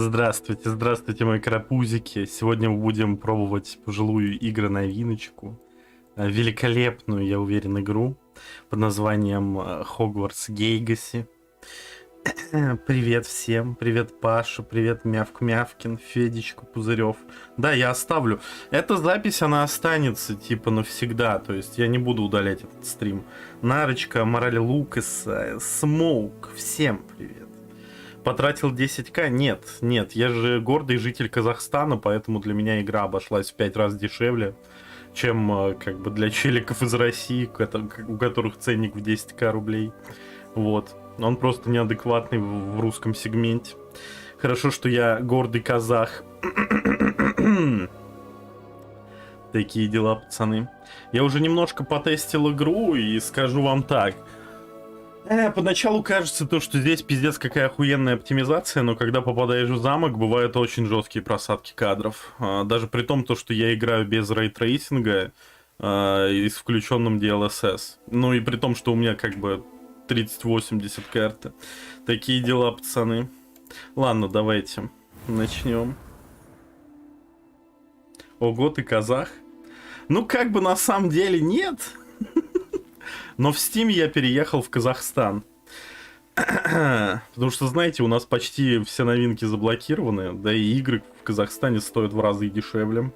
Здравствуйте, здравствуйте, мои карапузики. Сегодня мы будем пробовать пожилую игру-новиночку. Великолепную, я уверен, игру под названием Hogwarts Legacy. Привет всем, привет Паша, привет Мявк-Мявкин, Федечка, Пузырев. Да, я оставлю. Эта запись, она останется, типа, навсегда. То есть я не буду удалять этот стрим. Нарочка, Морали Лукас, Смоук, всем привет. Потратил 10к? Нет, я же гордый житель Казахстана, поэтому для меня игра обошлась в 5 раз дешевле, чем как бы для челиков из России, у которых ценник в 10к рублей. Вот. Он просто неадекватный в русском сегменте. Хорошо, что я гордый казах. Такие дела, пацаны. Я уже немножко потестил игру и скажу вам так. Поначалу кажется то, что здесь пиздец какая охуенная оптимизация, но когда попадаешь в замок, бывают очень жесткие просадки кадров. Даже при том, то, что я играю без рейтрейсинга и с включенным DLSS. Ну и при том, что у меня как бы 3080 карты. Такие дела, пацаны. Ладно, давайте начнем. Ого, ты казах? Ну, как бы на самом деле нет. Но в Steam я переехал в Казахстан. Потому что, знаете, у нас почти все новинки заблокированы. Да и игры в Казахстане стоят в разы дешевле.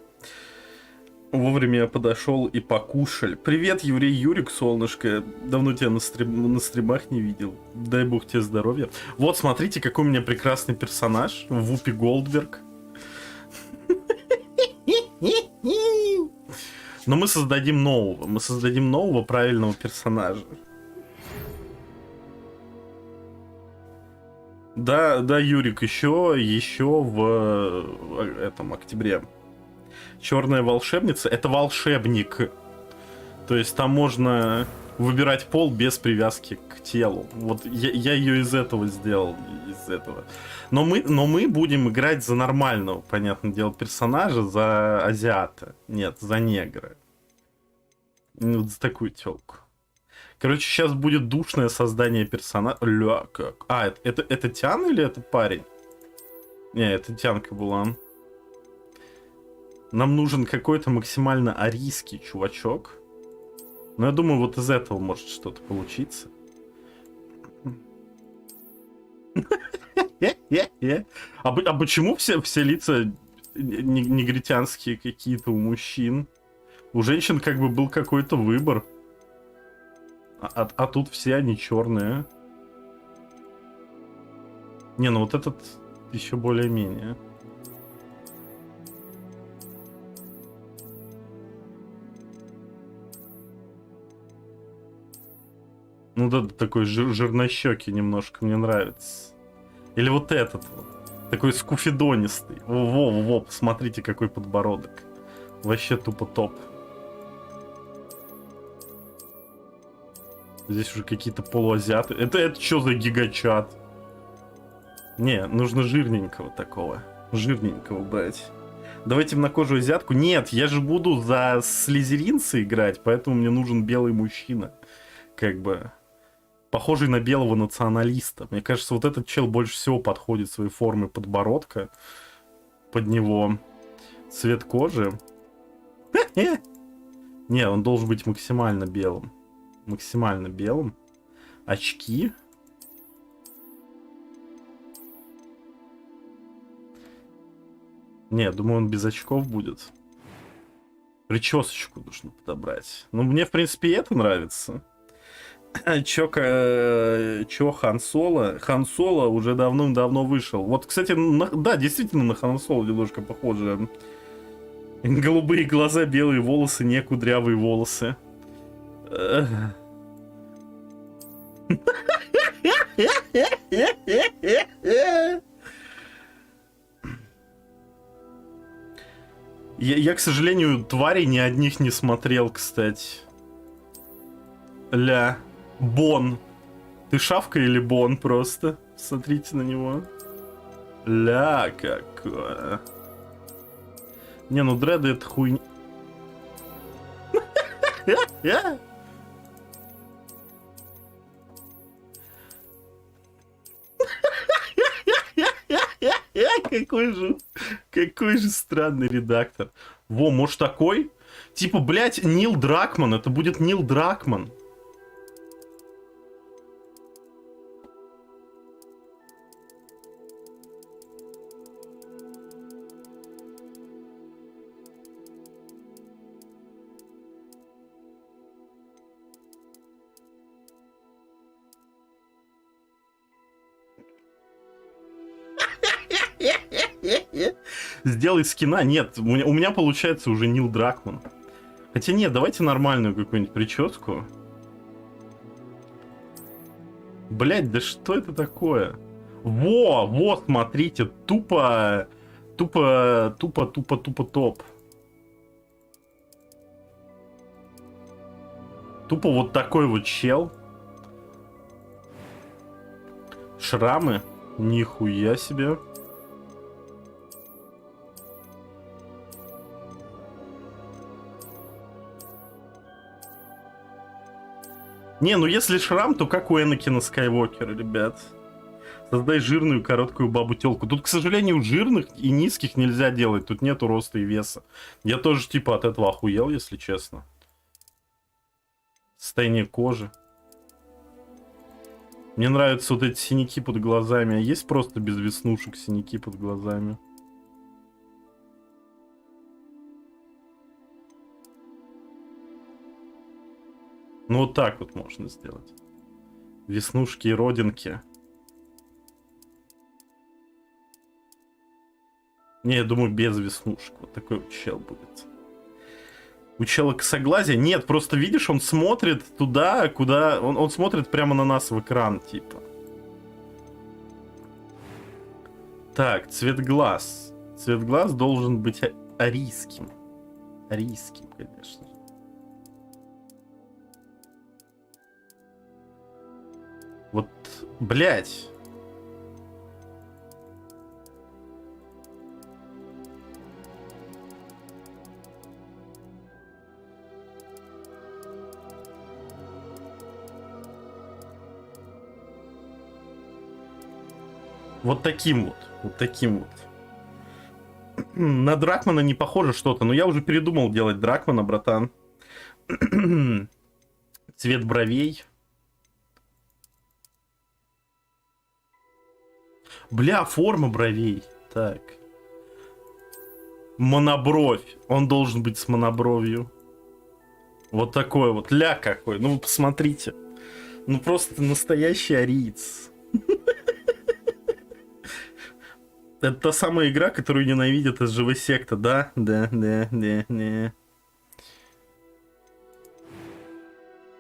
Вовремя я подошел и покушал. Привет, Юрий Юрик, солнышко. Давно тебя на стримах не видел. Дай бог тебе здоровья. Вот, смотрите, какой у меня прекрасный персонаж. Вупи Голдберг. Но мы создадим нового. Мы создадим нового правильного персонажа. Да, Юрик, еще в этом октябре. Черная волшебница — это волшебник. То есть там можно выбирать пол без привязки к телу. Вот я ее из этого сделал. Из этого. Но мы будем играть за нормального, понятное дело, персонажа, за азиата. Нет, за негра. Вот за такую телку. Короче, сейчас будет душное создание персонажа. Ля, как? А, это Тян или это парень? Не, это Тянка была. Нам нужен какой-то максимально арийский чувачок. Но я думаю, вот из этого может что-то получиться. А почему все лица негритянские какие-то у мужчин? У женщин как бы был какой-то выбор. А тут все они черные. Не, ну вот этот еще более-менее. Ну да, такой жирнощекий немножко, мне нравится. Или вот этот вот. Такой скуфидонистый. Во, посмотрите, какой подбородок. Вообще тупо топ. Здесь уже какие-то полуазиаты. Это что за гигачат? Не, нужно жирненького такого. Жирненького брать. Давайте темнокожую азиатку. Нет, я же буду за слизеринца играть, поэтому мне нужен белый мужчина. Как бы... Похожий на белого националиста. Мне кажется, вот этот чел больше всего подходит своей формой подбородка. Под него цвет кожи. Не, он должен быть максимально белым. Максимально белым. Очки. Не, думаю, он без очков будет. Причесочку нужно подобрать. Ну, мне, в принципе, и это нравится. Чё Хан Соло? Хан Соло уже давным-давно вышел. Вот, кстати, да, действительно на Хан Соло немножко похоже. Голубые глаза, белые волосы, не кудрявые волосы. Я, к сожалению, тварей ни одних не смотрел, кстати. Ля. Бон. Ты шавка или Бон просто? Смотрите на него. Ля, какое. Не, ну дреды это хуйня. Какой же странный редактор. Во, может такой? Типа, блядь, Нил Дракман. Это будет Нил Дракман. Сделай скина. Нет, у меня получается уже Нил Дракман. Хотя нет, давайте нормальную какую-нибудь прическу. Блять, да что это такое? Во, смотрите, тупо топ. Тупо вот такой вот чел. Шрамы? Нихуя себе. Не, ну если шрам, то как у Энакина Скайуокера, ребят. Создай жирную короткую бабу-телку. Тут, к сожалению, жирных и низких нельзя делать. Тут нету роста и веса. Я тоже типа от этого охуел, если честно. Состояние кожи. Мне нравятся вот эти синяки под глазами. А есть просто без веснушек синяки под глазами? Ну вот так вот можно сделать. Веснушки и родинки. Не, я думаю, без веснушек. Вот такой вот чел будет. У чела косоглазие? Нет, просто видишь, он смотрит туда, куда... Он смотрит прямо на нас в экран, типа. Так, цвет глаз. Цвет глаз должен быть арийским. Арийским, конечно же. Вот, блядь. Вот таким вот. Вот таким вот. На Дракмана не похоже что-то, но я уже передумал делать Дракмана, братан. Цвет бровей. Бля, форма бровей. Так. Монобровь. Он должен быть с монобровью. Вот такой вот. Ля какой. Ну, вы посмотрите. Ну, просто настоящий ариец. Это та самая игра, которую ненавидят из живой секты, да? Да.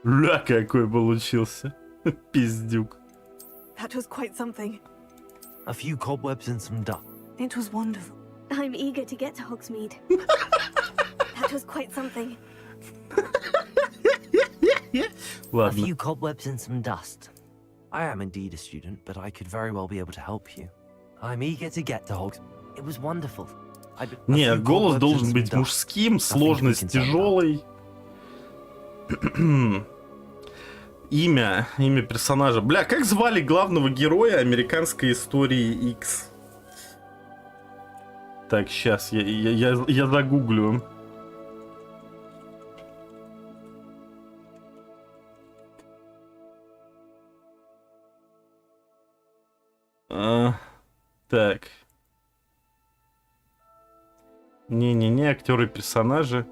Ля какой получился. Пиздюк. That was quite something. A few cobwebs and some dust. It was wonderful. I'm eager to get to Hogsmeade. That was quite something. A few cobwebs and some dust. I am indeed a student, but I could very well be able to help you. I'm eager to get to Hogsmeade. It was wonderful. Не, голос должен быть мужским, сложность тяжелой. Имя персонажа. Бля, как звали главного героя американской истории X? Так, сейчас я загуглю. Так. Не-не-не, актеры, персонажи.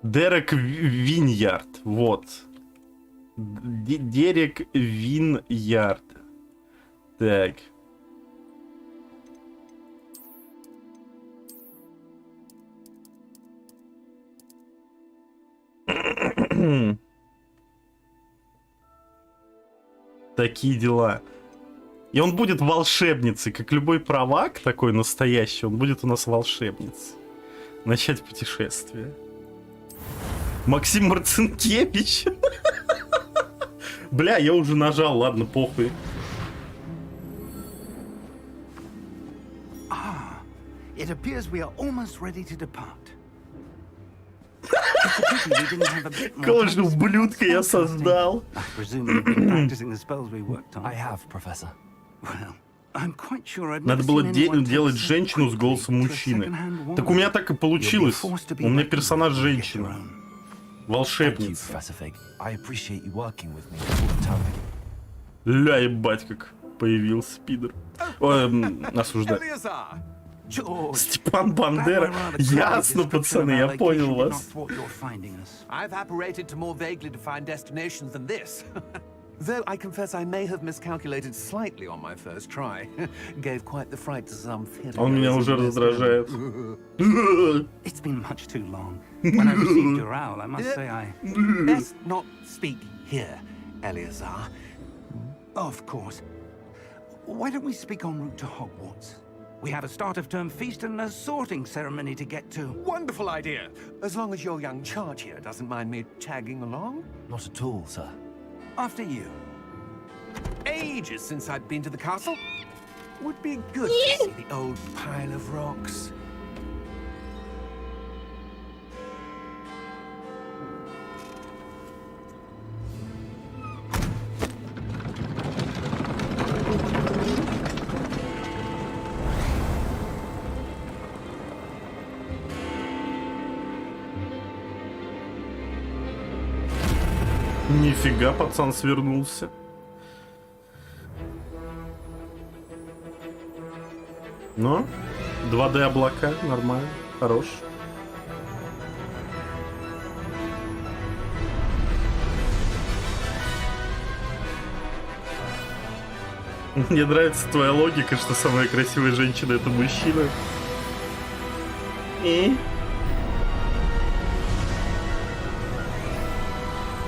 Дерек Виньярд. Вот. Дерек Виньярд. Так. Такие дела. И он будет волшебницей, как любой правак такой настоящий, он будет у нас волшебницей. Начать путешествие. Максим Марцинкевич. Бля, я уже нажал, ладно, похуй. It appears we are almost ready to depart. Какого же ублюдка я создал? I presume you've been practicing the spells we worked on. I have, Professor. Well, I'm quite sure I've Надо never было seen anyone делать take so женщину с quickly голосом to a мужчины. second-hand woman. Так у меня так и You'll be получилось. forced to be У меня reckoned персонаж with and get your женщина. own. Thank you, Волшебница. Professor Fig. I appreciate you working with me all the time. Ля, ебать, как появился пидор. Осуждаю. Eleazar! George! Степан Бандера. Ясно, пацаны, я понял вас. I've apparated to more vaguely defined destinations than this. Though I confess I may have miscalculated slightly on my first try. Gave quite the fright to some theater. Он меня уже раздражает. It's been much too long. When I received your owl, I must say I... Best not speak here, Eleazar. Of course. Why don't we speak en route to Hogwarts? We have a start-of-term feast and a sorting ceremony to get to. Wonderful idea. As long as your young charge here doesn't mind me tagging along. Not at all, sir. After you. Ages since I've been to the castle. Would be good to see the old pile of rocks. Нифига, пацан свернулся. Ну, 2D облака, нормально, хорош. Мне нравится твоя логика, что самая красивая женщина — это мужчина.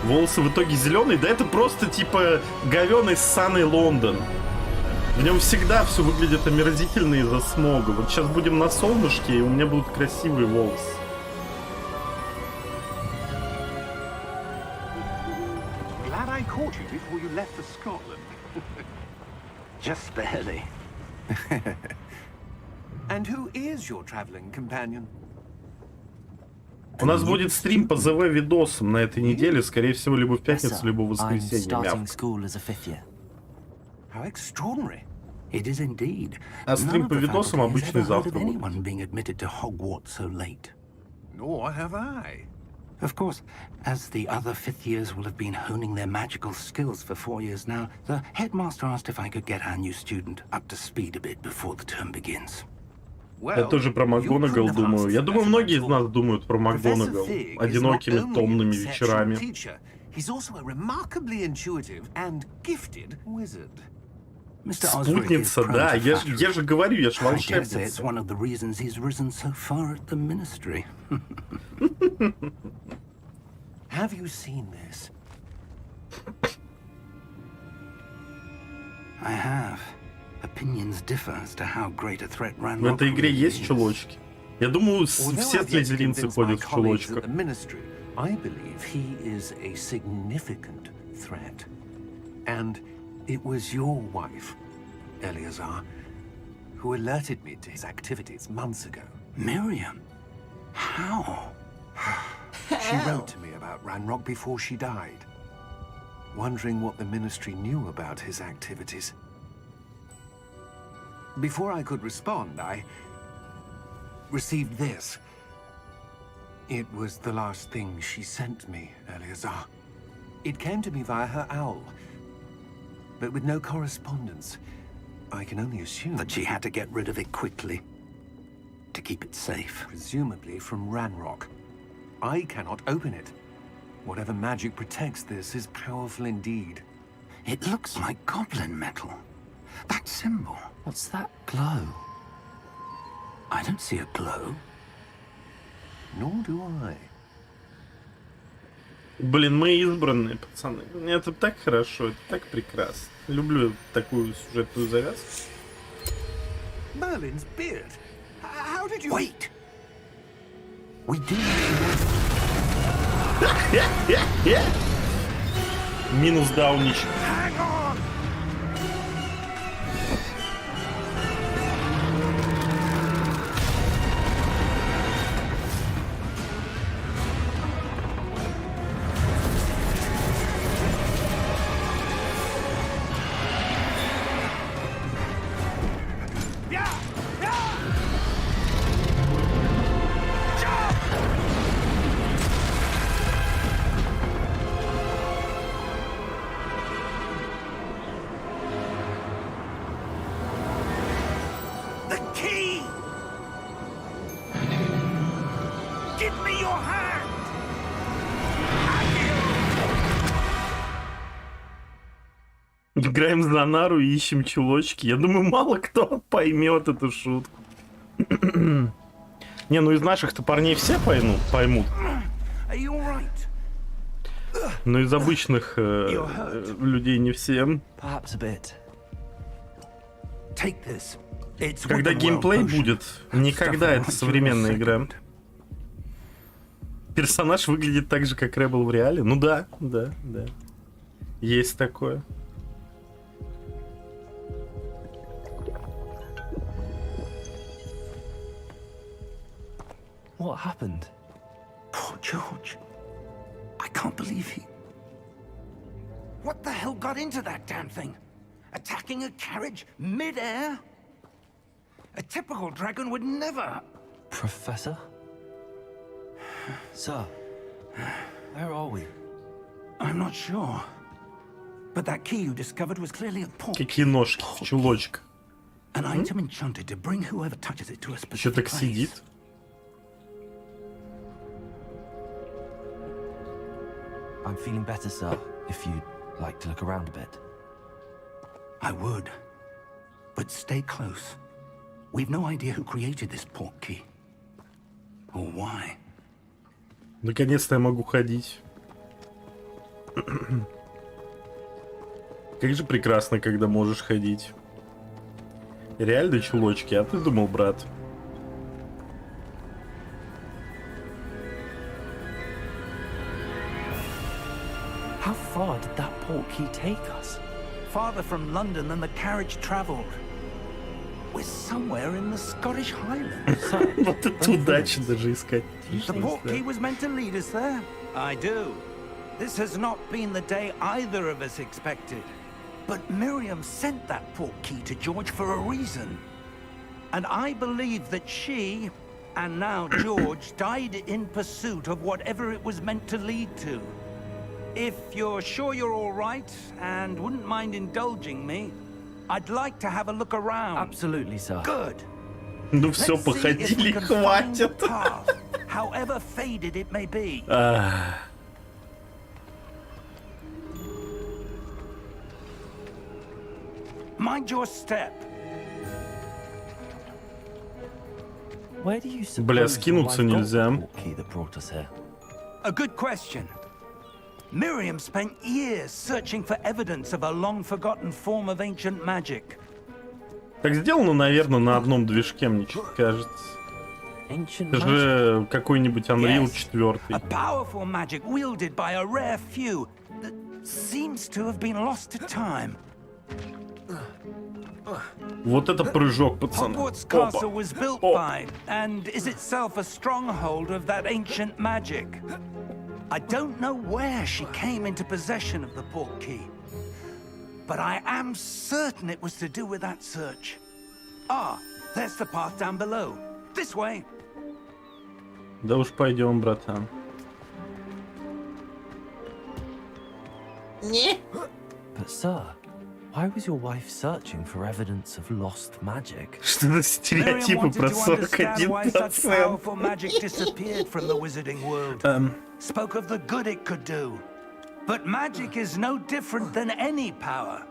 Волосы в итоге зеленые, да это просто типа говёный ссаный Лондон. В нем всегда все выглядит омерзительно из-за смога. Вот сейчас будем на солнышке, и у меня будут красивые волосы. Glad I caught you before you left for Scotland. Just barely. And who is your traveling companion? У нас будет стрим по ЗВ видосам на этой неделе, скорее всего, либо в пятницу, либо в I'm воскресенье. starting Мяв. school as a fifth year. How extraordinary. It is indeed. А стрим None по of the видосам faculty has обычный ever heard завтра of будет. anyone being admitted to Hogwarts so late. Nor have I. Of course, as the other fifth years will have been honing their magical skills for 4 years now, the headmaster asked if I could get our new student up to speed a bit before the term begins. Я тоже про МакГонагал думаю. Я думаю, многие из нас думают про МакГонагал одинокими томными вечерами. He's also a remarkably intuitive and gifted wizard. Спутница, да, я же говорю, я ж I dare say it's волшебница. one of the reasons he's risen so far at the ministry. Have you seen this? I have. Opinions differ as to how great a threat В Ranrock этой игре really есть is. чулочки. Я думаю, Although все I've yet to слизеринцы convince my ходят в colleagues чулочках. at the ministry, I believe he is a significant threat. And it was your wife, Eleazar, who alerted me to his activities months ago. Miriam? How? She wrote to me about Ranrock before she died, wondering what the ministry knew about his activities. Before I could respond, I received this. It was the last thing she sent me, Eleazar. It came to me via her owl, but with no correspondence. I can only assume That she had to get rid of it quickly to keep it safe. presumably from Ranrock. I cannot open it. Whatever magic protects this is powerful indeed. It looks like goblin metal. That symbol. What's that glow? I don't see a glow. Nor do I. Блин, мы избранные, пацаны. Это так хорошо, это так прекрасно. Люблю такую сюжетную завязку. Merlin's beard. How did you... Wait! We do. Минус даунич. Hang on! Give me your hand! Играем за Нару и ищем чулочки. Я думаю, мало кто поймет эту шутку. Не, ну из наших-то парней все поймут. Are you all right? Но из обычных людей не все. Perhaps a bit. Take this. It's Когда Wiccan Well геймплей potion. будет, никогда это современная игра. Персонаж выглядит так же, как Рэббл в реале. Ну да. Есть такое. What happened? Poor George. I can't believe he... What the hell got into that damn thing? Attacking a carriage mid-air? A typical dragon would never... Professor? Sir, where are we? I'm not sure. But that key you discovered was clearly a portkey. Какие ножки в чулочках. An item enchanted to bring whoever touches it to a Еще specific так place. сидит. I'm feeling better, sir, if you'd like to look around a bit. I would. But stay close. We've no idea who created this portkey. Or why. Наконец-то я могу ходить. Как же прекрасно, когда можешь ходить. Реально чулочки, а ты думал, брат? How far did that portkey take us? Farther from London than the carriage travelled. We're somewhere in the Scottish Highlands. Вот это удача даже искать. The portkey was meant to lead us there. I do. This has not been the day either of us expected. But Miriam sent that portkey to George for a reason. And I believe that she, and now George, died in pursuit of whatever it was meant to lead to. If you're sure you're all right and wouldn't mind indulging me, I'd like to have a look around. Absolutely, sir. Good. Ну все, Let's see if we походили, can find the хватит. path, however faded it may be. Mind your step. Where do you Бля, suppose скинуться your wife got нельзя. the portkey that brought us here? A good question. Miriam spent years searching for evidence of a long-forgotten form of ancient magic. Так сделано, наверное, на одном движке, мне что-то кажется. Ancient Это magic? же какой-нибудь Unreal Yes. 4. A powerful magic wielded by a rare few that seems to have been lost to time. Вот это прыжок, пацаны. Hogwarts Опа. Castle was built О. by, and is itself a stronghold of that ancient magic. I don't know where she came into possession of the portkey, but I am certain it was to do with that search. Ah, there's the path down below. This way. Да уж пойдем, братан. But sir, why was your wife searching for evidence of lost magic? Что за Miriam стереотипы wanted про to understand why such 41%? powerful magic disappeared from the wizarding world. Spoke of the good it could do. But magic is no different than any power.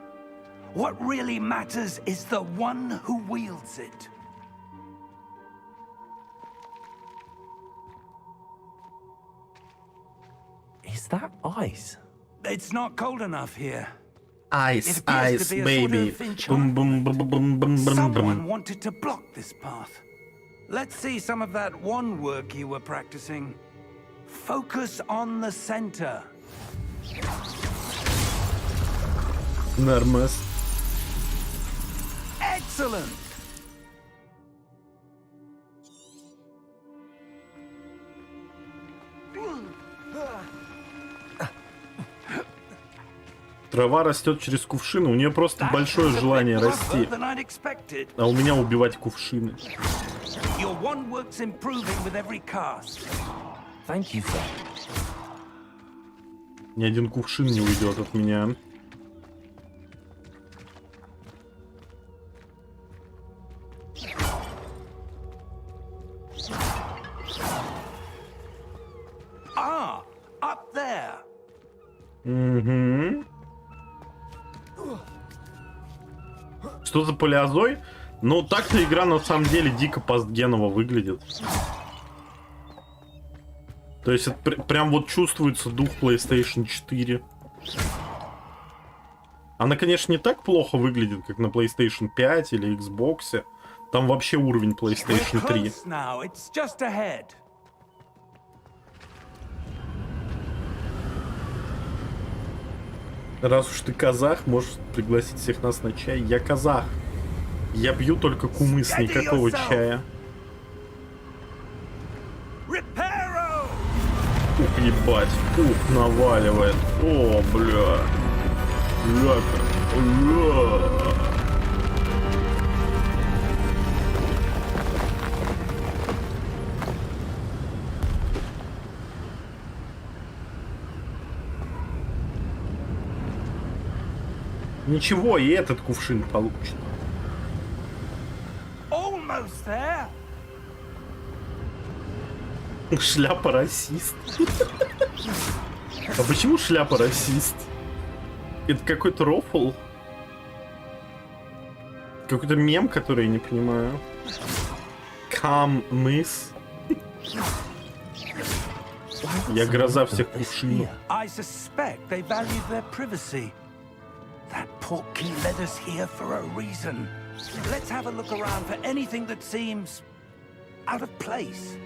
What really matters is the one who wields it. Is that ice? It's not cold enough here. Ice, It appears ice, to be a baby. sort of Бум, бум, бум, бум, бум, бум, Someone бум. wanted to block this path. Let's see some of that wand work you were practicing. Focus on the center. Нормас. Excellent! Трава растет через кувшины. У нее просто большое желание расти. Than I'd expected. А у меня убивать кувшины. Your wand work's improving with every cast. Thank you, sir. Ни один кувшин не уйдет от меня. Up there. Угу. Что за палеозой? Ну, так-то игра на самом деле дико постгеново выглядит. То есть это прям вот чувствуется дух PlayStation 4. Она, конечно, не так плохо выглядит, как на PlayStation 5 или Xbox. Там вообще уровень PlayStation 3. Раз уж ты казах, можешь пригласить всех нас на чай. Я казах. Я пью только кумыс, никакого чая. Ух, ебать. Ух, наваливает. О, бля. Бля-ка. Бля. Ничего, и этот кувшин получит. Шляпа расист. А почему шляпа расист? Это какой-то рофл? Какой-то мем, который я не понимаю. Кам-мыс. Я гроза всех кувшинов. That portkey led us here for a reason. Let's have a look around for anything that seems out of place.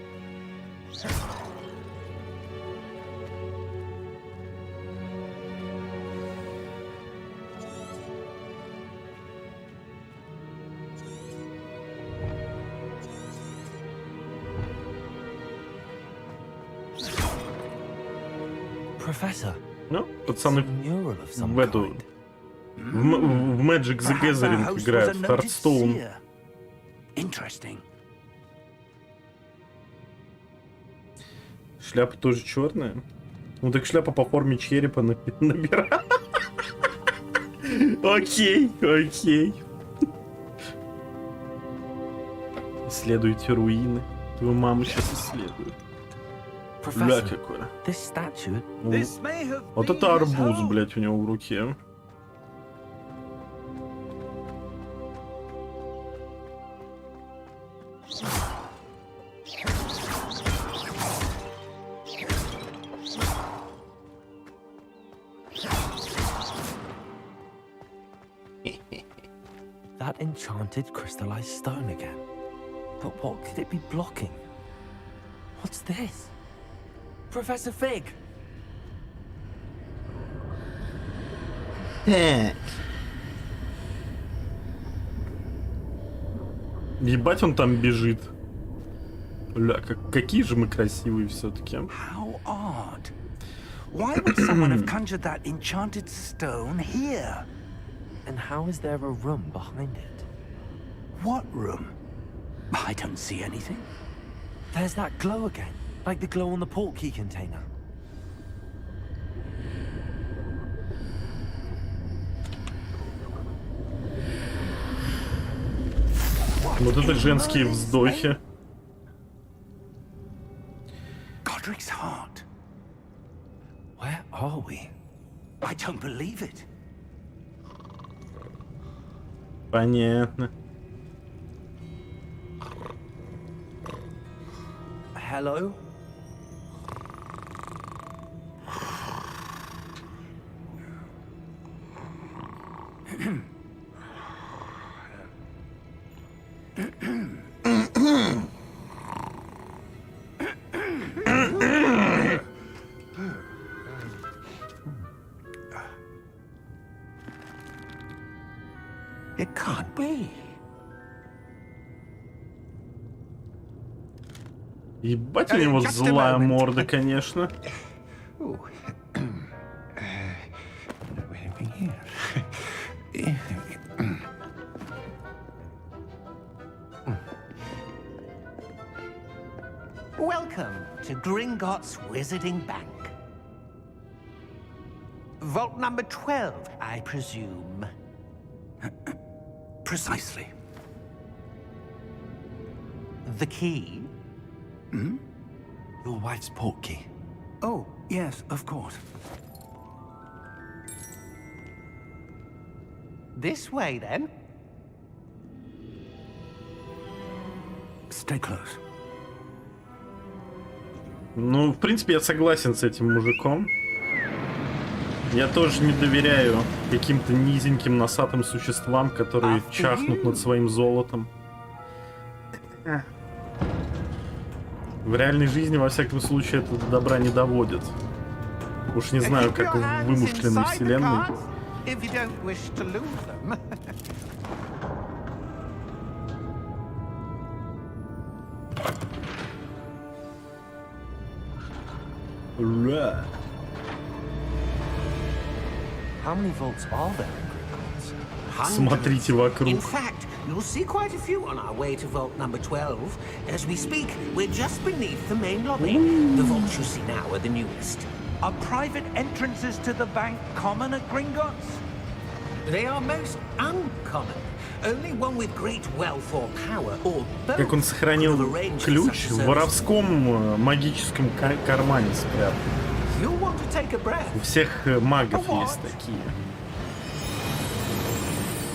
Professor. Ну, пацаны в эту... В Magic the Gathering играют, в Hearthstone. Шляпа тоже черная? Ну так шляпа по форме черепа набирает. Окей, окей. Исследуйте руины. Твою маму сейчас исследуют. Бля, какое. Вот это арбуз, блять, у него в руке. That enchanted crystallized stone again. But what could it be blocking? What's this? Professor Fig! Ебать, он там бежит. Бля, какие же мы красивые все-таки. How odd. Why would someone have conjured that enchanted stone here? And how is there a room behind it? What room? I don't see anything. There's that glow again, like the glow on the portkey container. Вот это женские вздохи. Godric's heart. Where are we? I don't believe it. Понятно. Hello? It can't be. Ебать, у него злая морда, конечно. Welcome to Gringotts Wizarding Bank. Vault number 12, I presume. Precisely. The key? Your wife's portkey. Oh, yes, of course. This way, then. Stay close. Ну, в принципе, я согласен с этим мужиком. Я тоже не доверяю каким-то низеньким носатым существам, которые чахнут над своим золотом. В реальной жизни, во всяком случае, это до добра не доводит. Уж не знаю, как в вымышленной вселенной. Ура! How many vaults are there in Gringotts? Смотрите вокруг. In fact, you'll see quite a few on our way to vault number 12. As we speak, we're just beneath the main lobby. The vaults you see now are the newest. Are private entrances to the bank common at Gringotts? They are most uncommon. Only one with great wealth or power, or both, Как он сохранил could have arranged ключ such a в service. воровском магическом кармане спрятан. You'll want to take a breath. У всех магов есть такие.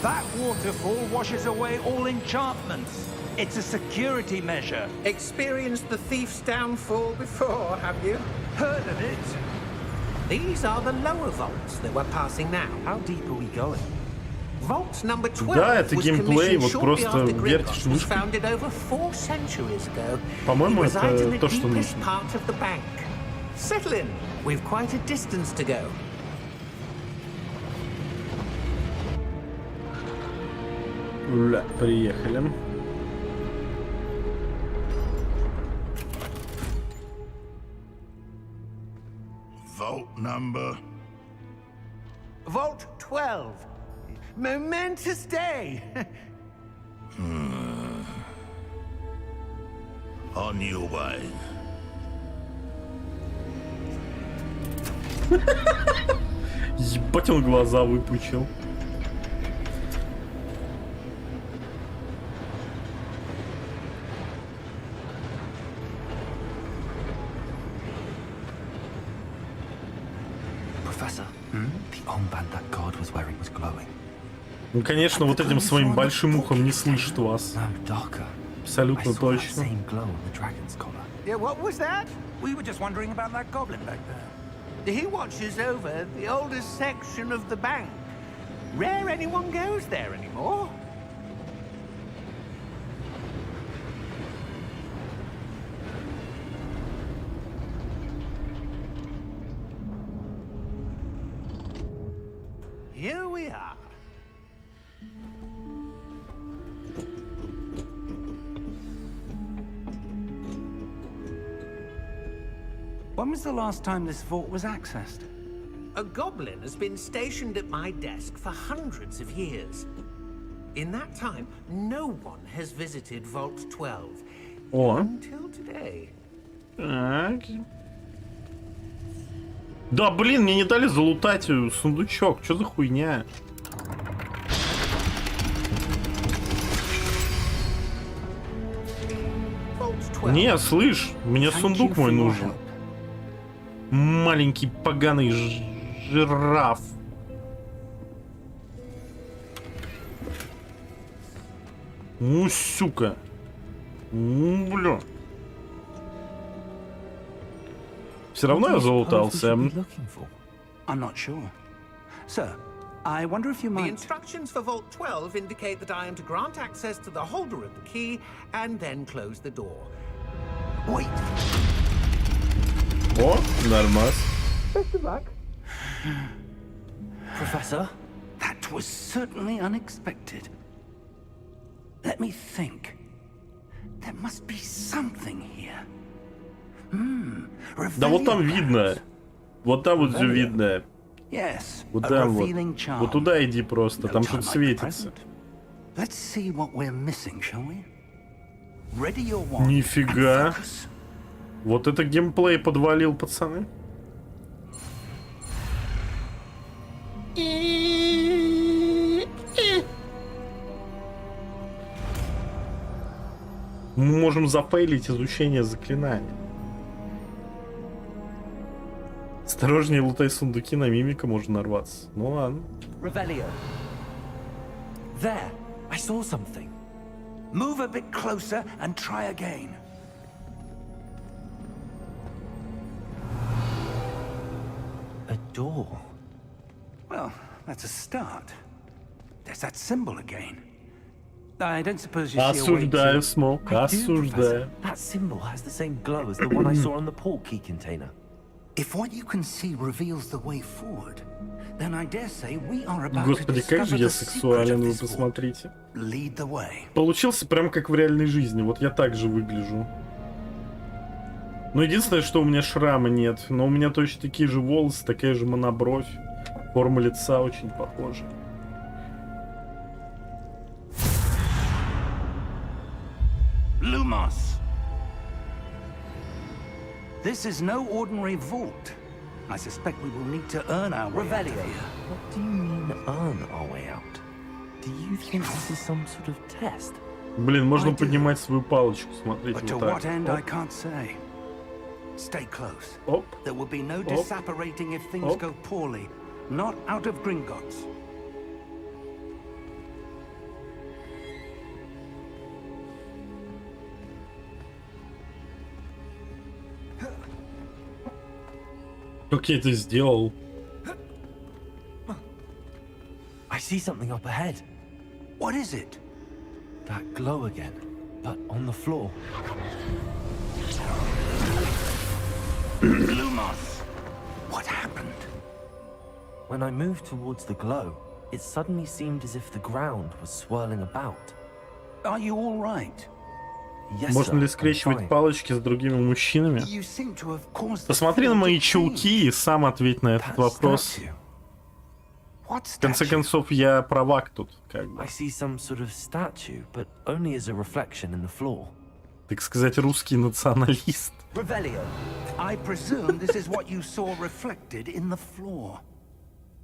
That waterfall washes away all enchantments. It's a security measure. Experienced the thief's downfall before, have you? Heard of it? These are the lower vaults that we're passing now. How deep are we going? Vault number 12 Да, это was геймплей, commissioned вот shortly просто after вертишь Gringotts was мышкой. founded over 4 centuries ago. По-моему, It resides in это the то, что deepest нужно. part of the bank. Settle in. We've quite a distance to go. Ура, приехали. Vault number. Vault 12. Momentous day. On your way. Ебать, он глаза выпучил. Professor, the armband that guard was wearing was glowing. Ну, конечно, вот этим своим большим ухом не слышит вас. No, darker. Абсолютно I saw that точно. same glow on the dragon's collar. Yeah, what was that? We were just wondering about that goblin back there. He watches over the oldest section of the bank. Rare anyone goes there anymore. Here we are. When was the last time this vault was accessed? A goblin has been stationed at my desk for hundreds of years. In that time, no one has visited Vault 12 О, until today. так. Да, блин, мне не дали залутать сундучок. Что за хуйня? Vault 12. Не, слышь, мне Thank you сундук for мой your нужен. help. Маленький поганый жираф. Ну, сука. Ну, бля. Все равно я залутался. What are we looking for? I'm not sure. Sir, I wonder if you The might... instructions for Vault 12 indicate that I am to grant access to the holder of the key and then close the door. Wait! О, нормас. Best of luck. Professor? That was certainly unexpected. Let me think. There must be something here. Да вот там Revealing видно. perhaps. Вот там вот все видно. Yes, Вот a там вот. revealing charm. Вот туда иди просто, No там time что-то like the светится. present. Let's see what we're missing, shall we? Ready your wand. Нифига. and focus. Вот это геймплей подвалил, пацаны. Мы можем зафейлить изучение заклинания. Осторожнее, лутай сундуки, на мимика можно нарваться. Ну ладно. Revelio. There, I saw something. Move a bit closer and try again. A door. Well, that's a start. There's that symbol again. I don't suppose you see a way Осуждаю, to... Смок, I do, осуждаю. Professor. That symbol has the same glow as the one I saw on the port key container. If what you can see reveals the way forward, then I dare say we are about to Господи, как же discover я the secret сексуален, of вы this war. посмотрите. Lead the way. Получился прям как в реальной жизни, вот я так же выгляжу. Но единственное, что у меня шрама нет, но у меня точно такие же волосы, такая же монобровь, форма лица очень похожа. Lumos. This is no ordinary vault. I suspect we will need to earn our way out of Revelio. here. What do you mean earn our way out? Do you think this is some sort of test? Блин, можно I do. поднимать свою палочку, смотрите, But to вот what так. end, I can't say. Stay close. Оп, There will be no Op. disapparating if things Op. go poorly. Not out of Gringotts. как я это сделал? I see something up ahead. What is it? That glow again, but on the floor. Lumos! What happened? When I moved towards the glow, it suddenly seemed as if the ground was swirling about. Are you all right? Yes, Можно sir, ли I'm скрещивать fine. палочки с другими мужчинами? You seem to have caused the Посмотри на floor мои to чулки и сам ответь на этот That вопрос. statue. What В конце statue? концов, я правак тут, как бы. I see some sort of statue, but only as a reflection in the floor. Так сказать, русский националист. Revelio. I presume this is what you saw reflected in the floor.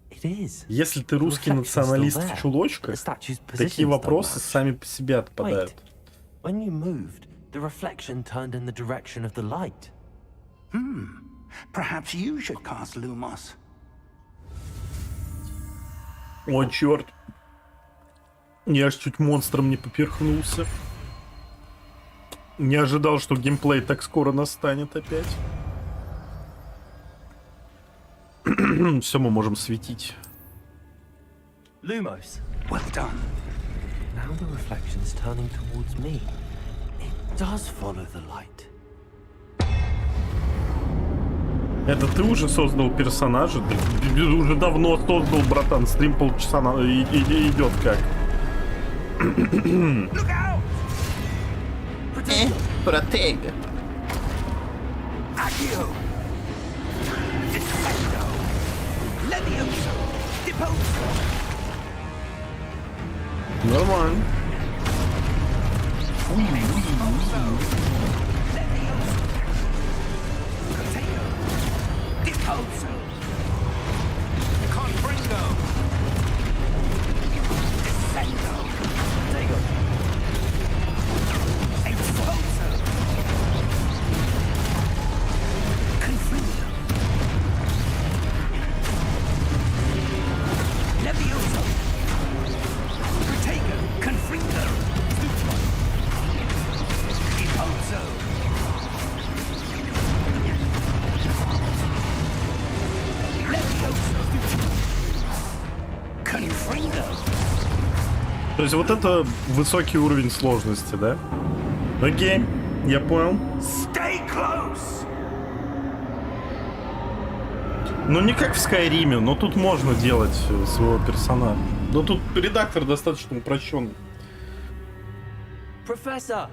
It is. Если ты русский Reflection's still националист there, в чулочках, but the statue's такие positions don't вопросы match. сами по себе отпадают. Wait, when you moved, the reflection turned in the direction of the light. Perhaps you should cast Lumos. О, черт. Я аж чуть монстром не поперхнулся. Не ожидал, что геймплей так скоро настанет опять. Все, мы можем светить. Lumos. Well done. Now the reflection's turning towards me. It does follow the light. Это ты уже создал персонажа? Ты уже давно создал, братан. Стрим полчаса идет как. Look out! Протега. Accio! Defendo! Levioso! Deposo! Нормально. Deposo! Confringo! Defendo! Tego. Expulso! Confringo! Levioso! Protego! Confringo! Deposo! То есть вот это высокий уровень сложности, да? Окей, я понял. Stay close. Ну не как в Скайриме, но тут можно делать своего персонажа. Но тут редактор достаточно упрощенный. Professor!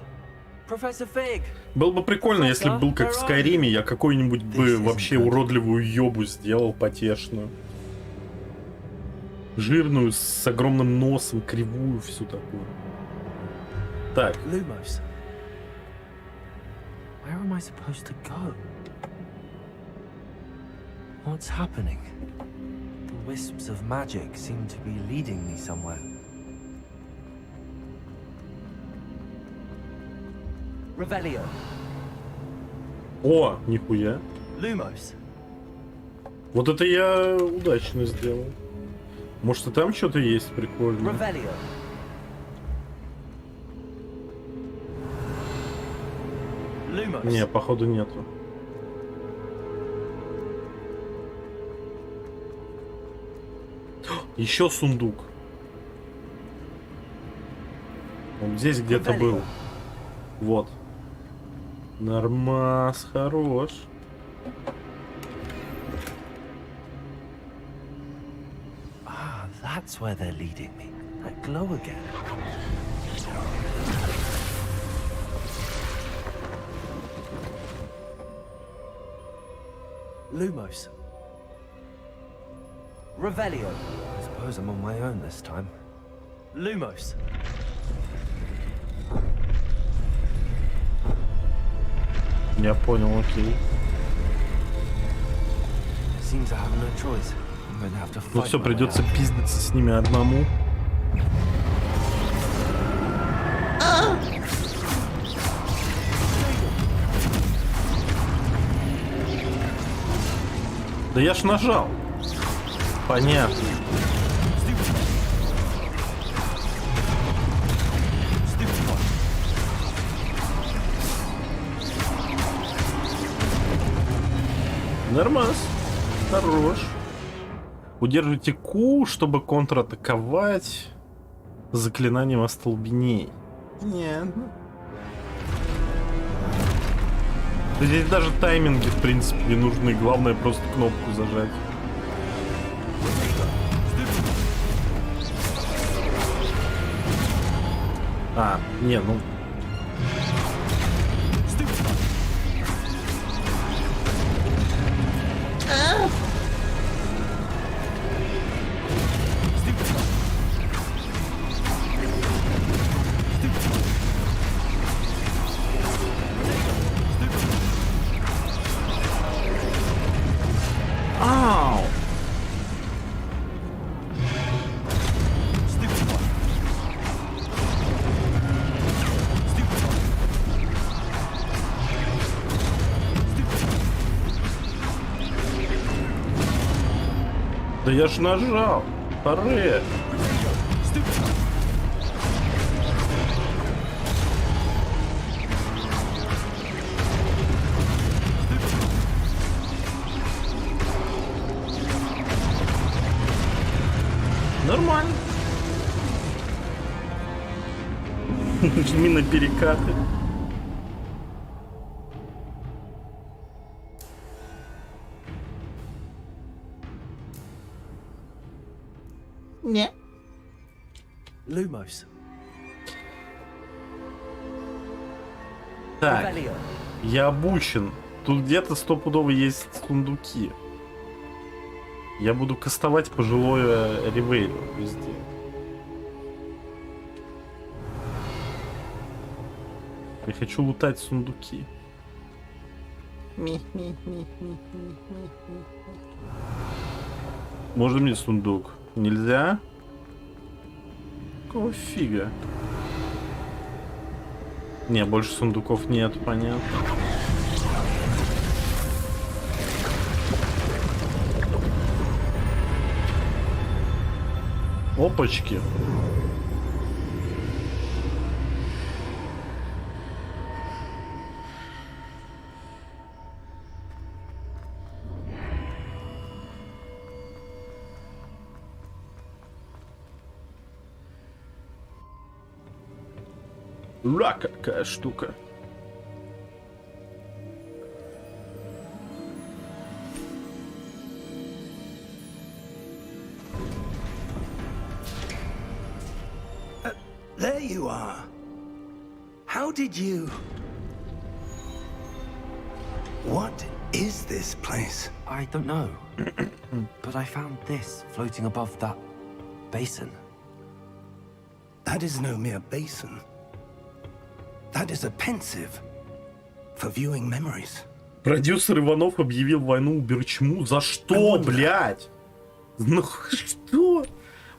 Professor Fig! Было бы прикольно, если бы был как в Скайриме, я какой-нибудь бы вообще уродливую ёбу сделал потешную. Жирную, с огромным носом, кривую, всю такую. Так, Lumos. Where am I supposed to go? What's happening? The wisps of magic seem to be leading me somewhere. Revelio. о, нихуя. Lumos. Вот это я удачно сделал. Может, и там что-то есть прикольное? Revelio. Lumos. Не, походу нету. Еще сундук. Он здесь где-то был. Вот. Нормас, хорош. Ah, that's where they're leading me. That glow again. Lumos. Revelio. I suppose I'm on my own this time. Lumos. Я понял, окей. Seems I have no choice. I'm gonna have to Ну fight все, my way придется out. пиздиться с ними одному. Да я ж нажал. Понятно. Нормас. Хорош. Удерживайте Q, чтобы контратаковать заклинанием остолбеней. Нет. Здесь даже тайминги, в принципе, не нужны. Главное просто кнопку зажать. А, не, ну... Ау! Да я ж нажал. Аре. Нормально. Жми на перекаты. Не. Lumos. Так, Revelio. я обучен. Тут где-то стопудово есть сундуки. Я буду кастовать пожилое ревейлю везде. Я хочу лутать сундуки. Можно мне сундук? Нельзя? Какого фига? Не, больше сундуков нет, понятно. Опачки. Ура, какая штука. There you are. How did you... What is this place? I don't know. But I found this floating above that basin. That is no mere basin. That is a pensive for viewing memories. Продюсер Иванов объявил войну Уберчму. За что, блядь? Ну что?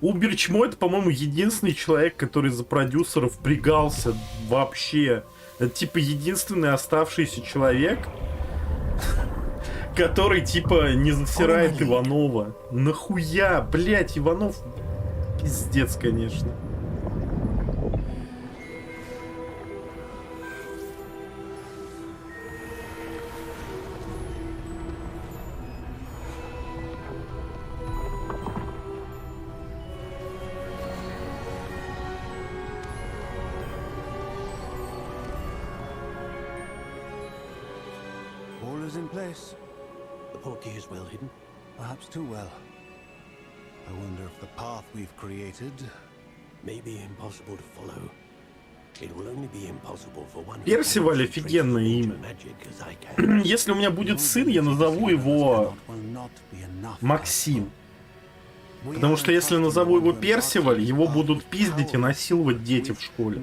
Уберчмо — это, по-моему, единственный человек, который за продюсеров впрягался вообще. Это типа единственный оставшийся человек, Который, типа, не засирает Иванова. Нахуя? Блять, Иванов... Пиздец, конечно. All is in place. The portkey is well hidden. Perhaps too well. I wonder if the path we've created... May be impossible to follow. It will only be impossible for one. Персиваль офигенное имя. Если у меня будет сын, я назову его Максим. Потому что если назову его Персиваль, его будут пиздить и насиловать дети в школе.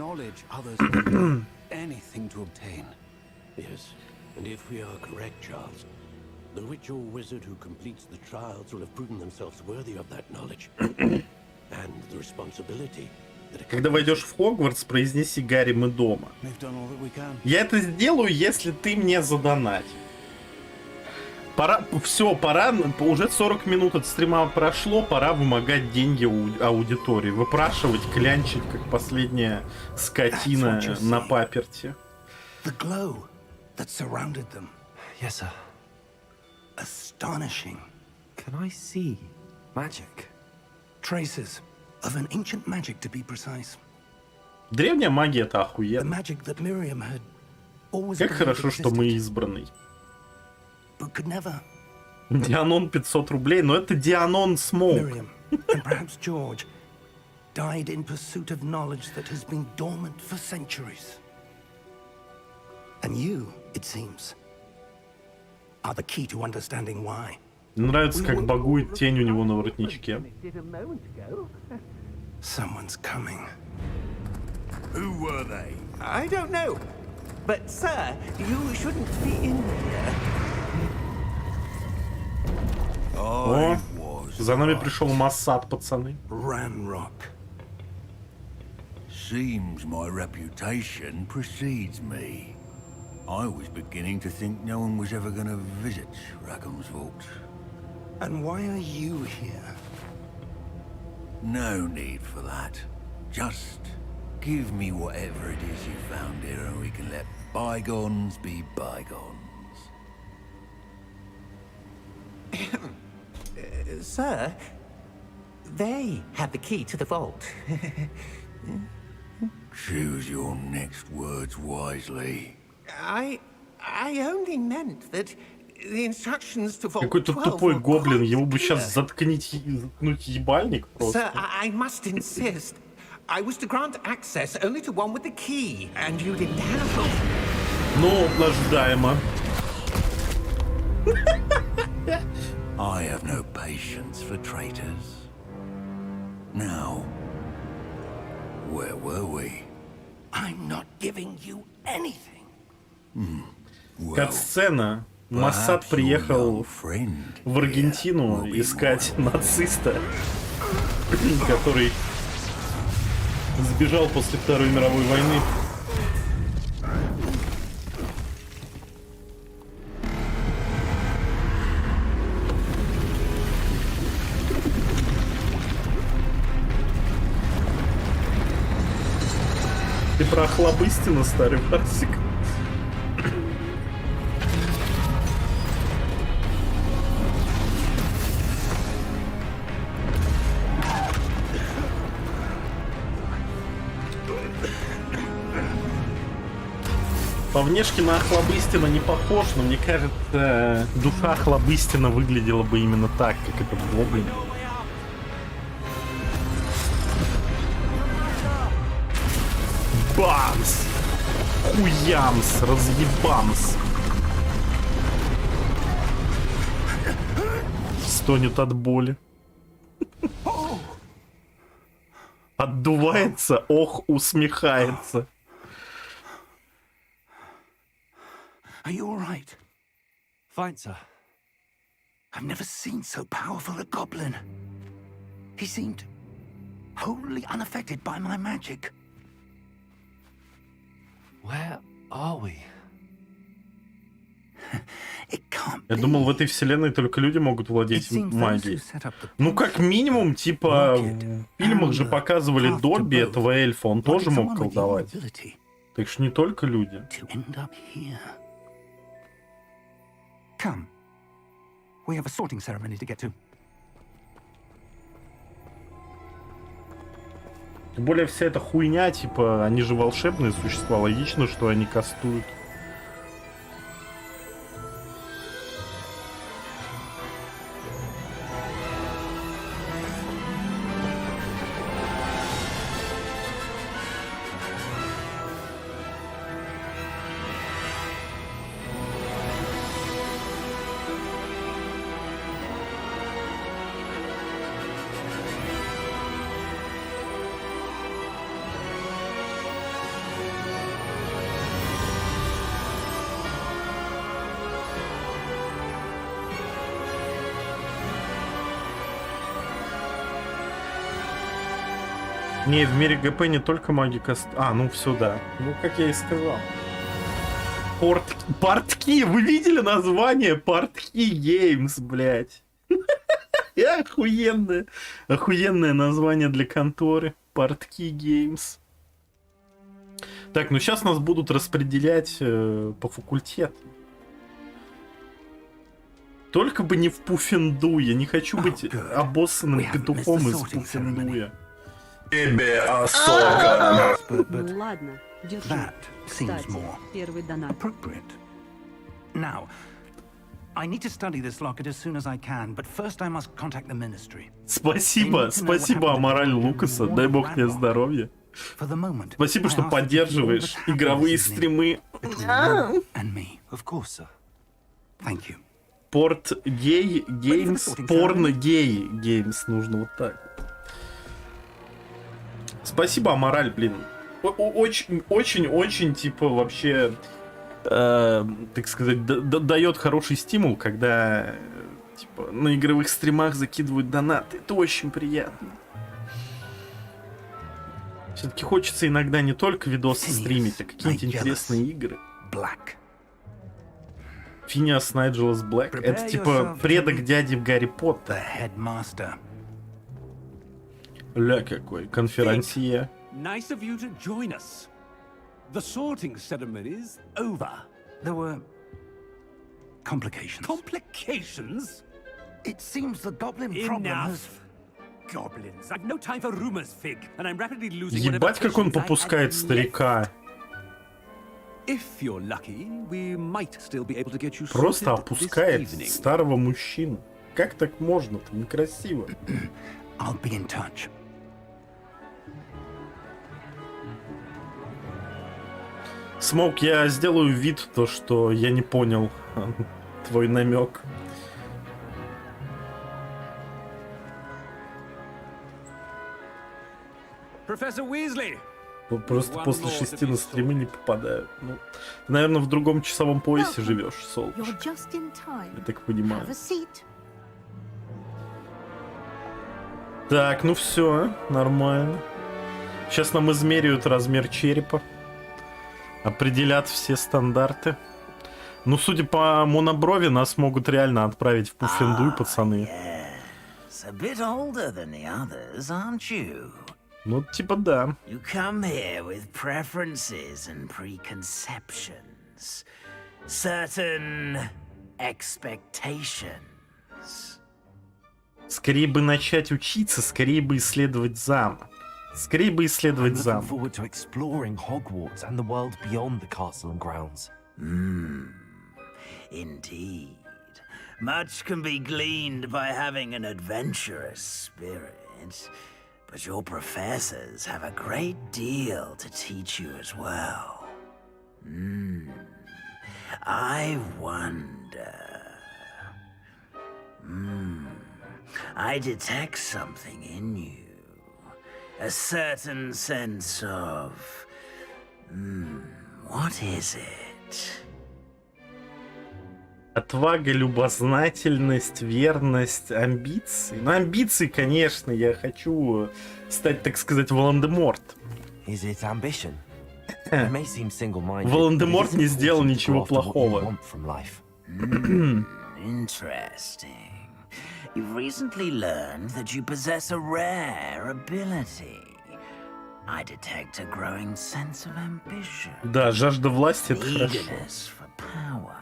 Yes, and if we are correct, Charles, the witch or wizard who completes the trials will have proven themselves worthy of that knowledge and the responsibility. Когда войдешь в Хогвартс, произнеси «Гарри, мы дома». Я это сделаю, если ты мне задонать. Пора, все, пора, уже 40 минут от стрима прошло, пора вымогать деньги у аудитории, выпрашивать, клянчить, как последняя скотина на паперти. The glow that surrounded them. Yes, sir. Astonishing. Can I see magic? Traces of an ancient magic, to be precise. Древняя магия — это The охуенно. magic that Miriam had always Как believed хорошо, что мы existed, избранный. but could never. Дианон 500 рублей, но это Дианон Смоук. Miriam, and perhaps George, died in pursuit of knowledge that has been dormant for centuries. And you, it seems, are the key to understanding why. Мне нравится, как багует тень у него на воротничке. Someone's coming. Who were they? I don't know, but sir, you shouldn't be in here. О, за нами пришел Моссад, пацаны. Ranrock. Seems my reputation precedes me. I was beginning to think no one was ever going to visit Rackham's vault. And why are you here? No need for that. Just give me whatever it is you found here and we can let bygones be bygones. Sir, they have the key to the vault. Choose your next words wisely. I only meant that the instructions to vault Какой-то 12 тупой were гоблин, quite ему бы clear. сейчас заткнуть ебальник Sir, просто. I must insist. I was to grant access only to one with the key, and you didn't have. Ну, ожидаемо. I have no patience for traitors. Now, where were we? I'm not giving you anything. Кат-сцена. Моссад приехал в Аргентину искать нациста, который сбежал после Второй мировой войны. Ты про Охлобыстина, старый парсик? По внешке на Охлобыстина не похож, но мне кажется, душа Охлобыстина выглядела бы именно так, как это в Гоблине. Бамс! Хуямс! Разъебамс! Стонет от боли. Отдувается, ох, усмехается. Are you all right? Fine, sir. I've never seen so powerful a goblin. He seemed wholly unaffected by my magic. Where are we? Я думал, в этой вселенной только люди могут владеть магией. Ну, как минимум, типа, в фильмах же показывали Добби, этого эльфа, он тоже мог колдовать. Так что не только люди. Тем более вся эта хуйня, типа, они же волшебные существа, логично, что они кастуют. Не, в мире ГП не только маги кастуют. А, ну все, да. Ну, как я и сказал. Портки! Вы видели название? Портки Геймс, блядь. Охуенное. Охуенное название для конторы. Портки Геймс. Так, ну сейчас нас будут распределять по факультетам. Только бы не в Пуффендуе. Я не хочу быть обоссанным петухом из Пуффендуя. Тебе особо. Ладно, держи. That seems Кстати, more первый донат. appropriate. Now, I need to study this locket as soon as I can, but first I must contact the ministry. Спасибо, спасибо, Амораль Лукаса. Дай бог мне здоровья. For the moment, Спасибо, что I ask that поддерживаешь all that игровые happens this evening стримы. between you and me. Of course, sir. Thank you. Порт гей геймс, порно гей геймс нужно вот так. Спасибо, Амораль, блин. Очень, типа, вообще, так сказать, дает хороший стимул, когда, типа, на игровых стримах закидывают донаты. Это очень приятно. Все-таки хочется иногда не только видосы стримить, а какие-нибудь интересные игры. Финиас Найджелас Блэк. Это, типа, предок дяди в Гарри Поттера. Ля какой, конферансье. Nice of you to join us. The sorting ceremony's over. There were complications. Complications? It seems the goblin problem has... Enough. Goblins. I've no time for rumors, Fig, and I'm rapidly losing Ебать, как он попускает старика. If you're lucky, we might still be able to get you Просто sorted опускает this evening. старого мужчину. Как так можно-то? Некрасиво. I'll be in touch. Смоук, я сделаю вид, то, что я не понял твой намек. Профессор Уизли! Просто после 6 на стримы не попадают. Ну, ты, наверное, в другом часовом поясе живешь, солнышко. You're just in time. Я так понимаю. Have a seat. Так, ну все, нормально. Сейчас нам измеряют размер черепа. Определят все стандарты. Ну, судя по моноброви, нас могут реально отправить в Пуффендуй, пацаны. Yes. A bit older than the others, aren't you? Ну, типа да. You come here with preferences and preconceptions. Certain expectations. Скорее бы начать учиться, скорее бы исследовать замок. Скорее бы исследовать I'm looking замок. forward to exploring Hogwarts and the world beyond the castle and grounds. Indeed. Much can be gleaned by having an adventurous spirit, but your professors have a great deal to teach you as well. I wonder. I detect something in you. A certain sense of... what is it? Отвага, любознательность, верность, амбиции. Ну, амбиции, конечно, я хочу стать, так сказать, Волан-де-Морт. Is it ambition? It may seem single-minded, but it Волан-де-Морт is не important сделал to ничего go after what you плохого. want from life. Interesting. You've recently learned that you possess a rare ability. I detect a growing sense of ambition. Да, жажда власти — это хорошо. Eagerness for power.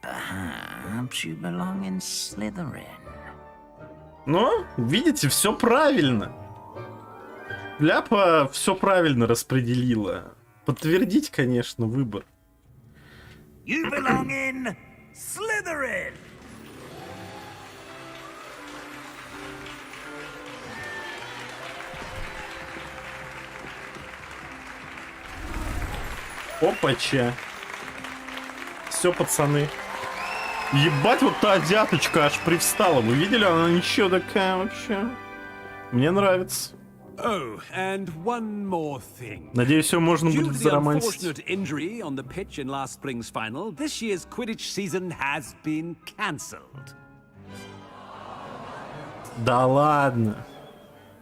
Perhaps you belong in Slytherin. Но, видите, все правильно. Ляпа все правильно распределила. Подтвердить, конечно, выбор. You belong in Slytherin. Опача. Все, пацаны. Ебать, вот та азиаточка аж привстала. Вы видели? Она ничего такая вообще. Мне нравится. Oh, and one more thing. Надеюсь, все можно Due будет to the заромантить. unfortunate injury on the pitch in last spring's final, this year's Quidditch season has been cancelled. Да ладно.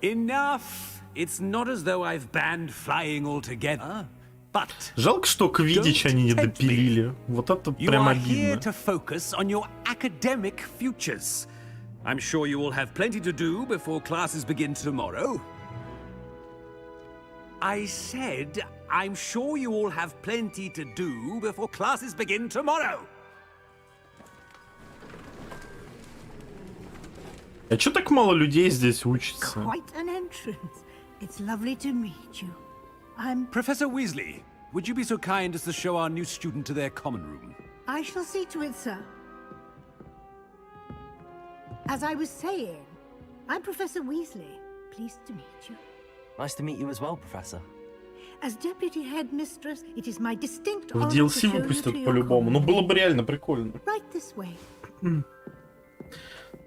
Enough. It's not as though I've banned flying altogether, but Жалко, что Квиддич они не допилили. Вот это you прям are here обидно. to focus on your academic futures. I'm sure you will have plenty to do before classes begin tomorrow. I said, I'm sure you all have plenty to do before classes begin tomorrow. А чё так мало людей здесь учится? Quite an entrance. It's lovely to meet you. I'm... Professor Weasley, would you be so kind as to show our new student to their common room? I shall see to it, sir. As I was saying, I'm Professor Weasley. Pleased to meet you. Nice to meet you as well, Professor. As deputy headmistress, it is my distinct В honor to DLC show you to выпустят your по-любому. common Ну, было room. бы реально прикольно. Right this way.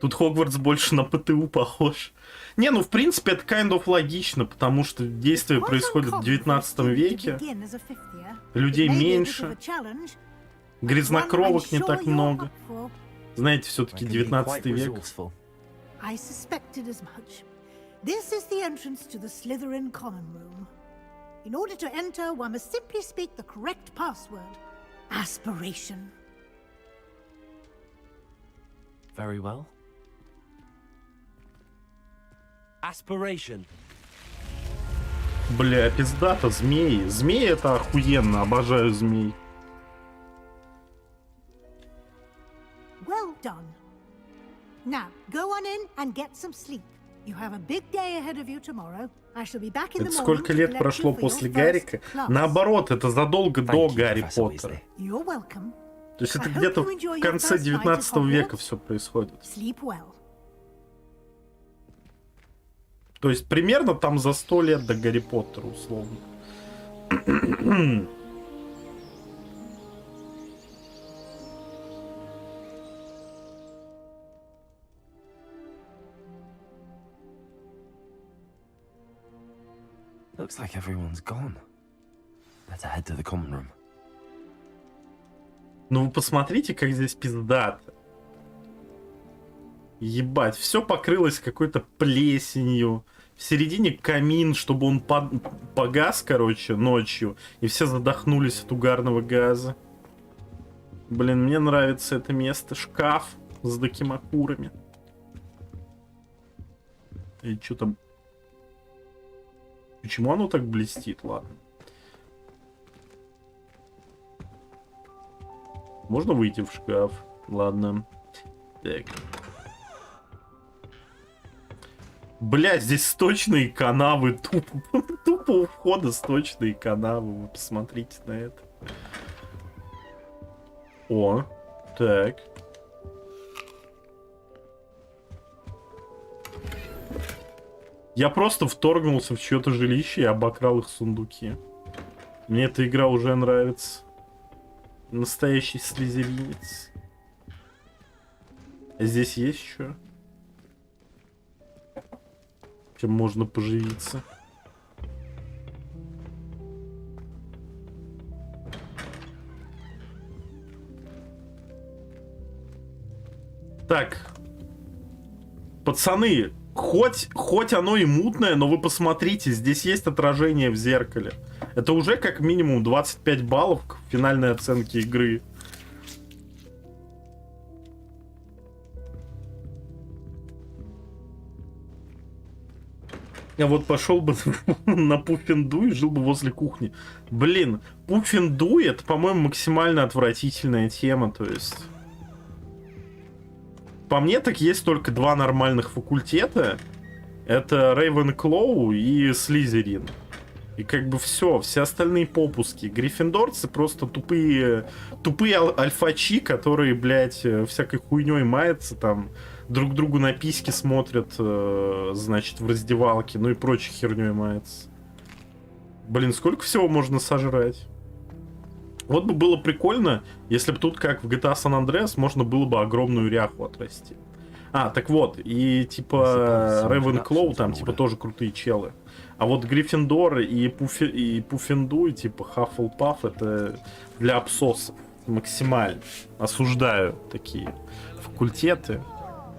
Тут Хогвартс больше на ПТУ похож. Не, ну, в принципе, это kind of логично, потому что действие происходит в 19 веке. Людей меньше. Грязнокровок не так много. Знаете, все-таки 19 век. I suspected as much. This is the entrance to the Slytherin common room. In order to enter, one must simply speak the correct password. Aspiration. Very well. Aspiration. Бля, пиздата, змеи. Змеи — это охуенно, обожаю змей. Well done. Now, go on in and get some sleep. You have a big day ahead of you tomorrow. I shall be back in the Это morning сколько to лет collect прошло you for после your Гаррика? first class. Наоборот, это задолго до you, Гарри Professor Поттера. You're welcome. То есть это I hope где-то you enjoy в your конце first night at 19 века Hogwarts. все происходит. Sleep well. То есть примерно там за 100 лет до Гарри Поттера, условно. Looks like everyone's gone. Better head to the common room. Ну вы посмотрите, как здесь пиздато. Ебать, все покрылось какой-то плесенью. В середине камин, чтобы он погас, короче, ночью. И все задохнулись от угарного газа. Блин, мне нравится это место. Шкаф с докимакурами. И что там? Почему оно так блестит? Ладно. Можно выйти в шкаф? Ладно. Так. Бля, здесь сточные канавы. Тупо у входа сточные канавы. Вы посмотрите на это. О, так. Я просто вторгнулся в чье-то жилище и обокрал их сундуки. Мне эта игра уже нравится. Настоящий слизеринец. А здесь есть что? Чем можно поживиться? Так. Пацаны, хоть оно и мутное, но вы посмотрите, здесь есть отражение в зеркале. Это уже как минимум 25 баллов к финальной оценке игры. Я вот пошел бы на Пуффинду и жил бы возле кухни. Блин, Пуффинду это, по-моему, максимально отвратительная тема, то есть... По мне, так есть только два нормальных факультета. Это Рейвенклоу и Слизерин. И как бы все остальные попуски. Гриффиндорцы просто тупые альфачи, которые, блядь, всякой хуйней маятся там, друг другу на письки смотрят, значит, в раздевалке, ну и прочей херней маятся. Блин, сколько всего можно сожрать? Вот бы было прикольно, если бы тут, как в GTA San Andreas, можно было бы огромную ряху отрасти. А, так вот, и типа Рейвенклоу там типа тоже крутые челы. А вот Гриффиндор и Пуффинду, и типа Хаффлпафф это для абсосов. Максимально осуждаю такие факультеты.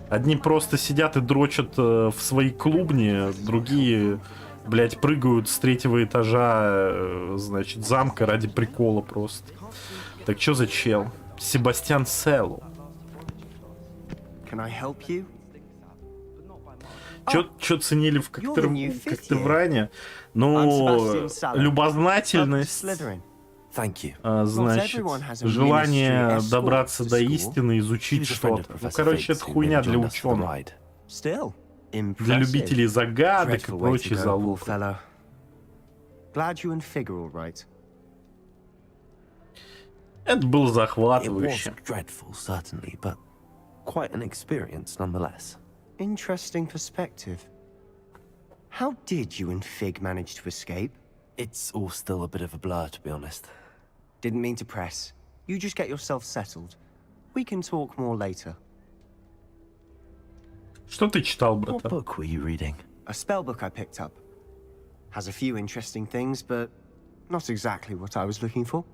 Одни просто сидят и дрочат в свои клубни, другие, блять, прыгают с 3-го этажа, значит, замка ради прикола просто. Так что за чел? Себастьян Селлу. Чё ценили в как-то в ране? Ну, любознательность, значит, желание добраться до истины, изучить что-то. Ну, короче, это хуйня для ученых. Для любителей загадок и прочей залупы. Это было захватывающе. Quite an experience nonetheless. Interesting perspective. How did you and Fig manage to escape? It's all still a bit of a blur, to be honest. Didn't mean to press. You just get yourself settled. We can talk more later. Что ты читал, брат? What book were you reading? A spell book I picked up. Has a few interesting things, but not exactly what I was looking for.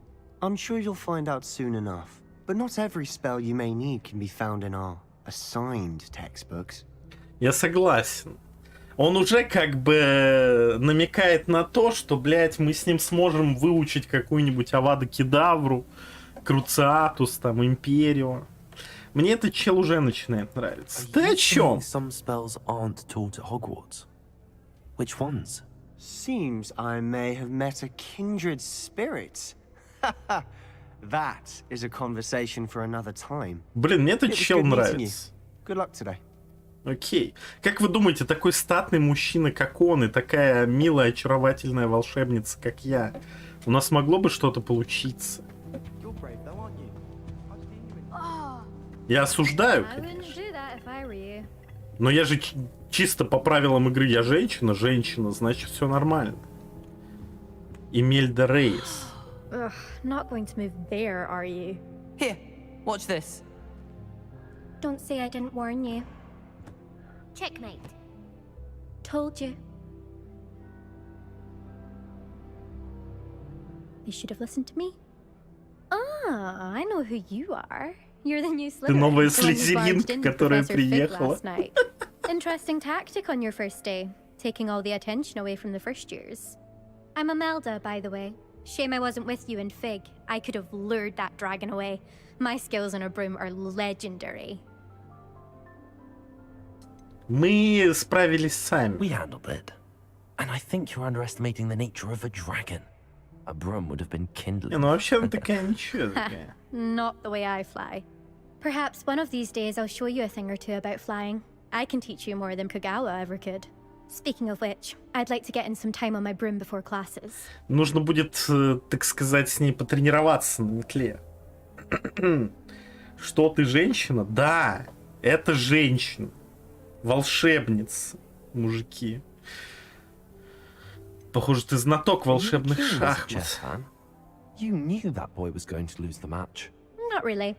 I'm sure you'll find out soon enough. But not every spell you may need can be found in our assigned textbooks. Я согласен. Он уже как бы намекает на то, что, блядь, мы с ним сможем выучить какую-нибудь Авада Кедавру, Круциатус, там, Империо. Мне этот чел уже начинает нравиться. Ты о чем? Some spells aren't taught at Hogwarts. Which ones? Seems I may have met a kindred spirit. That is a conversation for another time. Блин, мне этот чел нравится. Good luck today. Окей. Как вы думаете, такой статный мужчина, как он, и такая милая, очаровательная волшебница, как я, у нас могло бы что-то получиться? Я осуждаю, конечно. Но я же чисто по правилам игры, я женщина, значит все нормально. Имельда Рейс. Ugh, not going to move there, are you? Here, watch this. Don't say I didn't warn you. Checkmate. Told you. You should have listened to me. Ah, I know who you are. You're the new Slytherin. Ты новая слизеринка, которая приехала. Interesting tactic on your first day, taking all the attention away from the first years. I'm Imelda, by the way. Shame I wasn't with you in Fig. I could have lured that dragon away. My skills on a broom are legendary. Мы справились сами. We handled it. And I think you're underestimating the nature of a dragon. A broom would have been kindling. Ну вообще она такая ничего такая. Not the way I fly. Perhaps one of these days I'll show you a thing or two about flying. I can teach you more than Kagawa ever could. Speaking of which, I'd like to get in some time on my broom before classes. Нужно будет, так сказать, с ней потренироваться на метле. Что, ты женщина? Да, это женщина. Волшебница, мужики. Похоже, ты знаток волшебных шахмат. You knew that boy was going to lose the match. Not really.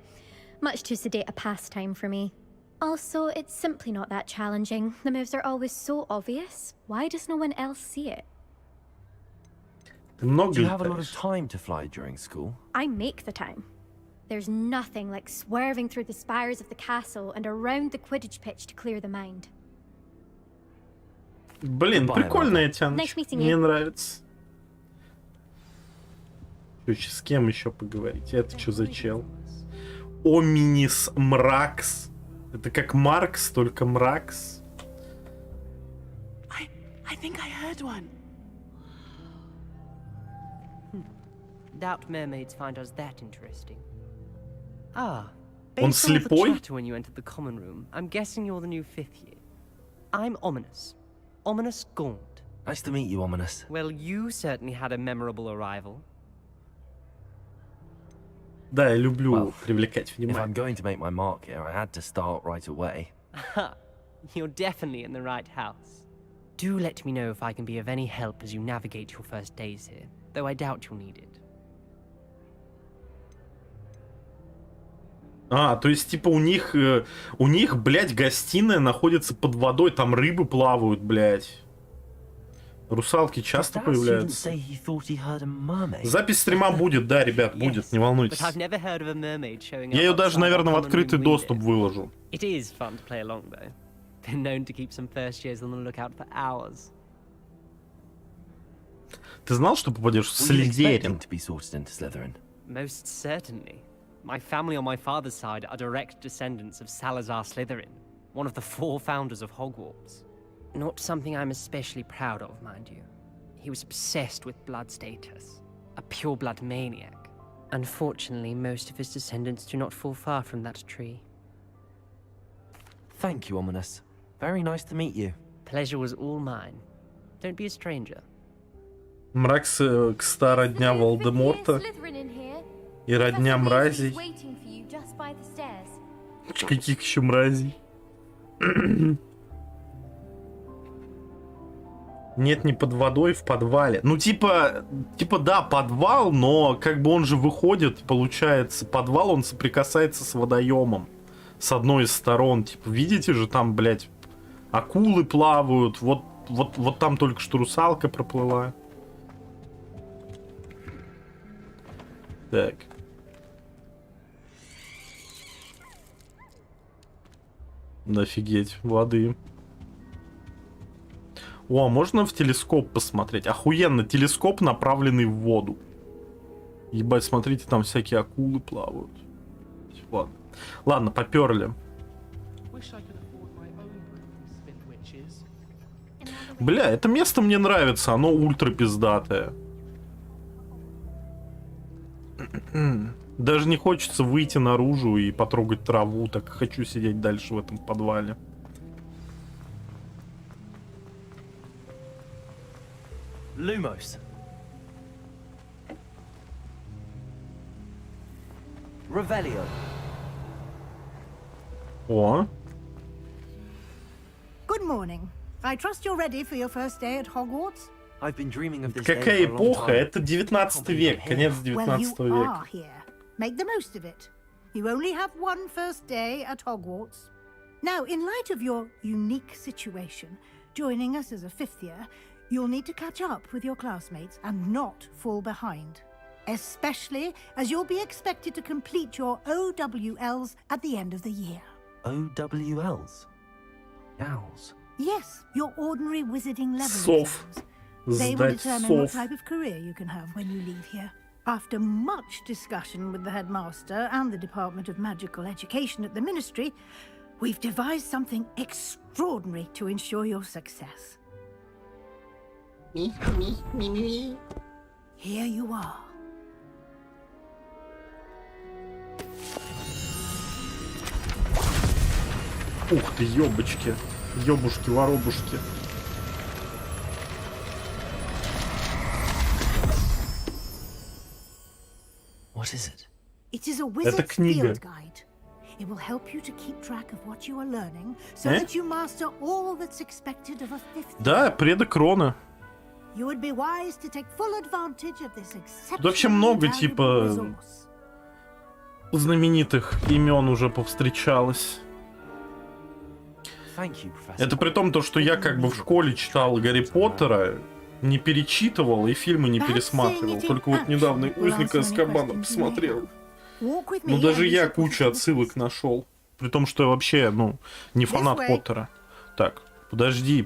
Much too sedate a pastime for me. Also, it's simply not that challenging. The moves are always so obvious. Why does no one else see it? Do you have a lot of time to fly during school? I make the time. There's nothing like swerving through the spires of the castle and around the Quidditch pitch to clear the mind. Блин, прикольная тяночка. Мне нравится. Короче, с кем еще поговорить? Это что за чел? Оминис Мракс. Это как Маркс, только Мракс. I think I heard one. Doubt mermaids find us that interesting. Ah, Он based on all the слепой? chatter when you entered the common room, I'm guessing you're the new 5th year. I'm Ominous. Ominous Gaunt. Nice to meet you, Ominous. Well, you certainly had a memorable arrival. Да, я люблю привлекать If внимание. I'm going to make my mark here, I had to start right away. You're definitely in the right house. Do let me know if I can be of any help as you navigate your first days here, though I doubt you'll need it. А, то есть, типа, у них, блядь, гостиная находится под водой, там рыбы плавают, блядь. Русалки часто появляются. Запись стрима будет, да, ребят, будет, не волнуйтесь. Я ее даже, наверное, в открытый доступ выложу. It is fun to play along, though. Been known to keep some first years on the lookout for hours. Ты знал, что попадешь в Слизерин? Most certainly. My family on my father's side are direct descendants of Salazar Slytherin, one of the 4 founders of Hogwarts. Not something I'm especially proud of, mind you. He was obsessed with blood status, a pure-blood maniac. Unfortunately, most of his descendants do not fall far from that tree. Thank you, Ominous. Very nice to meet you. Pleasure was all mine. Don't be a stranger. Мракс к родня Волдеморта и родня мразей. Каких еще мразей? Нет, не под водой, в подвале. Ну, типа, да, подвал, но как бы он же выходит, получается, подвал, он соприкасается с водоемом. С одной из сторон. Типа, видите же, там, блядь, акулы плавают. Вот там только что русалка проплыла. Так. Да офигеть, воды. О, можно в телескоп посмотреть? Охуенно, телескоп, направленный в воду. Ебать, смотрите, там всякие акулы плавают. Ладно, поперли. Бля, это место мне нравится, оно ультра пиздатое. Даже не хочется выйти наружу и потрогать траву, так хочу сидеть дальше в этом подвале. Lumos. Revelio. О. Good morning. I trust you're ready for your first day at Hogwarts. I've been dreaming of this Какая эпоха? Это 19 век, конец 19 века. Make the most of it. You only have one first day at Hogwarts. Now, in light of your unique situation, joining us as a 5th year, you'll need to catch up with your classmates and not fall behind. Especially as you'll be expected to complete your OWLs at the end of the year. OWLs? Owls? Yes, your ordinary wizarding level Сов. exams. They will Сдать determine what сов. type of career you can have when you leave here. After much discussion with the headmaster and the Department of Magical Education at the Ministry, we've devised something extraordinary to ensure your success. Here you are. Ух ты, ёбочки. Ёбушки-воробушки. What is it? It is a wizard's книга. field guide. It will help you to keep track of what you are learning, so Eh? that you master all that's expected of a 5th Да, предок Рона. You would be wise to take full advantage of this Тут вообще exceptionally много, valuable типа, resource. знаменитых имен уже повстречалось. Thank you, Professor. Это при том, что я как бы в школе читал Гарри Поттера, не перечитывал и фильмы не пересматривал. Только вот недавно «Узника Азкабана» посмотрел. Ну даже я кучу отсылок нашел. При том, что я вообще, не фанат Поттера. Так, подожди,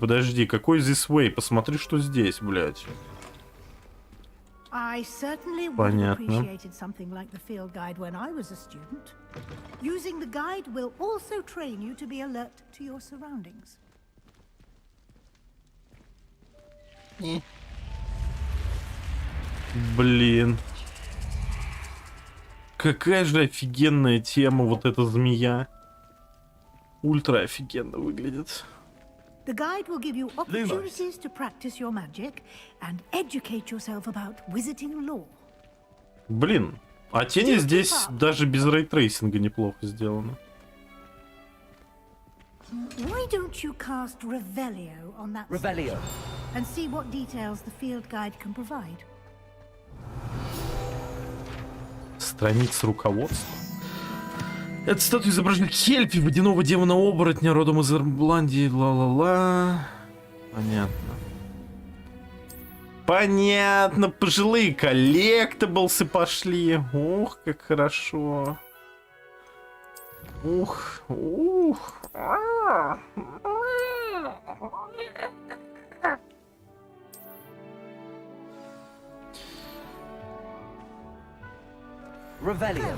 какой this way? Посмотри, что здесь, блядь. I certainly would have Понятно. appreciated something like the field guide when I was a student. Using the guide will also train you to be alert to your surroundings. Блин. Какая же офигенная тема, вот эта змея. Ультра офигенно выглядит. The guide will give you opportunities to practice your magic and educate yourself about wizarding lore. Блин, а тени здесь даже без рейтрейсинга неплохо сделаны. Why don't you cast Revelio on that Revelio. and see what details the field guide can provide? Страница руководства. Это статуя изображения Хельпи, водяного демона-оборотня, родом из Ирландии, ла-ла-ла. Понятно. Понятно, пожилые коллектаблсы пошли. Ух, как хорошо. Ух, ух. Revelio.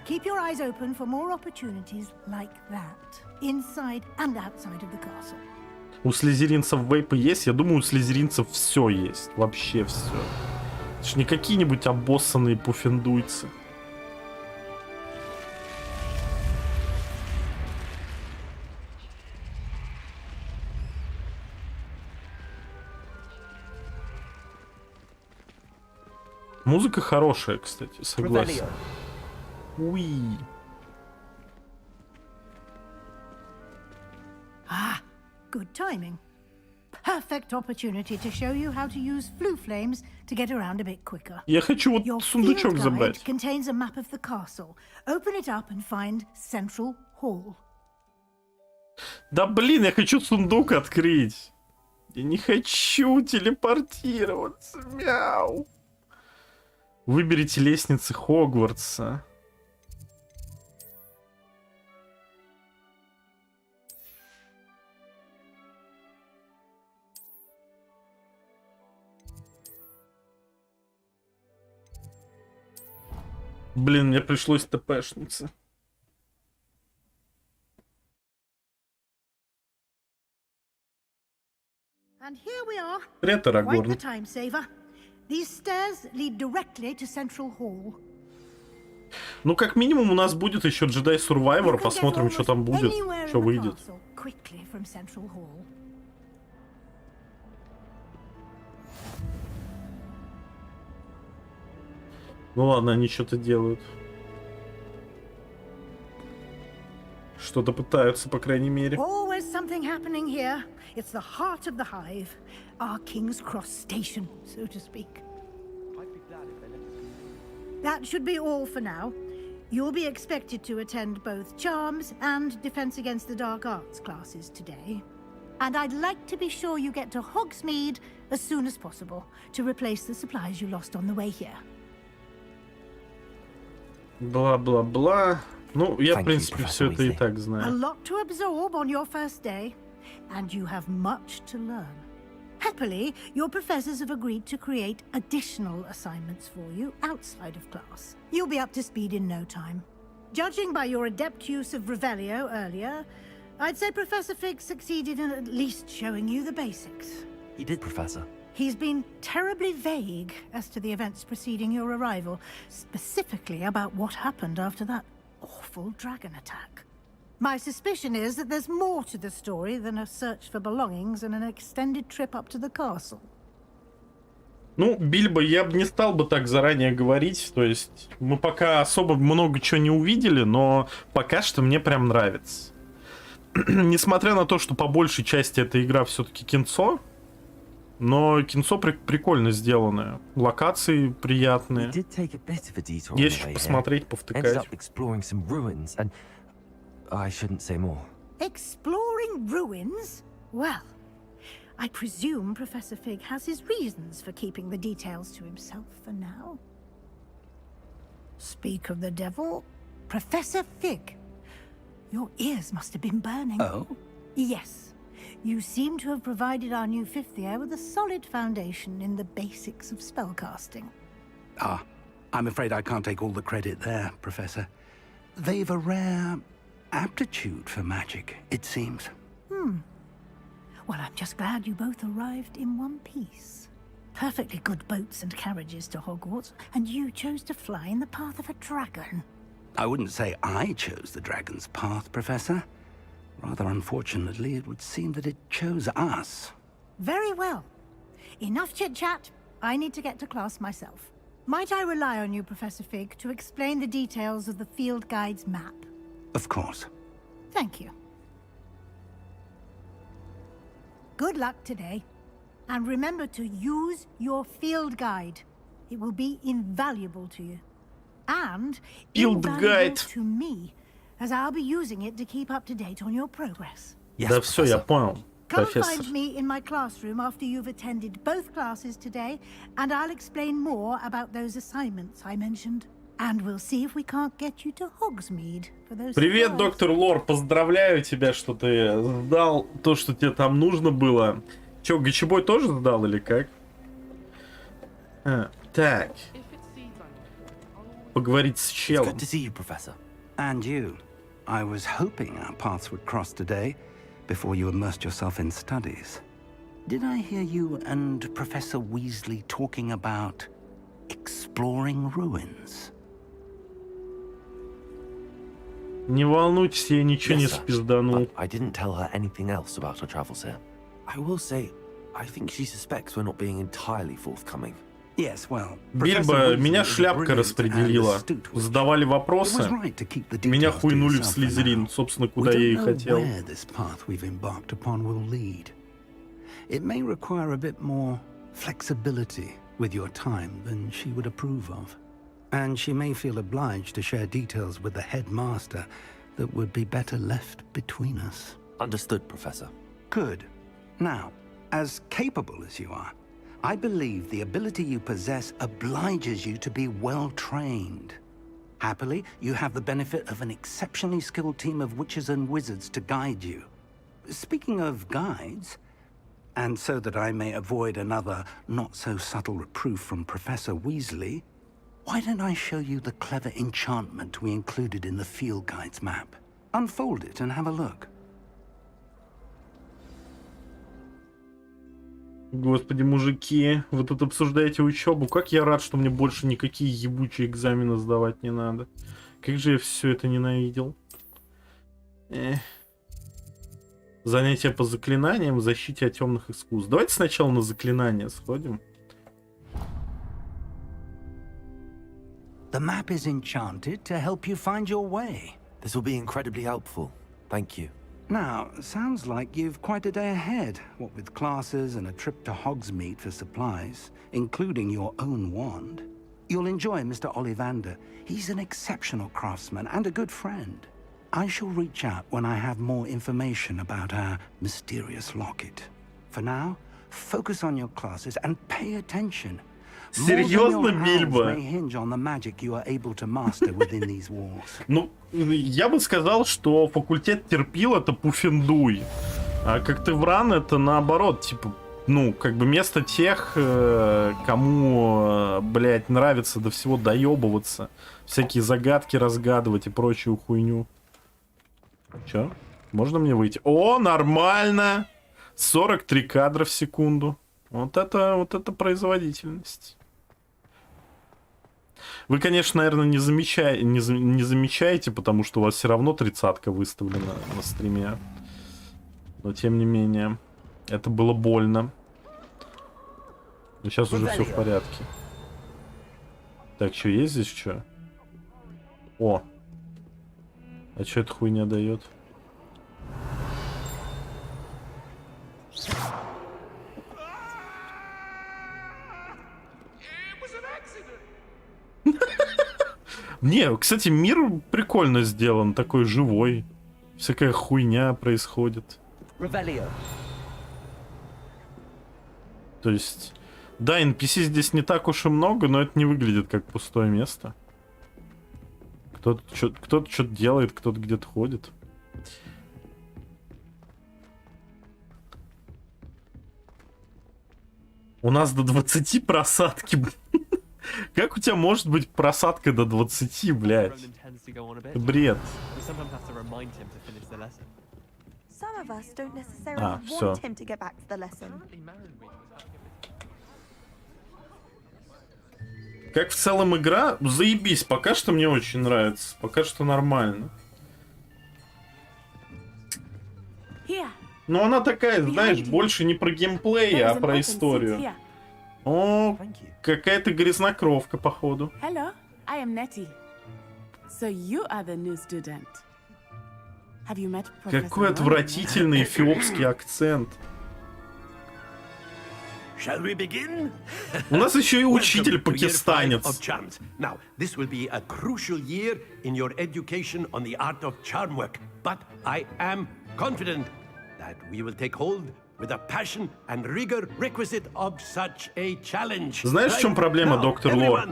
Keep your eyes open for more opportunities like that, inside and outside of the castle. У слизеринцев вейпы есть? Я думаю, у слизеринцев все есть. Вообще все. Это ж не какие-нибудь обоссанные пуффендуйцы. Музыка хорошая, кстати, согласен. Уи. Ah, good timing. Perfect opportunity to show you how to use flue flames to get around a bit quicker. Я хочу вот Your сундучок field guide забрать. contains a map of the castle. Open it up and find Central Hall. Да блин, я хочу сундук открыть. Я не хочу телепортироваться. Мяу. Выберите лестницы Хогвартса. Блин, мне пришлось тпшнуться. And here we are. Привет, Quite Арагорн. the time saver. These stairs lead directly to Central Hall. Ну, как минимум, у нас будет еще Jedi Survivor. Посмотрим, что там будет, что выйдет. Quickly from Central Hall. Ну ладно, они что-то делают. Что-то пытаются, по крайней мере. Always something happening here. It's the heart of the hive. Our King's Cross station, so to speak. That should be all for now. You'll be expected to attend both Charms and Defense Against the Dark Arts classes today. And I'd like to be sure you get to Hogsmeade as soon as possible to replace the supplies you lost on the way here. Бла-бла-бла. Ну, я, в принципе, все это и так A знаю. lot to absorb on your first day, and you have much to learn. Happily, your professors have agreed to create additional assignments for you outside of class. You'll be up to speed in no time. Judging by your adept use of Revelio earlier, I'd say Professor Fig succeeded in at least showing you the basics. He did, Professor. He's been terribly vague as to the events preceding your arrival, specifically about what happened after that awful dragon attack. My suspicion is that there's more to the story than a search for belongings and an extended trip up to the castle. Ну, Бильбо, я бы не стал бы так заранее говорить. То есть, мы пока особо много чего не увидели, но пока что мне прям нравится. Несмотря на то, что по большей части эта игра все-таки кинцо, но кинцо прикольно сделанное. Локации приятные. Есть что посмотреть, повтыкать. I shouldn't say more. Exploring ruins? Well, I presume Professor Fig has his reasons for keeping the details to himself for now. Speak of the devil, Professor Fig. Your ears must have been burning. Oh? Yes. You seem to have provided our new fifth year with a solid foundation in the basics of spellcasting. Ah, I'm afraid I can't take all the credit there, Professor. They've a rare aptitude for magic, it seems. Well, I'm just glad you both arrived in one piece. Perfectly good boats and carriages to Hogwarts, and you chose to fly in the path of a dragon. I wouldn't say I chose the dragon's path, Professor. Rather unfortunately, it would seem that it chose us. Very well. Enough chit-chat. I need to get to class myself. Might I rely on you, Professor Fig, to explain the details of the field guide's map? Of course. Thank you. Good luck today. And remember to use your field guide. It will be invaluable to you. And invaluable to me, as I'll be using it to keep up to date on your progress. Да все, я понял, Come профессор. find me in my classroom after you've attended both classes today, and I'll explain more about those assignments I mentioned. And we'll see if we can't get you to Hogsmeade for those. Привет, доктор Лор, поздравляю тебя, что ты сдал то, что тебе там нужно было. Че, Гачебой тоже сдал или как? Так. Поговорить с челом. Good to see you, Professor. And you. I was hoping our paths would cross today, before you immersed yourself in studies. Did I hear you and Professor Weasley talking about exploring ruins? Не волнуйтесь, я ничего не спизданул. I didn't tell her anything else about her travels here. I will say, I think she suspects we're not being entirely forthcoming. Yes, well, Бильбо, меня шляпка распределила. Задавали вопросы, меня хуйнули в Слизерин, собственно, куда я и хотел. It may require a bit more flexibility with your time than she would approve of. And she may feel obliged to share details with the headmaster that would be better left between us. Understood, Professor. Good. Now, as capable as you are, I believe the ability you possess obliges you to be well trained. Happily, you have the benefit of an exceptionally skilled team of witches and wizards to guide you. Speaking of guides, and so that I may avoid another not-so-subtle reproof from Professor Weasley, why don't I show you the clever enchantment we included in the field guide's map? Unfold it and have a look. Господи, мужики, вы тут обсуждаете учебу. Как я рад, что мне больше никакие ебучие экзамены сдавать не надо. Как же я все это ненавидел. Занятия по заклинаниям, защите от темных искусств. Давайте сначала на заклинания сходим. The map is enchanted to help you find your way. This will be incredibly helpful. Thank you. Now, sounds like you've quite a day ahead, what with classes and a trip to Hogsmeade for supplies, including your own wand. You'll enjoy Mr. Ollivander. He's an exceptional craftsman and a good friend. I shall reach out when I have more information about our mysterious locket. For now, focus on your classes and pay attention. Серьезно, Бильбо? Ну, я бы сказал, что факультет терпил это пуфендуй. А как ты вран, это наоборот, типа, ну, как бы место тех, кому, блядь, нравится до всего доебываться, всякие загадки разгадывать и прочую хуйню. Чё? Можно мне выйти? О, нормально! 43 кадра в секунду. Вот это производительность. Вы, конечно, наверное, не замечаете, потому что у вас все равно 30-ка выставлена на стриме. Но, тем не менее, это было больно. Но сейчас уже все в порядке. Так, что есть здесь, что? О! А что эта хуйня дает? Не, кстати, мир прикольно сделан, такой живой. Всякая хуйня происходит. То есть, да, NPC здесь не так уж и много, но это не выглядит как пустое место. Кто-то что-то делает, кто-то где-то ходит. У нас до 20 просадки. Как у тебя может быть просадка до 20, блядь? Бред. все. Как в целом игра? Заебись, пока что мне очень нравится. Пока что нормально. Но она такая, знаешь, больше не про геймплей, а про историю. О, какая-то грязнокровка, походу. Hello, I am Nettie. So you are the new student. Have you met Professor Какой отвратительный эфиопский акцент. Shall we begin? У нас еще и учитель пакистанец. Now, this will be a crucial year in your education on the art of charm work. But I am confident that we will take hold with a passion and rigor requisite of such a challenge. Знаешь, в чем проблема, доктор Лор?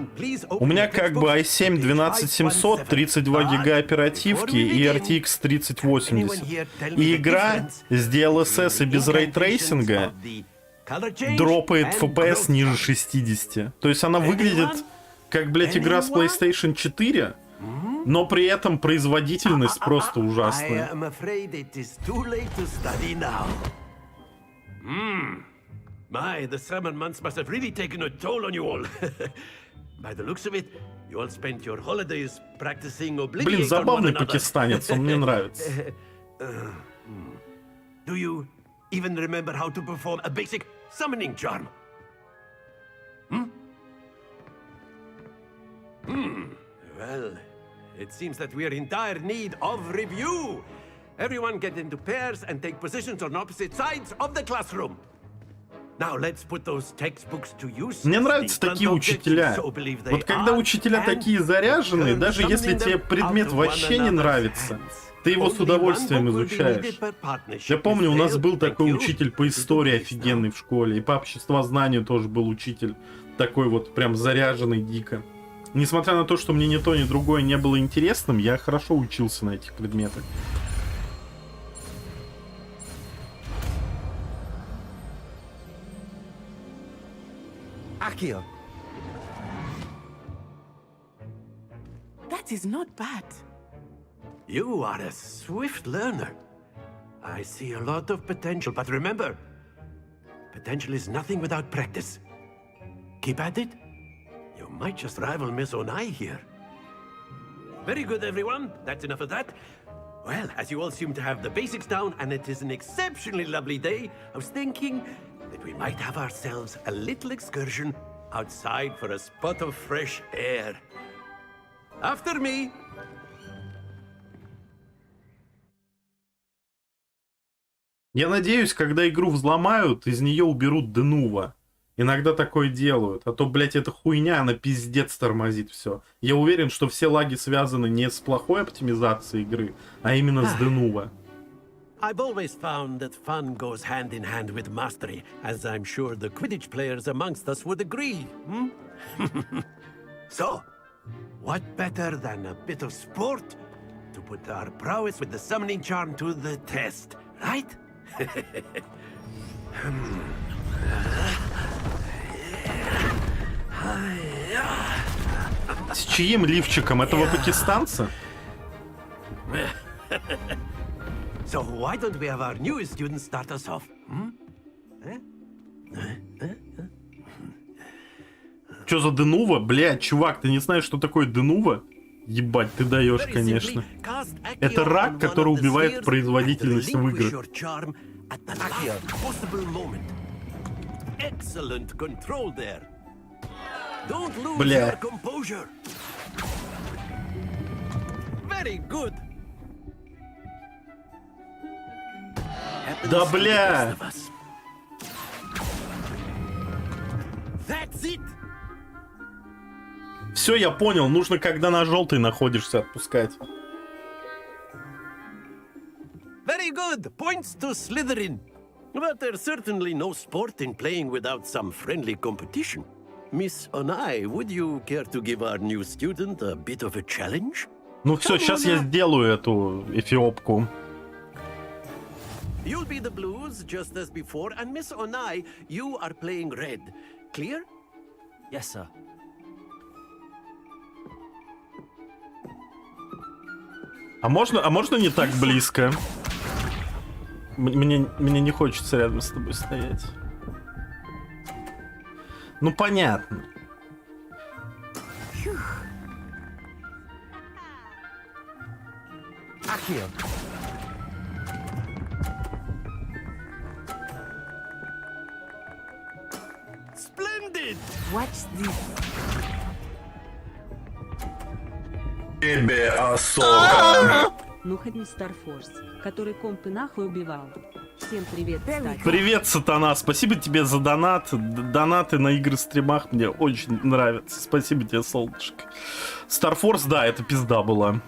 У меня как бы i7 12700, 32 гига оперативки и RTX 3080. И игра с DLSS и без рейтрейсинга дропает FPS ниже 60. То есть она выглядит как, блять, игра с PlayStation 4, но при этом производительность просто ужасная. My, the summer months must have really taken a toll on you all. By the looks of it, you all spent your holidays practicing obliviate. Блин, забавный пакистанец, он мне нравится. Do you even remember how to perform a basic summoning charm? Well, it seems that we are in dire need of review. Everyone get into pairs and take positions on opposite sides of the classroom. Now let's put those textbooks to use. Мне нравятся такие учителя. Вот когда учителя такие заряженные, даже если тебе предмет вообще не нравится, ты его с удовольствием изучаешь. Я помню, у нас был такой учитель по истории офигенный в школе, и по обществознанию тоже был учитель такой вот прям заряженный дико. Несмотря на то, что мне ни то, ни другое не было интересным, я хорошо учился на этих предметах. Akio. That is not bad. You are a swift learner. I see a lot of potential, but remember, potential is nothing without practice. Keep at it. You might just rival Miss Onai here. Very good, everyone. That's enough of that. Well, as you all seem to have the basics down, and it is an exceptionally lovely day, I was thinking that we might have ourselves a little excursion outside for a spot of fresh air. After me. Я надеюсь, когда игру взломают, из нее уберут Денува. Иногда такое делают. А то, блять, эта хуйня, она пиздец тормозит все. Я уверен, что все лаги связаны не с плохой оптимизацией игры, а именно с Денува. I've always found that fun goes hand in hand with mastery, as I'm sure the Quidditch players amongst us would agree. So, what better than a bit of sport to put our prowess with the summoning charm to the test, right? С чьим лифчиком? Этого пакистанца? So why don't we have our newest student start us off? Чё за Денува? Блядь, чувак, ты не знаешь, что такое Денува? Ебать, ты даешь, конечно. Это рак, который убивает производительность в играх. Бля. Да бля! Все, я понял, нужно, когда на желтый находишься, отпускать. Very good. Points to Slytherin. But there's certainly no sport in playing without some friendly competition. Miss Onai, would you care to give our new student a bit of a challenge? Ну все, сейчас я сделаю эту эфиопку. You'll be the blues just as before, and Miss Onai, you are playing red. Clear? Yes, sir. А можно не так близко? Мне не хочется рядом с тобой стоять. Ну понятно. Акио. Splendid! Watch this. Тебе особо. Ну хоть не Старфорс, который компы нахуй убивал. Всем привет, кстати. Привет, Сатана. Спасибо тебе за донат. Донаты на игры стримах мне очень нравятся. Спасибо тебе, солнышко. Старфорс, да, это пизда была.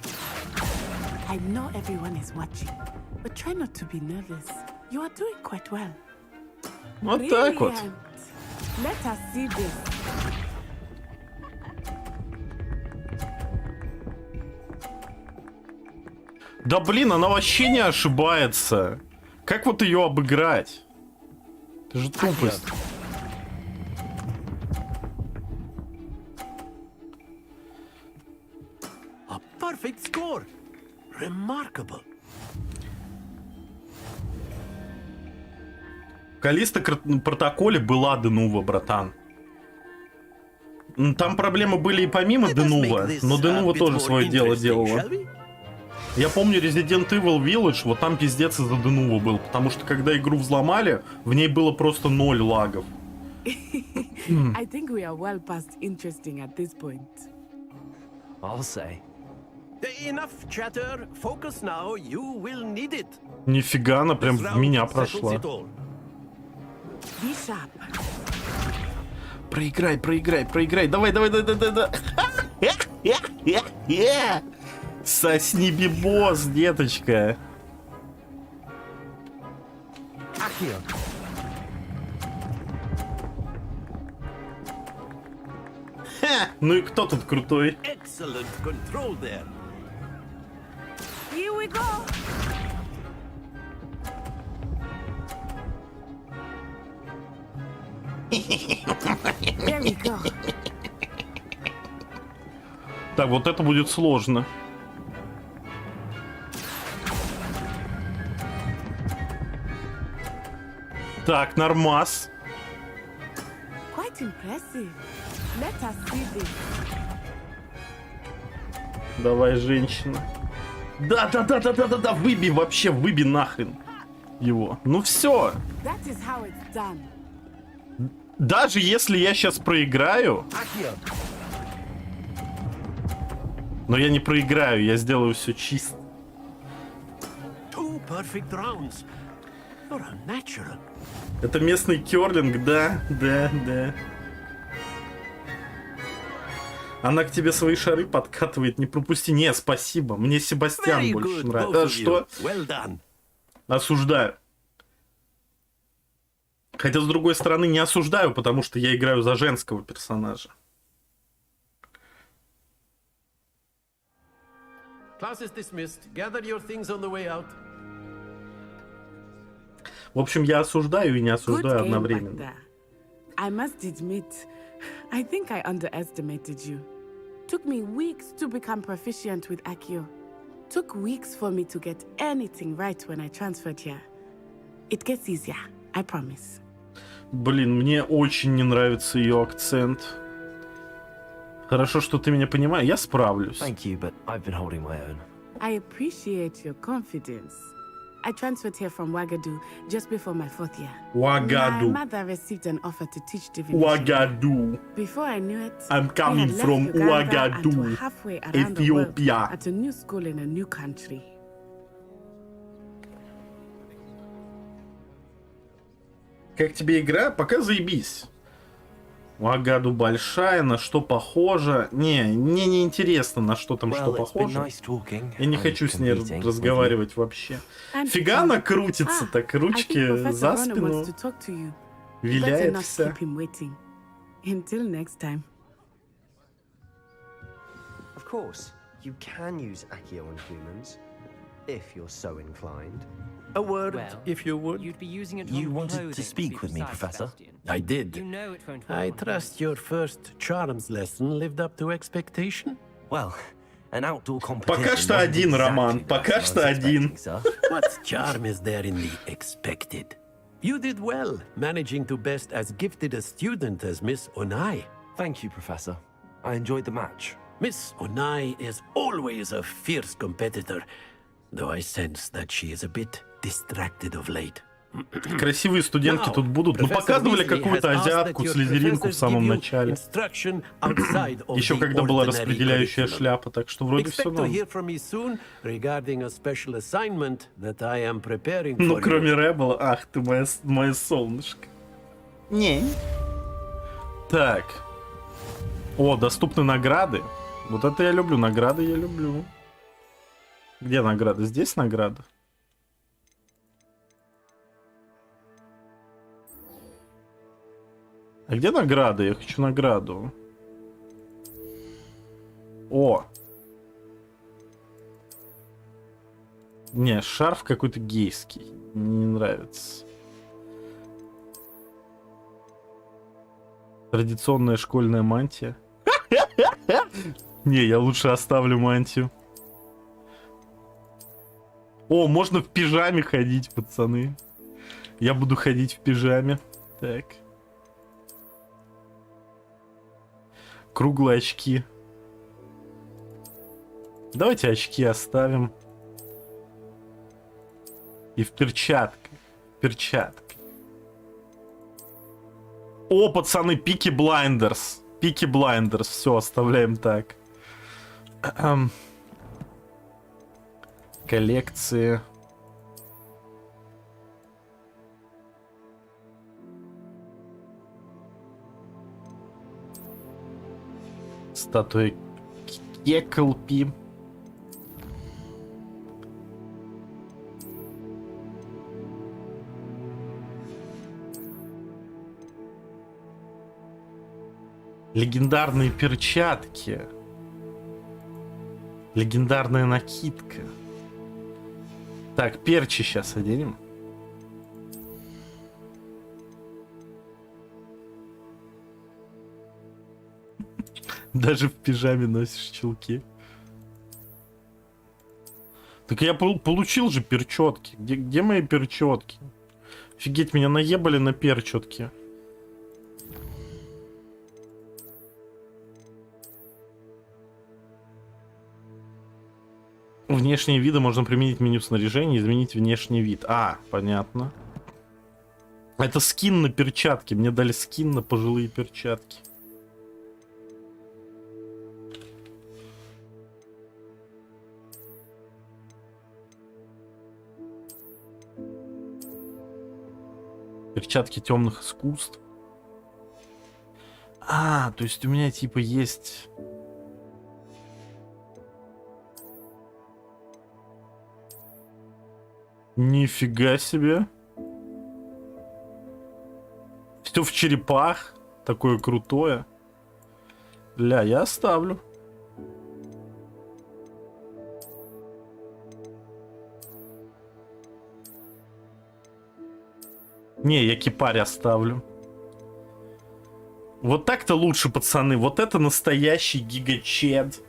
I know everyone is watching, but try not to be nervous. You are doing quite well. Вот так вот. Brilliant. Let us see this. Да блин, она вообще не ошибается. Как вот ее обыграть? Это же тупость. A perfect score. Remarkable. В Каллисто-протоколе была Денува, братан. Там проблемы были и помимо Денува, но Денува тоже свое дело делала. Я помню Resident Evil Village, вот там пиздец из-за Денува был, потому что когда игру взломали, в ней было просто 0 лагов. I think we are well past interesting at this point. I'll say. Enough chatter. Focus now. You will need it. Нифига, она прям в меня прошла. Be sharp. Проиграй, проиграй, проиграй. Давай, давай, давай, давай, давай. Сосни бибос, деточка. Акио. Ха, ну и кто тут крутой? Excellent control there. Here we go. There we go. Так, вот это будет сложно. Так, нормас. Quite impressive. Let us see this. Давай, женщина. Да, выбей вообще, выбей нахрен его. Ну все. That is how it's done. Даже если я сейчас проиграю, но я не проиграю, я сделаю все чисто. Two perfect rounds. You're a natural. Это местный керлинг, да. Она к тебе свои шары подкатывает, не пропусти. Не, спасибо, мне Себастьян Very больше good, нравится. both of Что? you. Well done. Осуждаю. Хотя, с другой стороны, не осуждаю, потому что я играю за женского персонажа. Class is dismissed. Gather your things on the way out. В общем, я осуждаю и не Good осуждаю aim back одновременно. there. I must admit, I think I underestimated you. Took me weeks to become proficient with Akio. Took weeks for me to get anything right when I transferred here. It gets easier, I promise. Блин, мне очень не нравится ее акцент. Хорошо, что ты меня понимаешь, я справлюсь. Thank you, but I've been holding my own. I appreciate your confidence. I transferred here from Wagadu just before my 4th year. Wagadu. My mother received an offer to teach divination. Wagadu. Before I knew it, I'm coming we had from left Uganda and Wagadu, were halfway around the world Ethiopia. at a new school in a new country. Как тебе игра? Пока заебись. Вагаду большая, на что похожа? Не интересно, на что там что похоже. Я не хочу с ней разговаривать вообще. Фига она крутится так, ручки за спину. Виляет вся. Until next time. Of course, you can use Akio on humans, if you're so inclined. A word, Well, if you would. You'd be using it You on wanted clothing to speak be with me, precise, Professor? Sebastian. I did. You know it won't I work. trust your first charms lesson lived up to expectation? Well, An outdoor Пока competition что wasn't один, Роман. exactly Пока what I что was один. expecting, sir. What charm is there in the expected? You did well, managing to best as gifted a student as Miss Onai. Thank you, Professor. I enjoyed the match. Miss Onai is always a fierce competitor, though I sense that she is a bit distracted of late. Красивые студентки тут будут. Ну, показывали какую-то азиатку, слизеринку в самом начале. Еще когда была распределяющая шляпа, так что вроде все норм. Ну, кроме Рэббла. Ах ты, мое солнышко. Не. Так. О, доступны награды. Вот это я люблю. Награды я люблю. Где награда? Здесь награда? А где награда? Я хочу награду. О! Не, шарф какой-то гейский. Мне не нравится. Традиционная школьная мантия. Не, я лучше оставлю мантию. О, можно в пижаме ходить, пацаны. Я буду ходить в пижаме. Так. Круглые очки. Давайте очки оставим. И в перчатках. Перчатка. О, пацаны, Пики Блайндерс. Пики Блайндерс. Все, оставляем так. Коллекции. Статуя Кеклпи. Легендарные перчатки. Легендарная накидка. Так, перчи сейчас оденем. Даже в пижаме носишь чулки. Так я получил же перчатки. Где мои перчатки? Офигеть, меня наебали на перчатки. Внешние виды можно применить в меню снаряжения, изменить внешний вид. А, понятно. Это скин на перчатки. Мне дали скин на пожилые перчатки. Перчатки темных искусств. А, то есть у меня типа есть... Нифига себе. Все в черепах. Такое крутое. Ля, я оставлю. Не, я кипарь оставлю. Вот так-то лучше, пацаны. Вот это настоящий гигачед.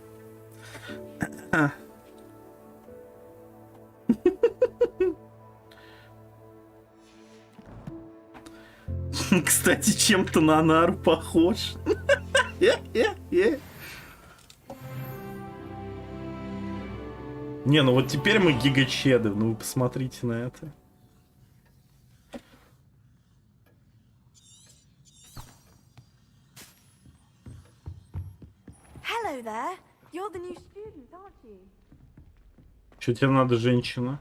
Кстати, чем-то на Нару похож. Не, ну вот теперь мы гигачеды. Ну вы посмотрите на это. Hello there. You're the new student, aren't you? Что тебе надо, женщина?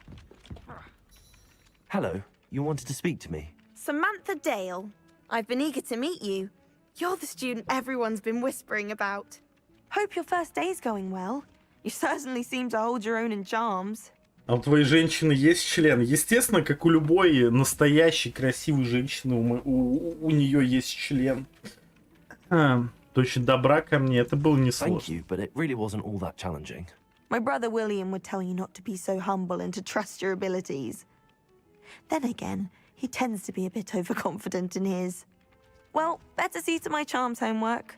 Hello, you wanted to speak to me? Samantha Dale. I've been eager to meet you. You're the student everyone's been whispering about. Hope your first day's going well. You certainly seem to hold your own in charms. А у твоей женщины есть член? Естественно, как у любой настоящей красивой женщины, у нее есть член. Ты очень добра ко мне, это было несложно. Thank you, but it really wasn't all that challenging. My brother William would tell you not to be so humble and to trust your abilities. Then again, he tends to be a bit overconfident in his. Well, better see to my charms homework.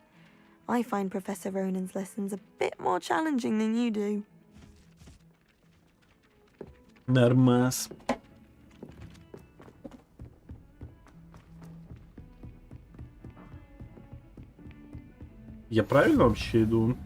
I find Professor Ronan's lessons a bit more challenging than you do. Нормас. Я правильно вообще иду?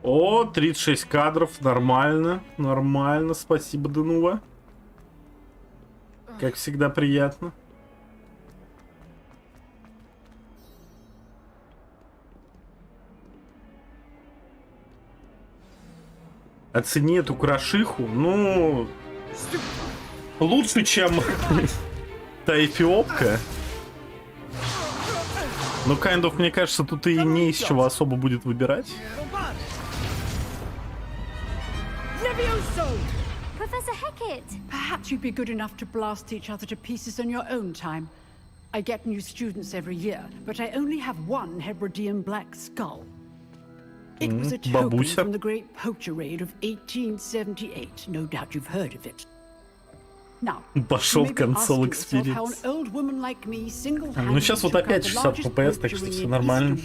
О, 36 кадров, нормально, нормально, спасибо, Данува. Как всегда, приятно. Оцени эту крошиху, ну, лучше, чем та эфиопка. Но, мне кажется, тут и не из чего особо будет выбирать. Professor Hecat! Perhaps you'd be good enough to blast each other to pieces on your own time. I get new students every year, but I only have one Hebridean black skull. It was a token from the great poacher raid of 1878. No doubt you've heard of it. Now, пошел консол экспириенс. Ну сейчас вот опять 60 FPS, так что все нормально.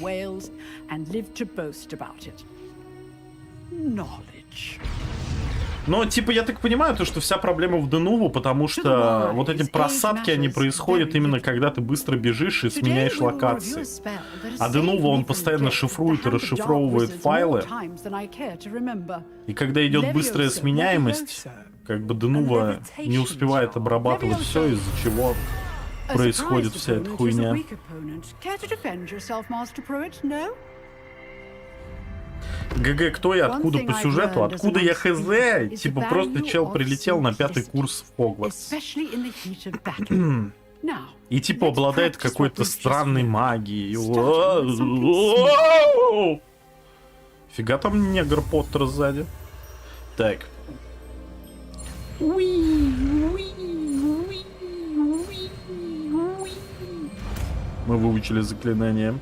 Но, типа, я так понимаю, то, что вся проблема в Денуву, потому что вот эти просадки, они происходят именно когда ты быстро бежишь и сменяешь локации. А Денува, он постоянно шифрует и расшифровывает файлы. И когда идет быстрая сменяемость, как бы Денува не успевает обрабатывать все, из-за чего происходит вся эта хуйня. ГГ, кто я, откуда по сюжету, откуда я хз? Типа просто чел прилетел на 5-й курс в Хогвартс. И типа обладает какой-то странной магией. Фига там негр Поттер сзади. Так. Мы выучили заклинание.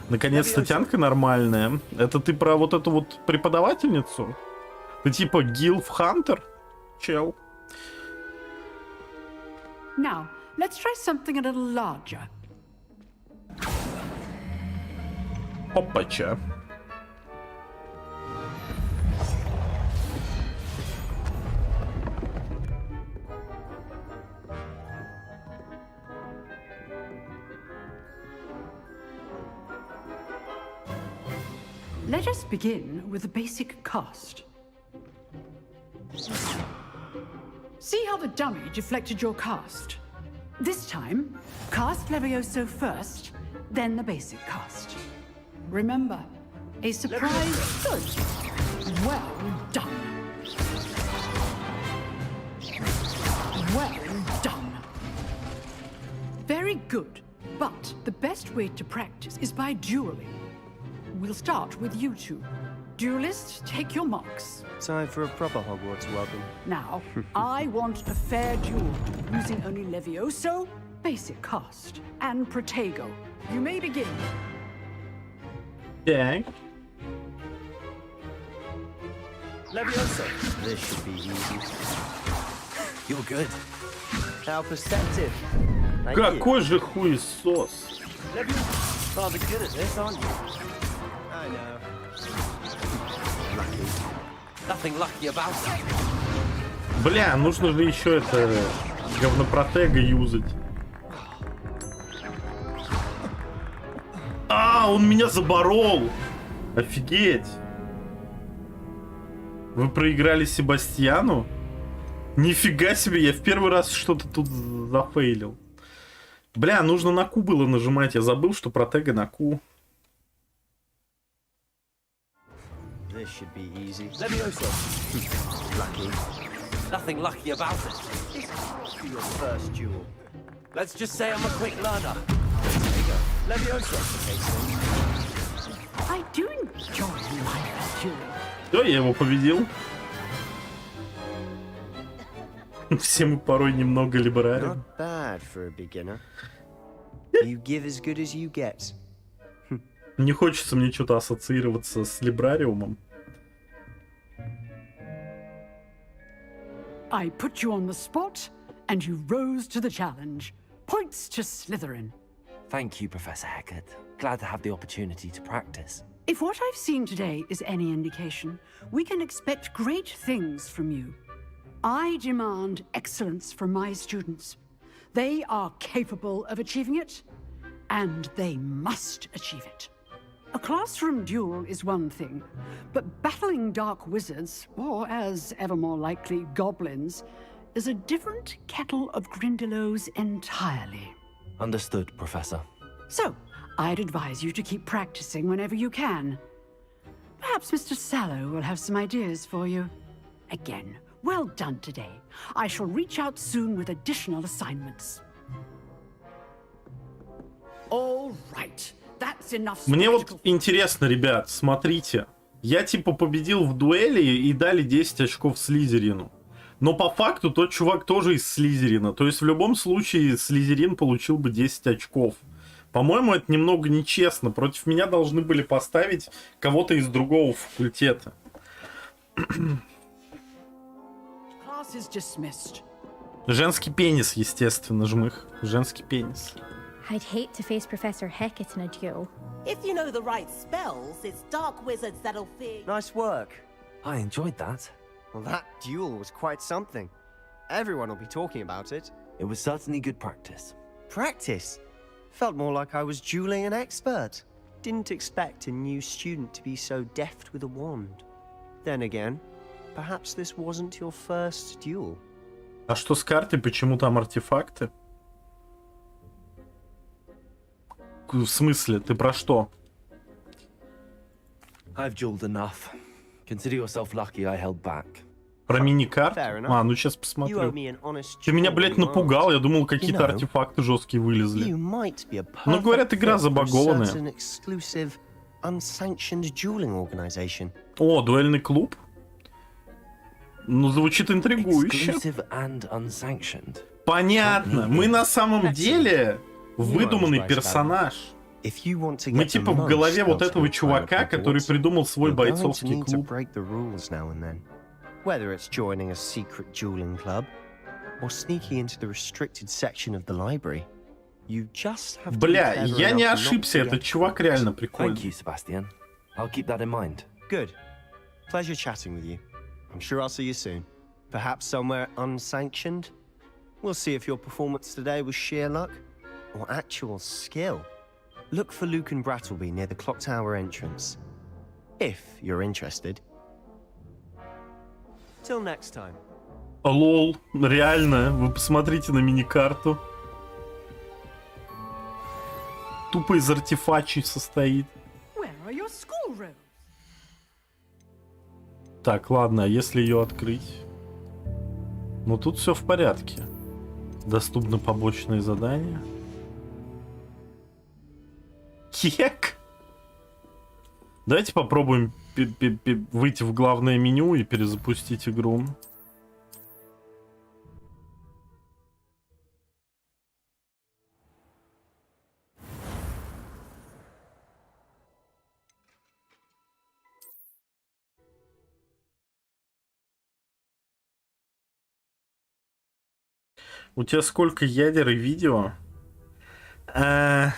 Наконец-то тянка нормальная. Это ты про вот эту вот преподавательницу? Ты типа Гилф Хантер? Чел. Now, let's try something a little larger. Опача. Let us begin with the basic cast. See how the dummy deflected your cast? This time, cast Levioso first, then the basic cast. Remember, a surprise good. Well done. Well done. Very good, but the best way to practice is by dueling. We'll start with you two. Duelists, take your marks. Time for a proper Hogwarts welcome. Now, I want a fair duel, using only Levioso, basic cast, and Protego. You may begin. Dang. Levioso. This should be easy. You're good. How perceptive. Какой же хуесос. Rather good at this, aren't you? I know. Lucky. Nothing lucky about it. Бля, нужно же еще это говнопротега юзать. А, он меня заборол. Офигеть. Вы проиграли Себастьяну? Нифига себе, я в первый раз что-то тут зафейлил. Бля, нужно на Q было нажимать. Я забыл, что протега на Q. This should be easy. Levioso. Lucky. Nothing lucky about it. This must be your first duel. Let's just say I'm a quick learner. There you go. Levioso. I do enjoy my first duel. Все, я его победил. Все мы порой немного либеральны. Not bad for a beginner. You give as good as you get. Не хочется мне что-то ассоциироваться с либрариумом. I put you on the spot, and you rose to the challenge. Points to Slytherin. Thank you, Professor Hecat. Glad to have the opportunity to practice. If what I've seen today is any indication, we can expect great things from you. I demand excellence from my students. They are capable of achieving it, and they must achieve it. A classroom duel is one thing, but battling dark wizards, or as ever more likely, goblins, is a different kettle of Grindylows entirely. Understood, Professor. So, I'd advise you to keep practicing whenever you can. Perhaps Mr. Sallow will have some ideas for you. Again, well done today. I shall reach out soon with additional assignments. All right. That's enough. Мне вот интересно, ребят, смотрите. Я типа победил в дуэли и дали 10 очков Слизерину. Но по факту тот чувак тоже из Слизерина. То есть в любом случае Слизерин получил бы 10 очков. По-моему, это немного нечестно. Против меня должны были поставить кого-то из другого факультета. Женский пенис, естественно, жмых. Женский пенис. I'd hate to face Professor Hecat in a duel. If you know the right spells, it's dark wizards that'll fear. Nice work. I enjoyed that. Well, that duel was quite something. Everyone will be talking about it. It was certainly good practice. Practice? Felt more like I was dueling an expert. Didn't expect a new student to be so deft with a wand. Then again, perhaps this wasn't your first duel. А что с картой? Почему там артефакты? В смысле? Ты про что? I've dueled enough. Consider yourself lucky I held back. Про мини-карт? А, ну сейчас посмотрю. Ты меня, блядь, напугал. Я думал, какие-то артефакты жесткие вылезли. Ну, говорят, игра забагованная. О, дуэльный клуб? Ну, звучит интригующе. Понятно. Мы на самом деле выдуманный персонаж. Мы типа в голове вот этого чувака, который придумал свой бойцовский клуб. Whether it's joining a secret dueling club or sneaking into the restricted section of the library, you just have to. Бля, я не ошибся, этот чувак реально прикольный. Thank you, Sebastian. I'll keep that in mind. Good. Pleasure chatting with you. I'm sure I'll see you soon. Perhaps somewhere unsanctioned. We'll see if your performance today was sheer luck or actual skill. Look for Luke and Brattleby near the clock tower entrance. If you're interested. Till next time. Лол, реально, вы посмотрите на мини-карту. Тупо из артефачей состоит. Так, ладно, а если ее открыть? Ну тут все в порядке. Доступны побочные задания. Кек. Давайте попробуем выйти в главное меню и перезапустить игру. У тебя сколько ядер и видео? Я,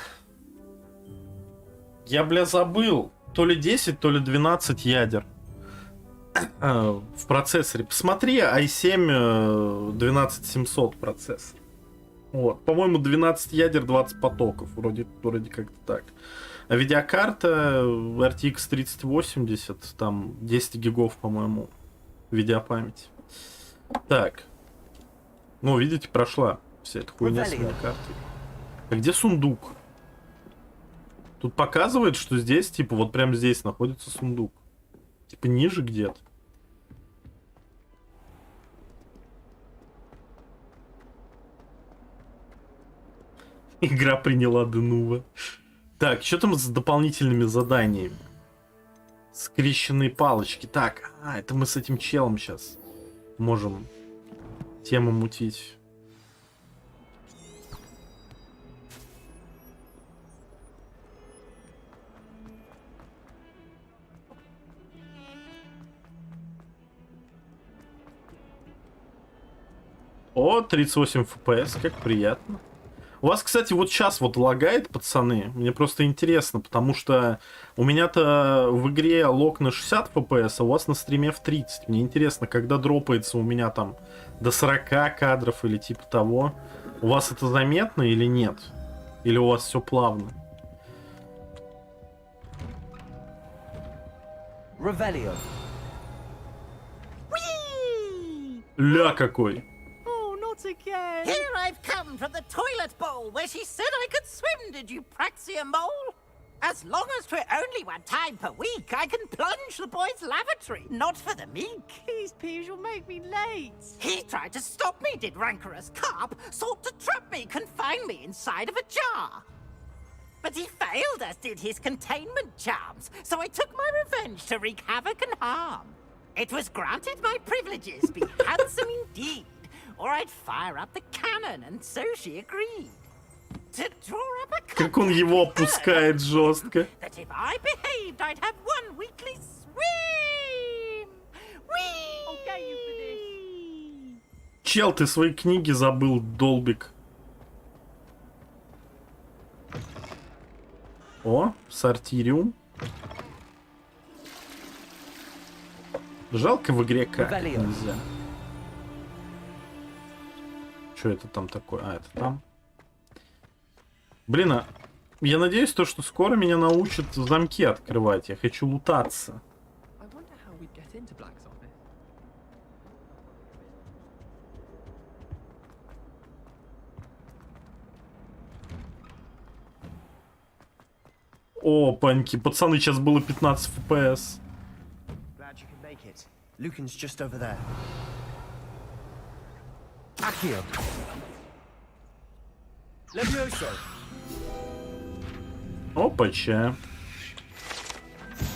бля, забыл. То ли 10, то ли 12 ядер в процессоре. Посмотри, i7 12700 процессор. Вот. По-моему, 12 ядер, 20 потоков. Вроде как-то так. А видеокарта RTX 3080, там 10 гигов, по-моему, видеопамять. Так. Ну, видите, прошла вся эта хуйня с видеокартой. А где сундук? Тут показывает, что здесь, типа, вот прям здесь находится сундук. Типа ниже где-то. Игра приняла Денува. Так, что там с дополнительными заданиями? Скрещенные палочки. Так, это мы с этим челом сейчас можем тему мутить. О, 38 FPS, как приятно. У вас, кстати, вот сейчас вот лагает, пацаны. Мне просто интересно, потому что у меня-то в игре лог на 60 FPS, а у вас на стриме в 30. Мне интересно, когда дропается у меня там до 40 кадров или типа того. У вас это заметно или нет? Или у вас все плавно? Revelio. Ля какой! Again. Here I've come from the toilet bowl where she said I could swim, did you praxia mole? As long as for only 1 time per week, I can plunge the boy's lavatory, not for the meek. Please, Peeves, you'll make me late. He tried to stop me, did rancorous carp, sought to trap me, confine me inside of a jar. But he failed, as did his containment charms, so I took my revenge to wreak havoc and harm. It was granted my privileges, be handsome indeed. Or I'd fire up the cannon, and so she agreed. To draw up a Как он его опускает жестко. That if I behaved, I'd have 1 weekly swim. Whee! Okay, you for this. Чел, ты свои книги забыл, долбик. О, сортириум. Жалко в игре как нельзя. Что это там такое? А, это там. Блин, я надеюсь, то, что скоро меня научат замки открывать. Я хочу лутаться. О, паньки, пацаны, сейчас было 15 FPS. Lucan's just over there. Accio. Levioso. Опача.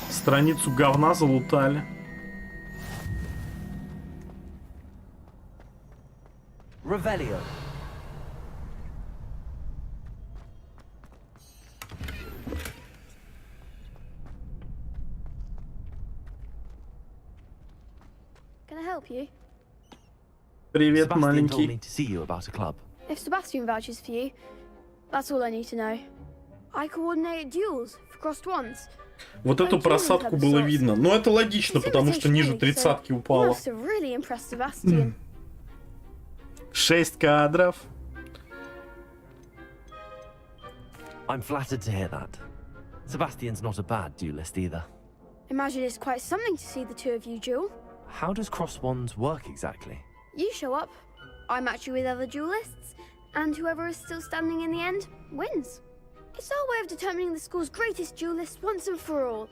Страницу говна залутали. Revelio. Can I help you? Привет, Sebastian told маленький. me to see you about a club. If Sebastian vouches for you, that's all I need to know. I coordinate duels for crossed ones. Вот эту просадку было видно. Но это логично, потому что ниже 30-ки You упало. must have really impressed Sebastian. 6 кадров. I'm flattered to hear that. Sebastian's not a bad duelist either. Imagine it's quite something to see the two of you duel. How does cross wands work exactly? You show up, I match you with other duelists, and whoever is still standing in the end wins. It's our way of determining the school's greatest duelist once and for all.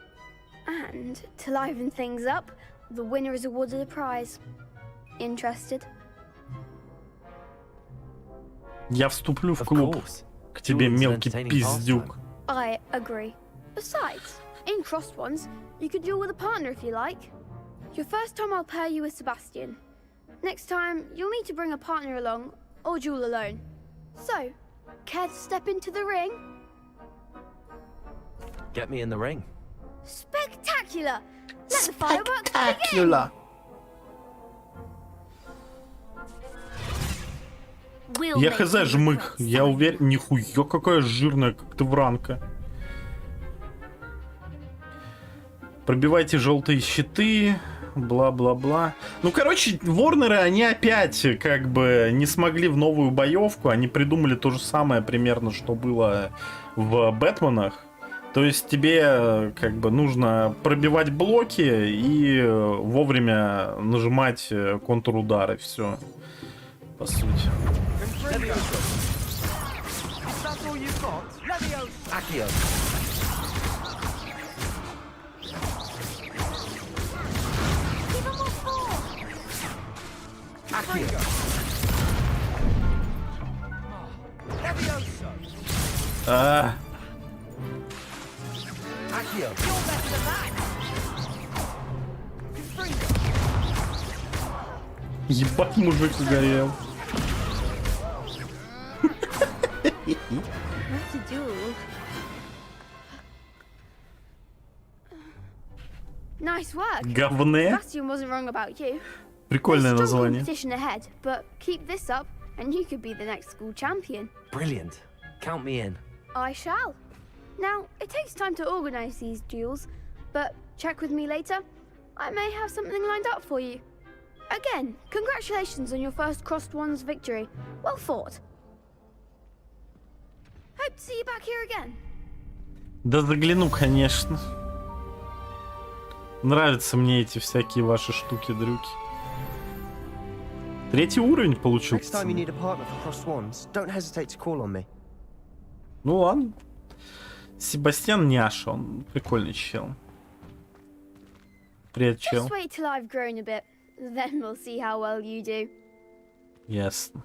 And to liven things up, the winner is awarded a prize. Interested? Я вступлю в клуб. К тебе, мелкий пиздюк. I agree. Besides, in crossed ones, you could duel with a partner if you like. Your first time I'll pair you with Sebastian. Next time, you'll need to bring a partner along, or duel alone. So, care to step into the ring? Get me in the ring. Spectacular! Let the fireworks begin! Спектакуляр. Я хз, жмых. Я уверен. Нихуя какая жирная, как ты вранка. Пробивайте желтые щиты. Бла-бла-бла. Ну, короче, Ворнеры, они опять как бы не смогли в новую боевку. Они придумали то же самое примерно, что было в Бэтменах. То есть тебе как бы нужно пробивать блоки и вовремя нажимать контур-удары. Все. По сути. А. Ебать, мужик угорел. What's a duel? Nice work. Говне. Sebastian wasn't wrong about you. Прикольное There's strong название. competition ahead, but keep this up and you could be the next school champion. Brilliant. Count me in. I shall. Now, it takes time to organize these duels, but check with me later. I may have something lined up for you. Again, congratulations on your first crossed ones victory. Well fought. Hope to see you back here again. Да загляну, конечно. Нравятся мне эти всякие ваши штуки-дрюки. 3-й уровень получился. Next time you need a partner for crossed wands, don't hesitate to call on me. Ну ладно. Себастьян няша, он прикольный чел. Привет, чел. Just wait till I've grown a bit, then we'll see how well you do. Ясно.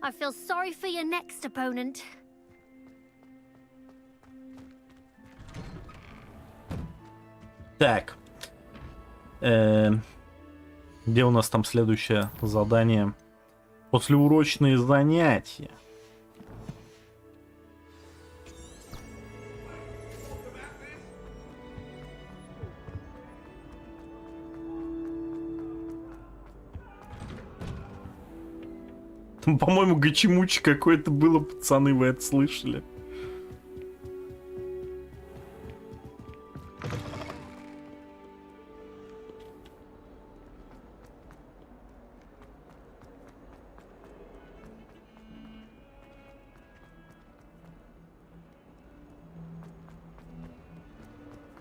I feel sorry for your next opponent. Так. Где у нас там следующее задание? Послеурочные занятия. Там, по-моему, гачи-мучи какое-то было, пацаны, вы это слышали?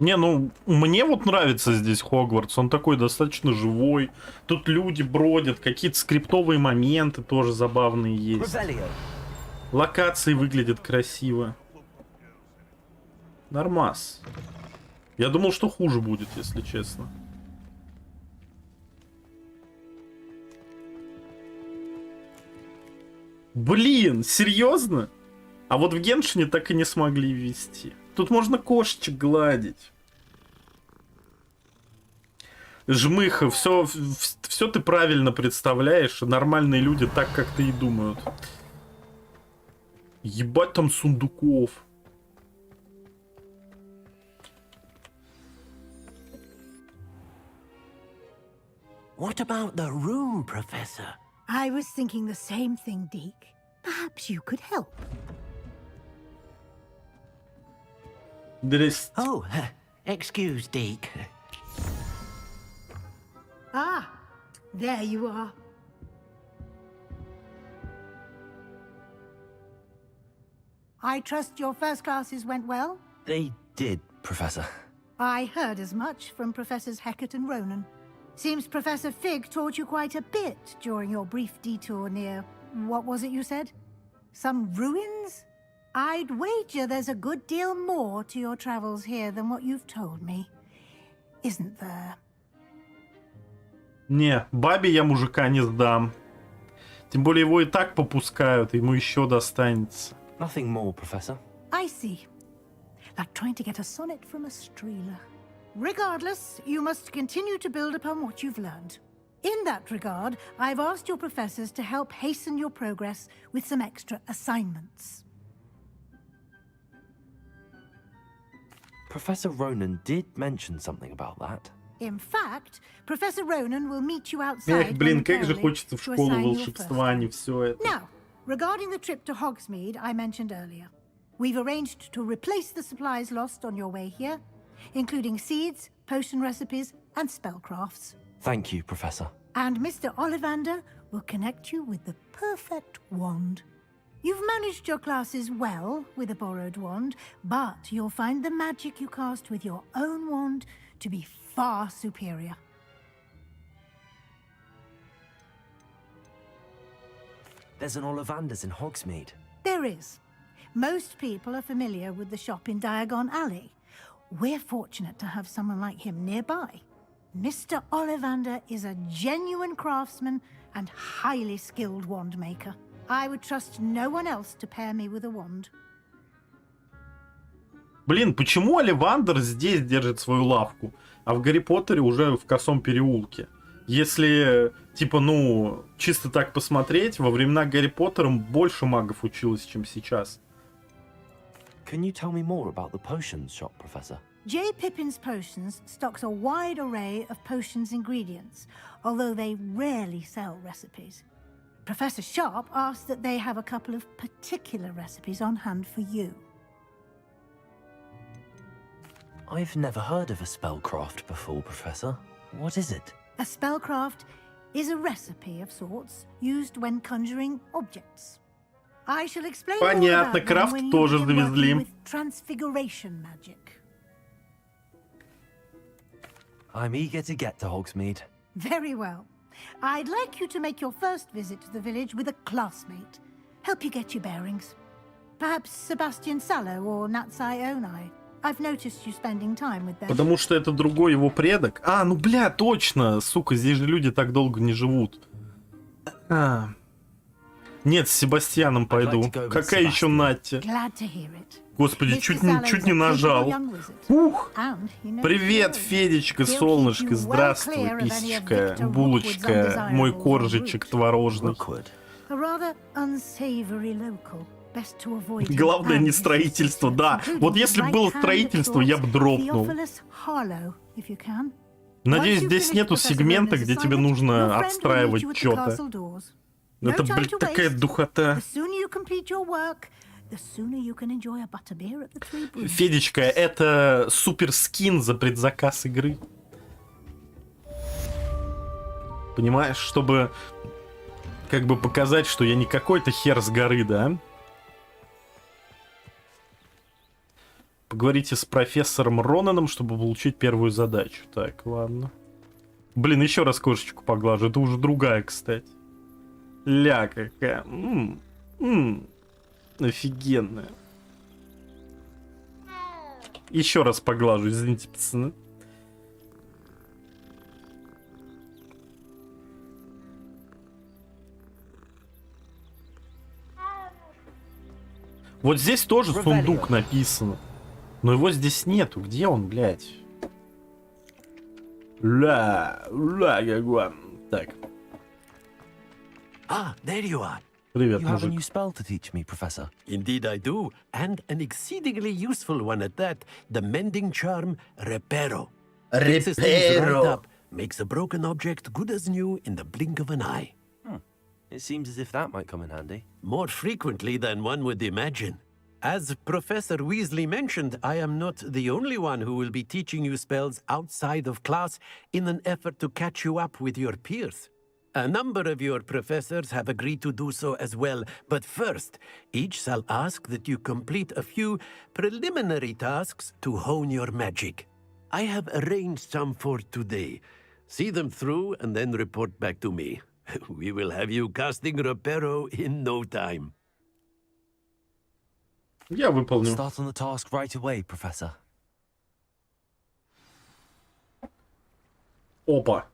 Не, ну, мне вот нравится здесь Хогвартс, он такой достаточно живой. Тут люди бродят, какие-то скриптовые моменты тоже забавные есть. Локации выглядят красиво. Нормас. Я думал, что хуже будет, если честно. Блин, серьезно? А вот в Геншине так и не смогли ввести. Тут можно кошечек гладить. Жмыха, все ты правильно представляешь. Нормальные люди так, как ты и думают. Ебать там сундуков. What about the room, Professor? I was thinking the same thing, Deke. Perhaps you could help. Oh, excuse, Deke. Ah, there you are. I trust your first classes went well? They did, Professor. I heard as much from Professors Hecat and Ronan. Seems Professor Fig taught you quite a bit during your brief detour near... what was it you said? Some ruins? I'd wager there's a good deal more to your travels here than what you've told me. Isn't there? Не, бабе я мужика не сдам. Тем более его и так попускают, ему еще достанется. Nothing more, Professor. I see. Like trying to get a sonnet from a streeler. Regardless, you must continue to build upon what you've learned. In that regard, I've asked your professors to help hasten your progress with some extra assignments. Professor Ronan did mention something about that. In fact, Professor Ronan will meet you outside. Эх, блин, как же хочется в школу волшебства, а не все это. Now, regarding the trip to Hogsmeade I mentioned earlier, we've arranged to replace the supplies lost on your way here, including seeds, potion recipes, and spellcrafts. Thank you, Professor. And Mr. Ollivander will connect you with the perfect wand. You've managed your classes well with a borrowed wand, but you'll find the magic you cast with your own wand to be far superior. There's an Ollivander's in Hogsmeade. There is. Most people are familiar with the shop in Diagon Alley. We're fortunate to have someone like him nearby. Mr. Ollivander is a genuine craftsman and highly skilled wand maker. I would trust no one else to pair me with a wand. Блин, почему Олливандер здесь держит свою лавку, а в Гарри Поттере уже в Косом переулке? Если, типа, ну, чисто так посмотреть, во времена Гарри Поттера больше магов училось, чем сейчас. Can you tell me more about the potions shop, Professor? J. Pippin's Potions stocks a wide array of potions ingredients, although they rarely sell recipes. Professor Sharp asked that they have a couple of particular recipes on hand for you. I've never heard of a spellcraft before, Professor. What is it? A spellcraft is a recipe of sorts used when conjuring objects. I shall explain more Понятно, about them крафт when you тоже begin working завезли. with transfiguration magic. I'm eager to get to Hogsmeade. Very well. I'd like you to make your first visit to the village with a classmate. Help you get your bearings. Perhaps Sebastian Sallow or Natsai Onai. I've noticed you spending time with them. Потому что это другой его предок. А, ну бля, точно! Сука, здесь же люди так долго не живут. Нет, с Себастьяном пойду. Какая еще Натя? Glad to hear it. Господи, чуть не нажал. Ух! Привет, Федечка, солнышко, здравствуй, писечка, булочка, мой коржичек творожный. A rather unsavory local. Best to avoid. Главное не строительство, да. Вот если было строительство, я бы дропнул. Надеюсь, здесь нету сегмента, где тебе нужно отстраивать что-то. Это, блядь, такая духота. Федечка, это супер скин за предзаказ игры. Понимаешь, чтобы как бы показать, что я не какой-то хер с горы, да? Поговорите с профессором Ронаном, чтобы получить первую задачу. Так, ладно. Блин, еще раз кошечку поглажу. Это уже другая, кстати. Ля какая. Офигенная. Еще раз поглажу, извините, пацаны. Вот здесь тоже сундук написано. Но его здесь нету. Где он, блядь? Так. Ah, there you are. Привет, You have a мужик. new spell to teach me, Professor. Indeed I do, and an exceedingly useful one at that. The mending charm, Reparo. Fixes things right Reparo. up, makes a broken object good as new in the blink of an eye. It seems as if that might come in handy. More frequently than one would imagine. As Professor Weasley mentioned, I am not the only one who will be teaching you spells outside of class in an effort to catch you up with your peers. A number of your professors have agreed to do so as well, but first, each shall ask that you complete a few preliminary tasks to hone your magic. I have arranged some for today. See them through and then report back to me. We will have you casting Reparo in no time. Я выполню. Start on the task right away, Professor. Опа.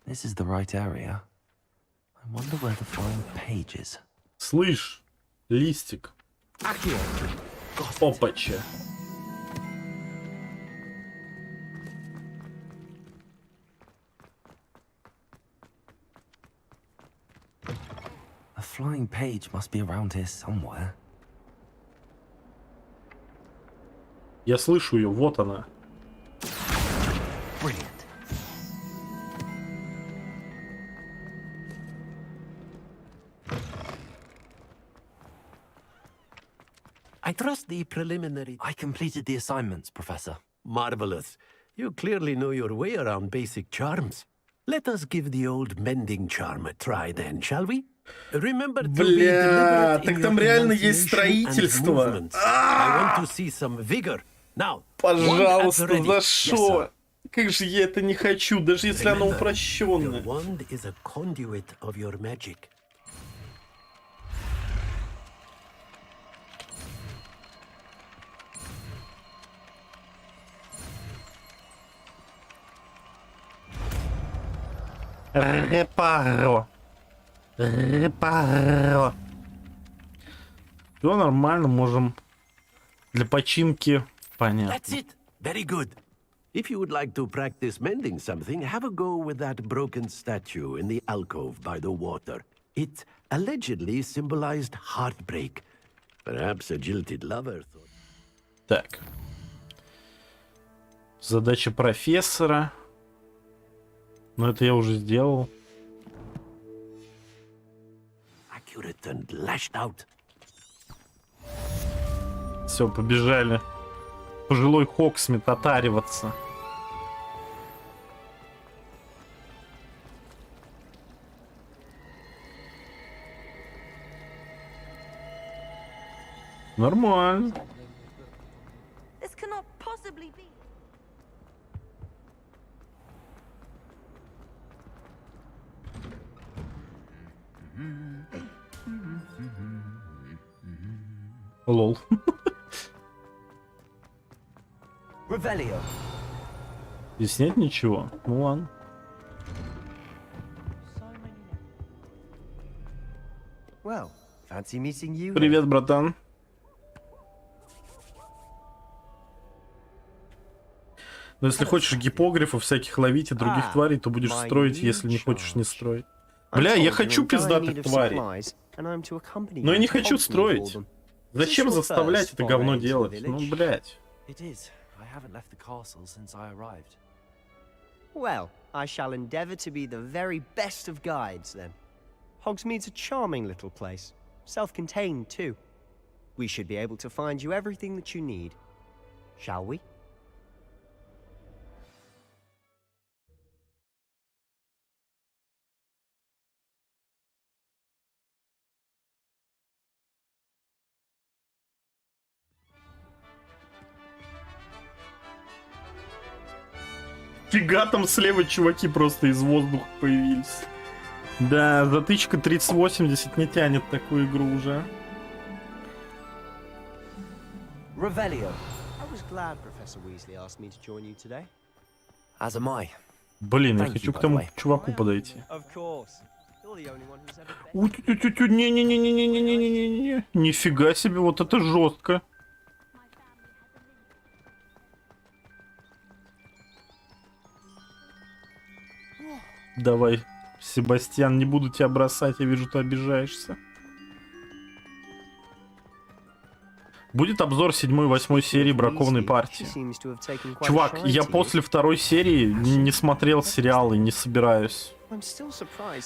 This is the right area. I wonder where the flying page is. Слышь, листик. Опача. A flying page must be around here somewhere. Я слышу ее, вот она. Brilliant. I trust the preliminary... I completed the assignments, Professor. Marvelous. You clearly know your way around basic charms. Let us give the old mending charm a try then, shall we? Remember to be Бля, deliberate in так your там реально есть pronunciation and строительство. movements. I want to see some vigor. Now, Пожалуйста, wand at the за ready. что? Как же я это не хочу, даже если оно Remember, упрощенное. your wand is a conduit of your magic. Репаро. Репаро. Все нормально, можем для починки. Понятно. That's it. Very good. If you would like to practice mending something, have a go with that broken statue in the alcove by the water. It allegedly symbolized heartbreak. Perhaps a jilted lover thought... Так. Задача профессора. Но это я уже сделал. Accurate and lashed out. Все, побежали. Пожилой Хоксмит отариваться. Нормально. This cannot possibly be. Лол. Revelio. Здесь нет ничего. Ну ладно. Well, fancy meeting you. Привет, братан. Но если хочешь гипогрифов всяких ловить и других тварей, то будешь строить, если не хочешь не строить. Бля, я хочу пиздатых тварей. Но я не хочу строить. Зачем заставлять это говно делать? Ну, блядь. Well, I shall endeavor to be the very best of guides, then. Hogsmeade's a charming little place. Self-contained, too. We should be able to find you everything that you need. Shall we? Фига там слева чуваки просто из воздуха появились. Да, затычка 3080 не тянет такую игру уже. Revelio. I was glad Professor Weasley asked me to join you today. As am I. Блин, я хочу к тому чуваку подойти. Не-не-не-не-не-не-не-не-не-не. Нифига себе, вот это жестко. Давай, Себастьян, не буду тебя бросать, я вижу, ты обижаешься. Будет обзор 7-8 серии бракованной партии. Чувак, я после второй серии не смотрел сериал и не собираюсь.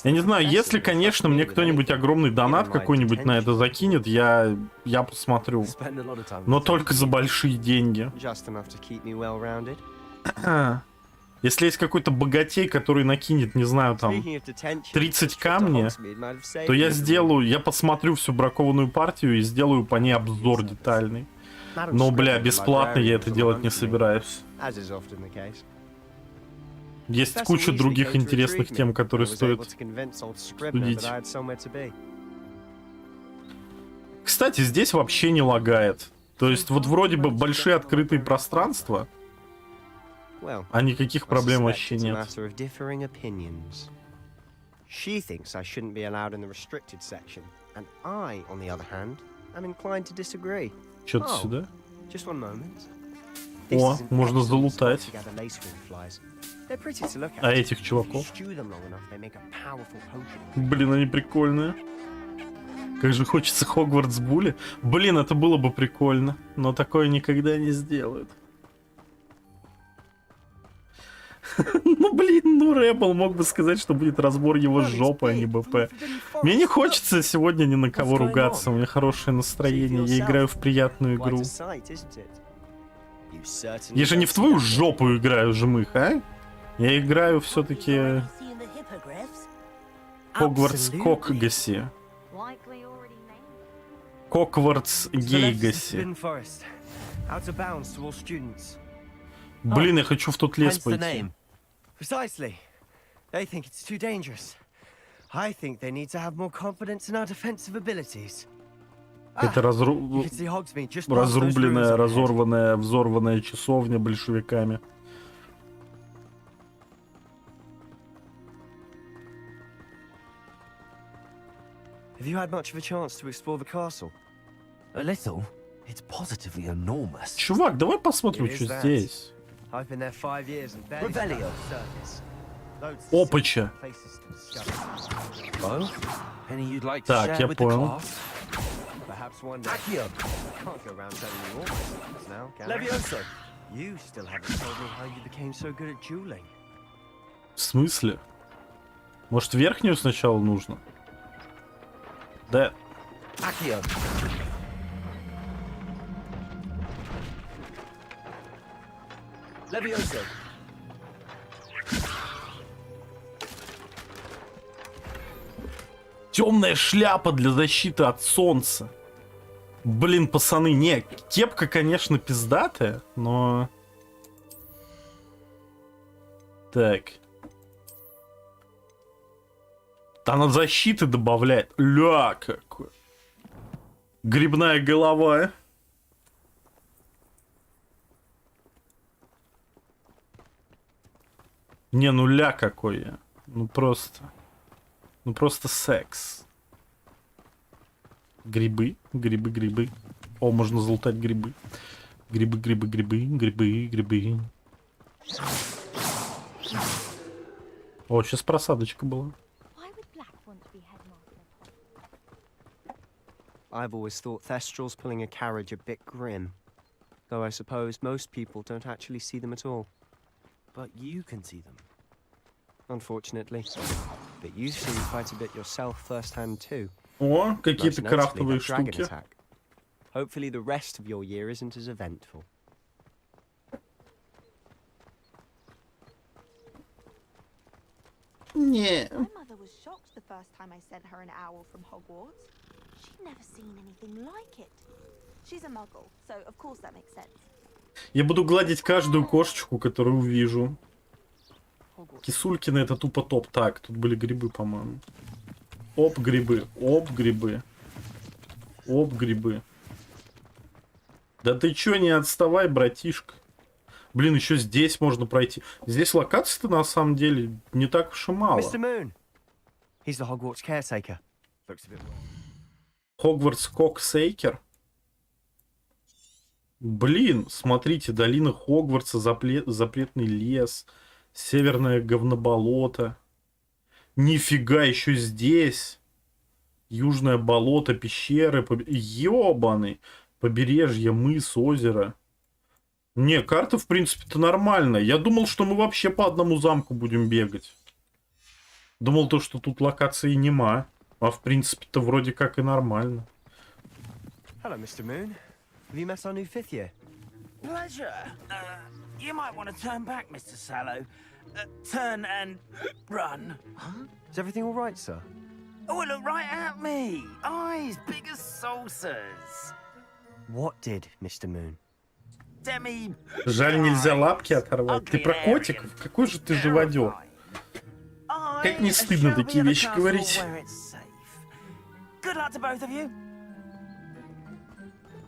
Я не знаю, если, конечно, мне кто-нибудь огромный донат какой-нибудь на это закинет, я посмотрю. Но только за большие деньги. Если есть какой-то богатей, который накинет, не знаю, там, 30к мне, то я посмотрю всю бракованную партию и сделаю по ней обзор детальный. Но, бля, бесплатно я это делать не собираюсь. Есть куча других интересных тем, которые стоит обсудить. Кстати, здесь вообще не лагает. То есть, вот вроде бы большие открытые пространства, а никаких проблем вообще нет. She thinks I shouldn't be allowed in the restricted section, and I, on the other hand, am inclined to disagree. Что-то сюда. Just one moment. О, можно залутать. А этих чуваков? Блин, они прикольные. Как же хочется Хогвартс Булли. Блин, это было бы прикольно, но такое никогда не сделают. Ну блин, ну Рэббл мог бы сказать, что будет разбор его жопы, а не БП. Мне не хочется сегодня ни на кого ругаться, у меня хорошее настроение, я играю в приятную игру. Я же не в твою жопу играю, жмых, а? Я играю все-таки Хогвартс Кокгаси. Хогвартс Гейгаси. Блин, я хочу в тот лес пойти. Precisely. They think it's too dangerous. I think they need to have more confidence in our defensive abilities. Это разрубленная, разорванная, взорванная часовня большевиками. Have you had much of a chance to explore the castle? A little. It's positively enormous. Чувак, давай посмотрим, что здесь. I've been there 5 years and barely Revelio. service. Опача. Oh? Any you'd like to Так, share я with the понял. class? Perhaps one day. Accio. Can't go around telling you all my secrets now, can I? Levioso. You still haven't told me how you became so good at dueling. В смысле? Может, верхнюю сначала нужно? Да. Accio. Levioso. Темная шляпа для защиты от солнца. Блин, пацаны, не, кепка, конечно, пиздатая, но... Так. Она защиты добавляет. Ля, какой. Грибная голова. Не, ну ля какой я. Ну просто секс. Грибы, грибы, грибы. О, можно залутать грибы. Грибы, грибы, грибы, грибы, грибы. О, сейчас просадочка была. I've always thought Thestrals pulling a carriage a bit grim. Though I suppose most people don't actually see them at all. But you can see them. Unfortunately. But you've seen quite a bit yourself firsthand too. О, какие-то Most notably крафтовые that dragon штуки. attack. Hopefully the rest of your year isn't as eventful. Не. My mother was shocked the first time I sent her an owl from Hogwarts. She'd never seen anything like it. She's a muggle, so of course that makes sense. Я буду гладить каждую кошечку, которую увижу. Кисулькина это тупо топ. Так, тут были грибы, по-моему. Оп, грибы. Оп, грибы. Оп, грибы. Да ты чё, не отставай, братишка. Блин, еще здесь можно пройти. Здесь локаций-то на самом деле не так уж и мало. Mr. Moon. He's the Hogwarts caretaker. Looks a bit... Хогвартс Коксейкер. Блин, смотрите, долина Хогвартса, запретный лес, северное говноболото. Нифига, еще здесь. Южное болото, пещеры, ёбаный. Побережье, мыс, озеро. Не, карта, в принципе-то нормальная. Я думал, что мы вообще по одному замку будем бегать. Думал то, что тут локации нема. А в принципе-то вроде как и нормально. Hello, Mr. Moon. Have you met our new 5th year? Pleasure. You might want to turn back, Mr. Sallow. Turn and run. Huh? Is everything all right, sir? Oh, look right at me. Eyes big as saucers. What did, Mr. Moon? Demi. Жаль, нельзя лапки оторвать. Ты про котиков? Какой же ты живодер? Как не стыдно такие вещи говорить. Good luck to both of you.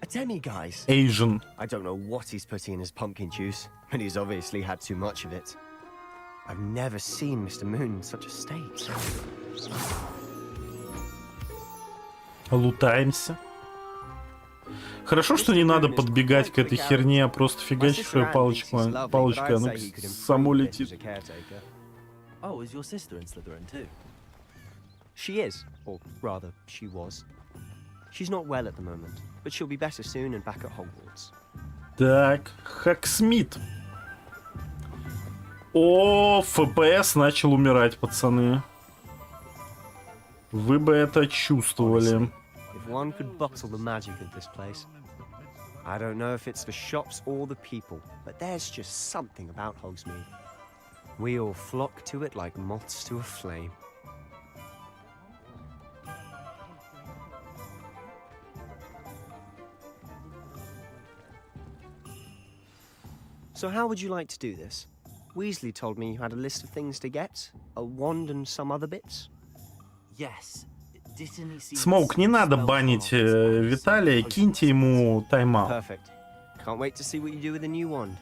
A demi-guise. Asian. I don't know what he's putting in his pumpkin juice, but he's obviously had too much of it. I've never seen Mr. Moon in such a state. Лутаемся. Хорошо, что не надо подбегать к этой херне, а просто фигачить свою палочкой, оно само летит. Oh, is your sister in Slytherin too? She is, or rather, she was. She's not well at the moment, but she'll be better soon and back at Hogwarts. Так, Хаксмит. О, ФПС начал умирать, пацаны. Вы бы это чувствовали. If one could bottle the magic of this place. I don't know if it's the shops or the people, but there's just something about Hogsmeade. We all flock to it like moths to a flame. So how would you like to do this? Weasley told me you had a list of things to get, a wand and some other bits. Yes. Смоук, не надо банить Виталия, киньте ему тайм-аут. Perfect. Can't wait to see what you do with the new wand.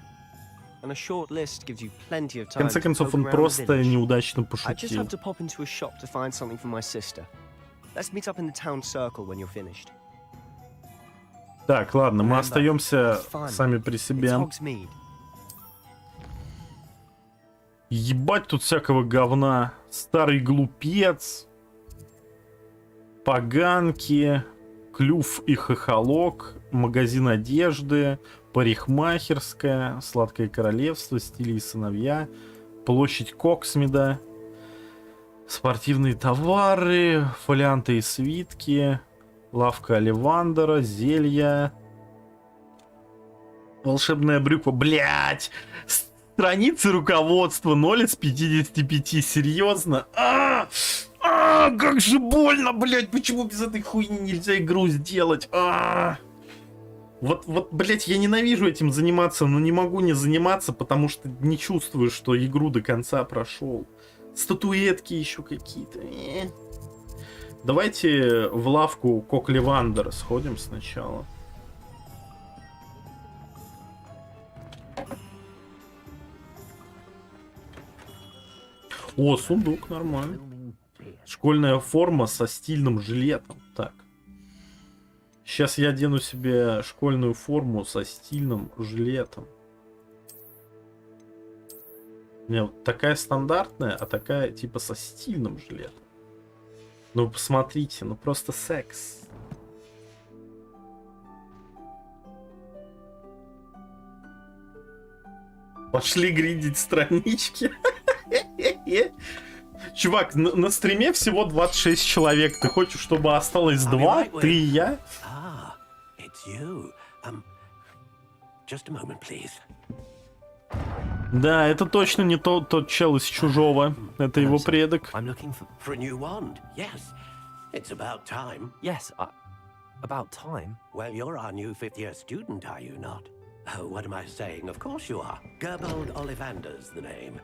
And a short list gives you plenty of В time. конце концов, он просто неудачно I just пошутил. have to pop into a shop to find something for my sister. Let's meet up in the town circle when you're finished. Так, ладно, мы остаемся сами при себе. Ебать тут всякого говна. Старый глупец. Поганки. Клюв и хохолок. Магазин одежды. Парикмахерская. Сладкое королевство. Стили и сыновья. Площадь Коксмида. Спортивные товары. Фолианты и свитки. Лавка Оливандера. Зелья. Волшебная брюква. Блять! Страницы руководства 0 из 55. Серьезно? Как же больно, блять! Почему без этой хуйни нельзя игру сделать? Вот, блять, я ненавижу этим заниматься, но не могу не заниматься, потому что не чувствую, что игру до конца прошел. Статуэтки еще какие-то. Давайте в лавку Кокливандера сходим сначала. О, сундук, нормально. Школьная форма со стильным жилетом. Так. Сейчас я одену себе школьную форму со стильным жилетом. Не, вот такая стандартная, а такая типа со стильным жилетом. Ну вы посмотрите, ну просто секс. Пошли гридить странички. Чувак, на стриме всего 26 человек. Ты хочешь, чтобы осталось 2, ты и я? Да, это точно не тот чел из Чужого. Это его предок. About time? Well, you're our new fifth-year student, are you not? Oh, what am I saying? Of course you are. Gerbold Ollivander's the name.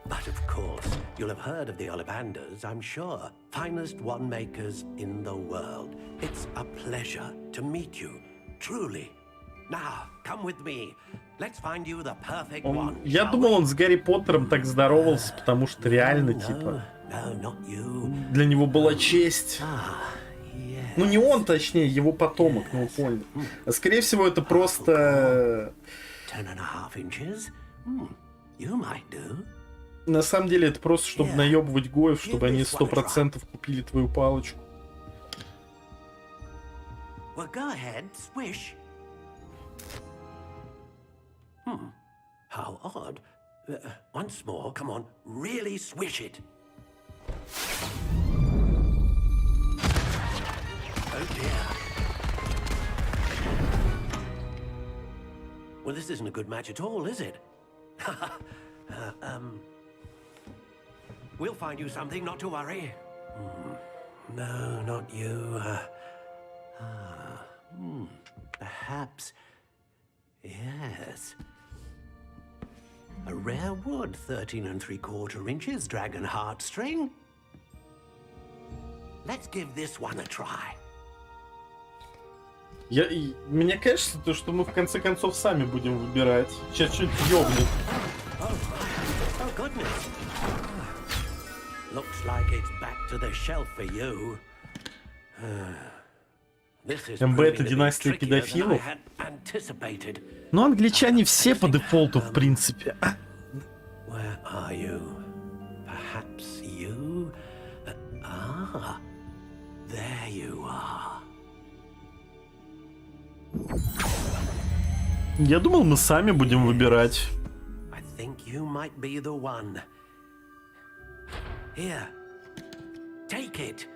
But of course, you'll have heard of the Ollivanders, I'm sure. Finest one-makers in the world. It's a pleasure to meet you, truly. Now, come with me. Let's find you the perfect one. Я думал, он с Гарри Поттером так здоровался, потому что реально, типа, для него была честь. Ну, не он, точнее, его потомок, ну, понял. А скорее всего, это просто... На самом деле, это просто, чтобы наебывать гоев, чтобы они 100% купили твою палочку. Well, go ahead, swish. How odd. Once more, come on, really swish it. Oh dear. Well, this isn't a good match at all, is it? We'll find you something, not to worry. No, not you. Perhaps. Yes. A rare wood, 13 3/4 inches, dragon heartstring. Let's give this one a try. Мне кажется, то, что мы в конце концов сами будем выбирать. Сейчас чуть ёбнет. Oh goodness. Looks like it's back to the shelf for you. МБ — это династия педофилов. Но англичане все по дефолту, в принципе. Where are you? Perhaps you? There you are. Я думал, мы сами будем выбирать. I think you might be the one. Here. Take it.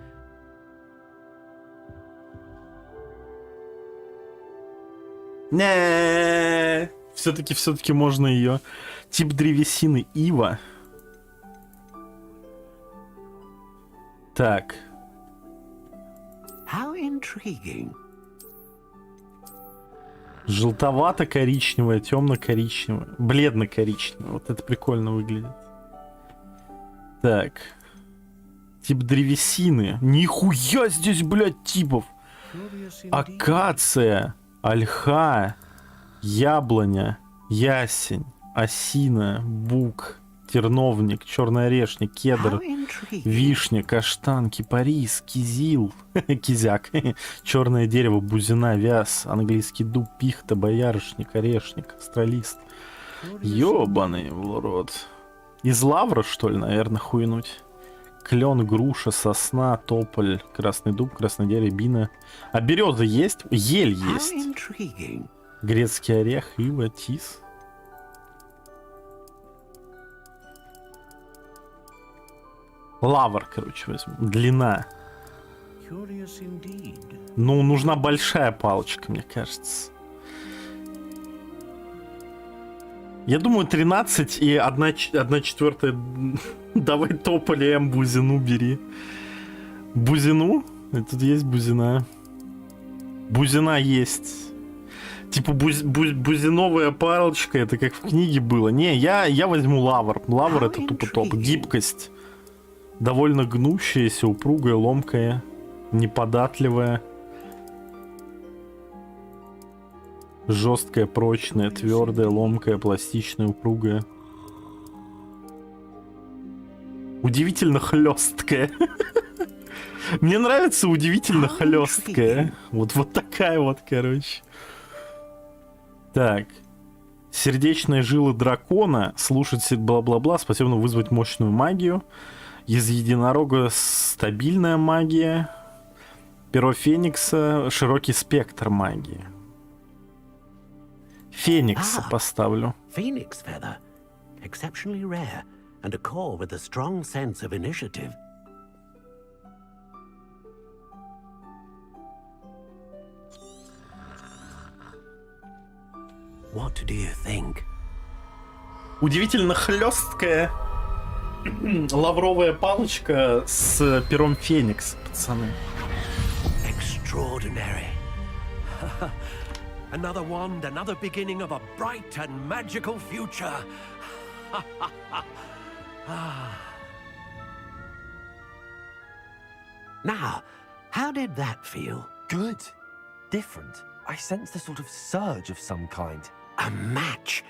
Не, все-таки можно ее. Тип древесины ива. Так. How intriguing. Желтовато-коричневая, темно-коричневая, бледно-коричневая. Вот это прикольно выглядит. Так. Тип древесины. Нихуя здесь, блядь, типов. Акация. Ольха, яблоня, ясень, осина, бук, терновник, черный орешник, кедр, вишня, каштан, кипарис, кизил, кизяк, черное дерево, бузина, вяз, английский дуб, пихта, боярышник, орешник, астролист. Ёбаный в рот. Из лавра, что ли, наверное, хуйнуть? Клен, груша, сосна, тополь, красный дуб, красное дерево, рябина. А береза есть? Ель есть. Грецкий орех, ива, тис. Лавр, короче, возьму. Длина. Ну, нужна большая палочка, мне кажется. Я думаю, 13 и 1/4. Давай тополя М, бузину бери. Бузину? Тут есть бузина. Бузина есть. Типа бузиновая палочка, это как в книге было. Не, я возьму лавр. Лавр это тупо топ. Гибкость. Довольно гнущаяся, упругая, ломкая, неподатливая. Жесткая, прочная, твердая, ломкая, пластичная, упругая. Удивительно хлесткая. Мне нравится удивительно хлесткая. Вот такая вот, короче. Так. Сердечная жила дракона, слушать бла-бла-бла, способна вызвать мощную магию. Из единорога стабильная магия. Перо феникса, широкий спектр магии. Феникса поставлю. Phoenix feather. Exceptionally rare, and a core with a strong sense of initiative. What do you think? Удивительно хлесткая лавровая палочка с пером феникса, пацаны. Extraordinary. Another wand, another beginning of a bright and magical future. Now, how did that feel? Good. Different. I sensed a sort of surge of some kind. A match.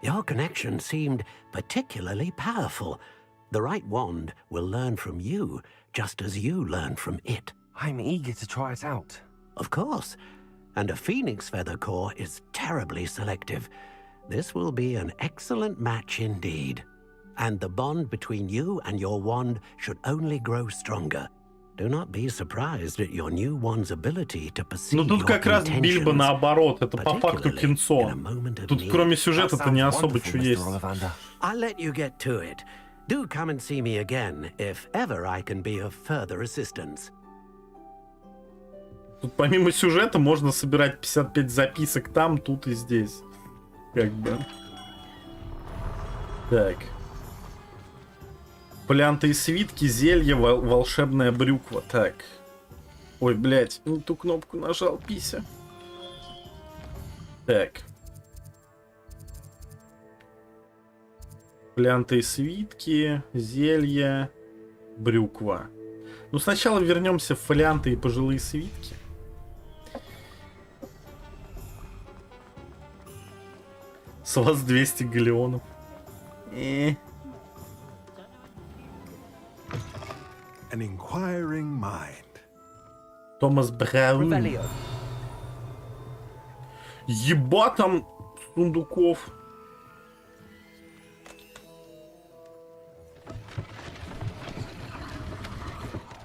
Your connection seemed particularly powerful. The right wand will learn from you, just as you learn from it. I'm eager to try it out. Of course. And a phoenix feather core is terribly selective. This will be an excellent match indeed. And the bond between you and your wand should only grow stronger. Do not be surprised at your new wand's ability to perceive. Ну тут как раз Бильбо наоборот, это по факту кинцо. Тут кроме сюжета-то не особо что есть. I'll let you get to it. Do come and see me again if ever I can be of further assistance. Тут помимо сюжета можно собирать 55 записок там, тут и здесь. Как бы. Так. Плянты и свитки, зелье, волшебная брюква. Так. Ой, блядь, не ту кнопку нажал, пися. Так. Плянты и свитки, зелье, брюква. Ну, сначала вернемся в фолианты и пожилые свитки. С вас 200 галеонов. An inquiring mind. Томас Браун. Еба там сундуков.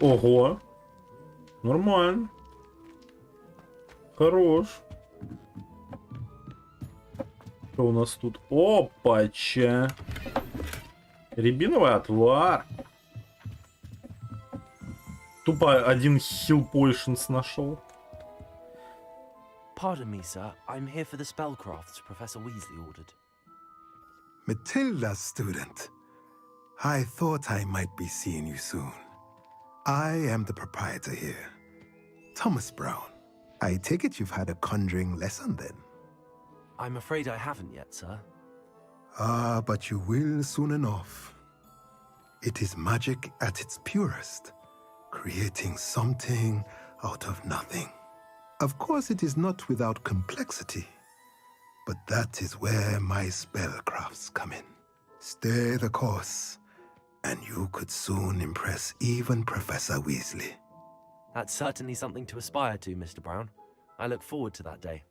Ого. Нормально. Хорош. Что у нас тут? Опача. Рябиновый отвар. Тупо один хил potions нашел. Pardon me, sir. I'm here for the spellcrafts Professor Weasley ordered. Matilda's student. I thought I might be seeing you soon. I am the proprietor here, Thomas Brown. I take it you've had a conjuring lesson then? I'm afraid I haven't yet, sir. Ah, but you will soon enough. It is magic at its purest, creating something out of nothing. Of course, it is not without complexity, but that is where my spellcrafts come in. Stay the course, and you could soon impress even Professor Weasley. That's certainly something to aspire to, Mr. Brown. I look forward to that day.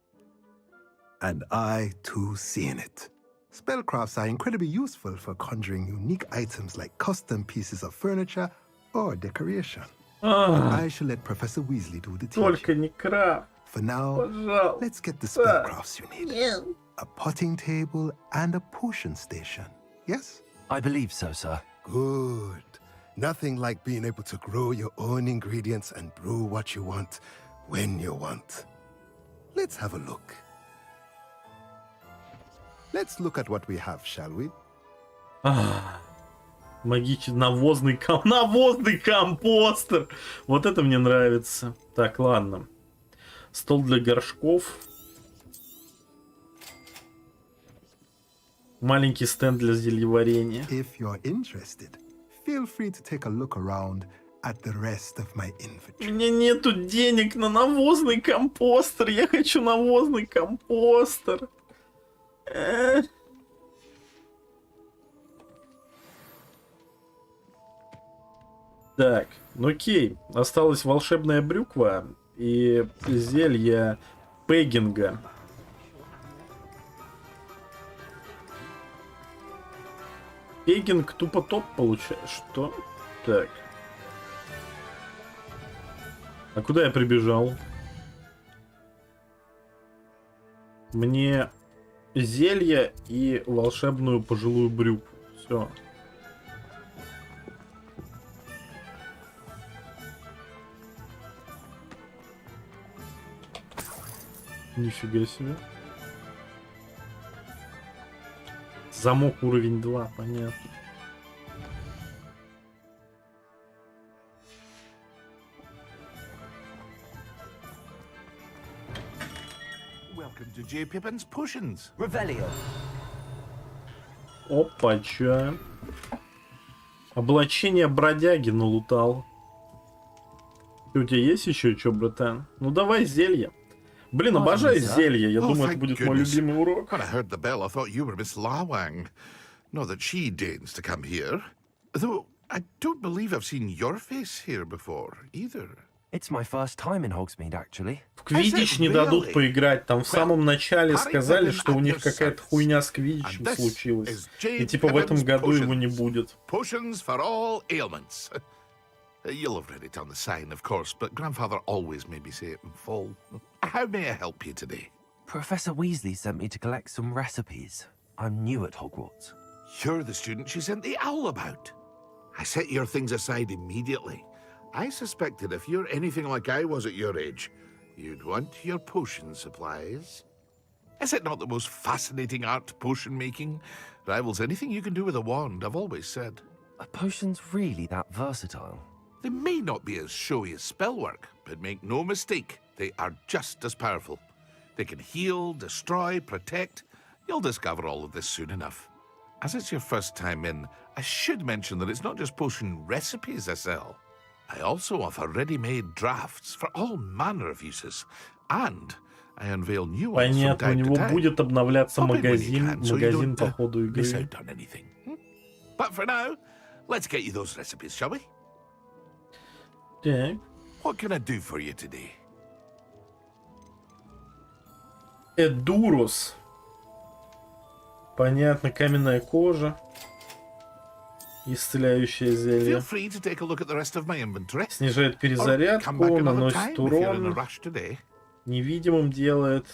And I, too, seeing it. Spellcrafts are incredibly useful for conjuring unique items like custom pieces of furniture or decoration. I shall let Professor Weasley do the teaching. Только не крафт. For now, Пожалуйста. let's get the spellcrafts you need. A potting table and a potion station. Yes? I believe so, sir. Good. Nothing like being able to grow your own ingredients and brew what you want when you want. Let's have a look. Let's look at what we have, shall we? Магический навозный компостер. Вот это мне нравится. Так, ладно. Стол для горшков. Маленький стенд для зельеварения. If you're interested, feel free to take a look around at the rest of my inventory. У меня нету денег на навозный компостер. Я хочу навозный компостер. Так, ну окей. Осталась волшебная брюква и зелье пеггинга. Пеггинг тупо топ получает. Что? Так. А куда я прибежал? Мне зелье и волшебную пожилую брюкву. Все. Нифига себе. Замок уровень 2, понятно. Welcome to J. Pippin's Potions. Revelio. Опа-ча. Облачение бродяги налутал. У тебя есть еще что, братан? Ну давай зелье. Блин, обожаю зелье. Я думаю, это будет мой любимый урок. When I heard the bell, I thought you were Miss Lawang. Not that she deigns to come here. Though I don't believe I've seen your face here before, either. It's my first time in Hogsmeade, actually. В квиддич не дадут поиграть. Там в самом начале сказали, что у них какая-то хуйня с квиддичем случилась. И типа в этом году его не будет. Potions for all ailments. You'll have read it on the sign, of course, but Grandfather always made me say it in full. How may I help you today? Professor Weasley sent me to collect some recipes. I'm new at Hogwarts. You're the student she sent the owl about. I set your things aside immediately. I suspected if you're anything like I was at your age, you'd want your potion supplies. Is it not the most fascinating art, potion making? Rivals anything you can do with a wand, I've always said. Are potions really that versatile? They may not be as showy as spellwork, but make no mistake, they are just as powerful. They can heal, destroy, protect. You'll discover all of this soon enough. As it's your first time in, I should mention that it's not just potion recipes I sell. I also offer ready-made drafts for all manner of uses. And I unveil new ones from Понятно, у time to него time. будет обновляться Pop in when you магазин, can, so you магазин don't, по ходу miss игры. out on anything. But for now, let's get you those recipes, shall we? Так. What can I do for you today? Эдурус. Понятно, каменная кожа. Исцеляющее зелье. Feel free to take a look at the rest of my inventory. Снижает Or перезарядку, come back another наносит time if you're in a урон. rush today. Невидимым делает.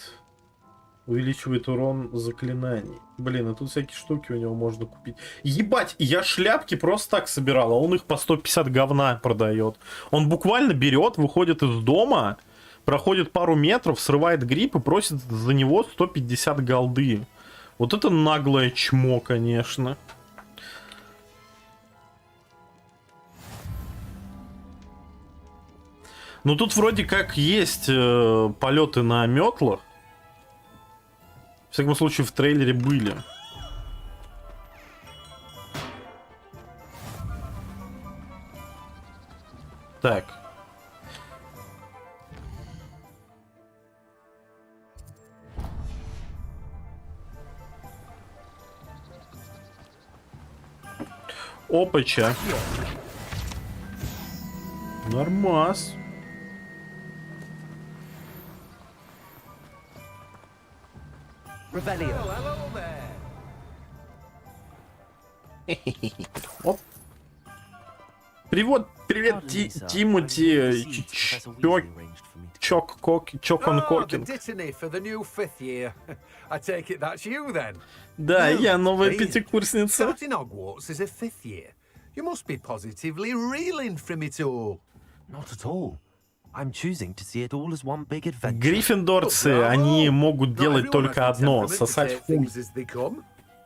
Увеличивает урон заклинаний. Блин, и тут всякие штуки у него можно купить. Ебать, я шляпки просто так собирал, а он их по 150 говна продает. Он буквально берет, выходит из дома, проходит пару метров, срывает гриб и просит за него 150 голды. Вот это наглое чмо, конечно. Ну тут вроде как есть полеты на метлах. В всяком случае, в трейлере были. Так. Опача. Нормас. Revelio. Оп. Привет, Тимати. Чок-он-кокинг. Да, я новая пятикурсница. Starting Hogwarts as a fifth year. You must be positively reeling from it all. Not at all. I'm choosing to see it all as one big adventure. Гриффиндорцы, они могут делать только одно — сосать хуй.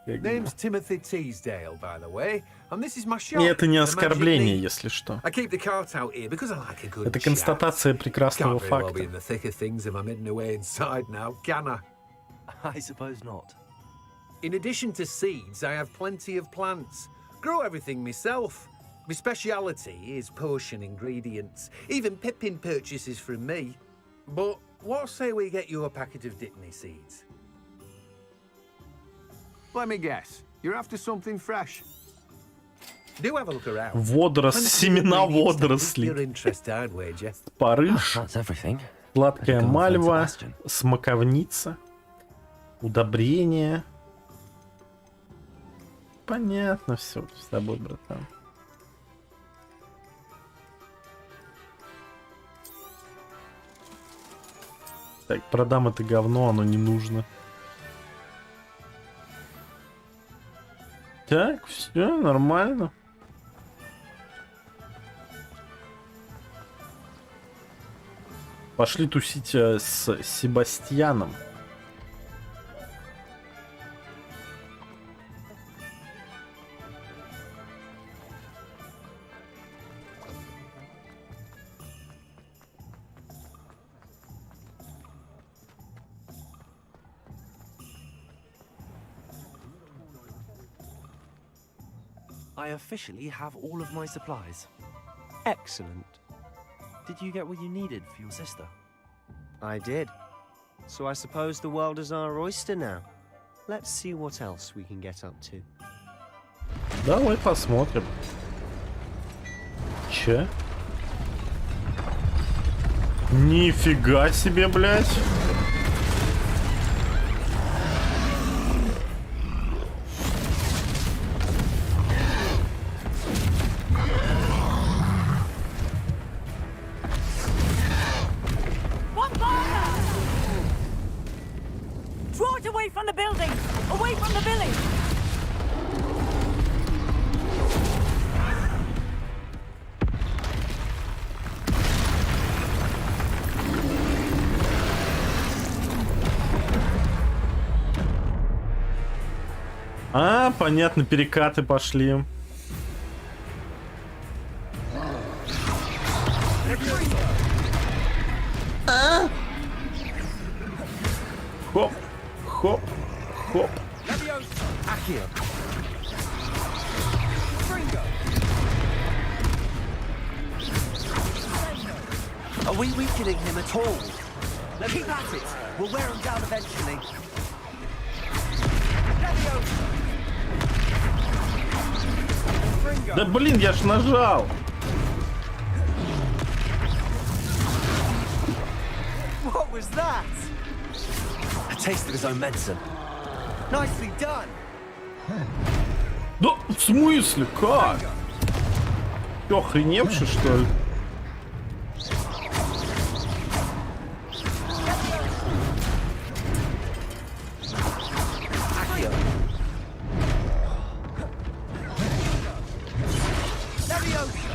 Name's Timothy Teasdale, by the way, and this is my shop. И это не оскорбление, если что. I keep the cart out here because I like a good Это констатация прекрасного Can't very well be факта. in the thick of things if I'm hidden away inside now, can I? I suppose not. In addition to seeds, I have plenty of plants. Grow everything myself. My speciality is potion ingredients. Even Pippin purchases from me. But what say we get you a packet of Dittany seeds? Let me guess. You're after something fresh. Do have a look around. Семена водорослей. Your interest, I'd wager. Парыш, That's everything. сладкая мальва, смоковница, удобрение. Понятно все с тобой, братан. Так, продам это говно, оно не нужно. Так, все нормально. Пошли тусить с Себастьяном. I officially have all of my supplies. Excellent. Did you get what you needed for your sister? I did. So I suppose the world is our oyster now. Let's see what else we can get up to. Давай посмотрим. Че? Нифига себе, блядь. Draw it away from the building! Away from the village! А, понятно, перекаты пошли. Хоп, хоп, хоп. Are we weakening him at all? Keep at it. We'll wear him down eventually. Да блин, я ж нажал. What was that? A taste of his own medicine. Nicely done. Да в смысле? Как? Ты охреневший, что ли?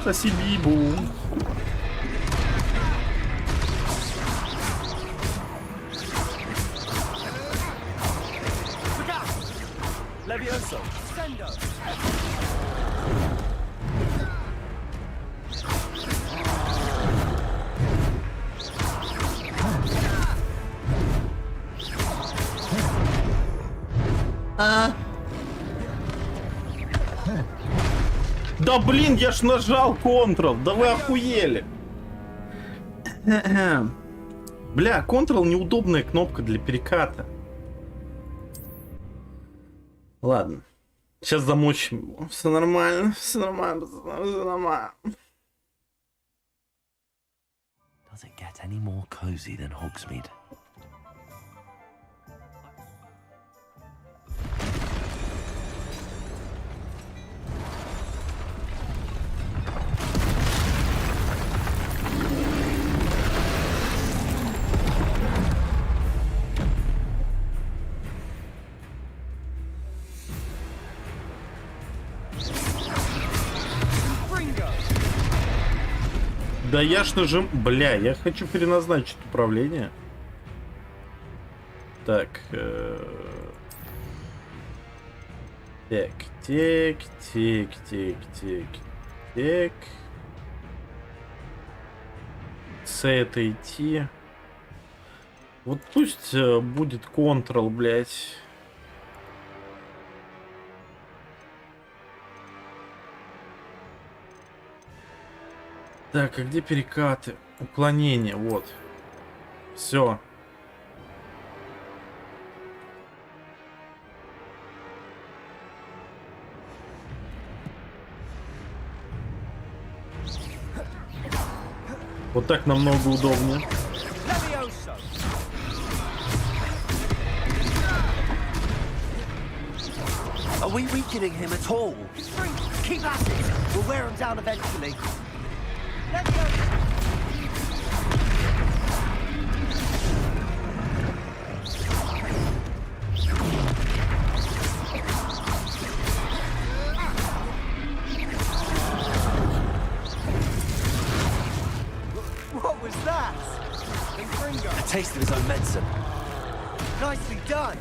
Соси Бибу. Levioso. Sendo. Да блин, я ж нажал Ctrl. Да вы охуели. Бля, Ctrl неудобная кнопка для переката. Ладно. Сейчас замочим его. Все нормально, все нормально, все нормально. Does it get any more cozy than Hogsmeade? Да я ж нажим... Бля, я хочу переназначить управление. Так. Так, тик, тик, тик, тик, тик. С это идти. Вот пусть будет Ctrl, блядь. Так, а где перекаты? Уклонение, вот. Все. Вот так намного удобнее. Are we weakening him at all? Keep at it. We'll wear him down eventually. What was that? A taste of his own medicine. Nicely done.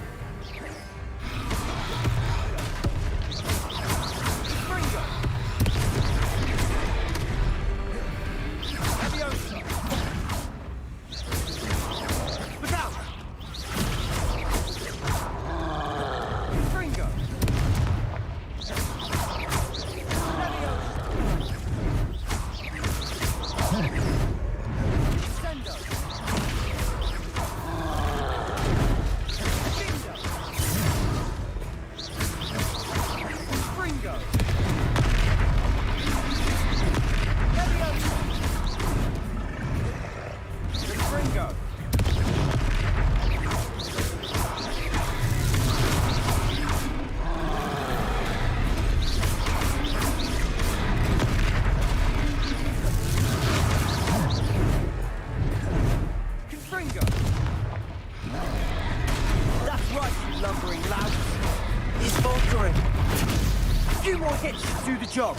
Job.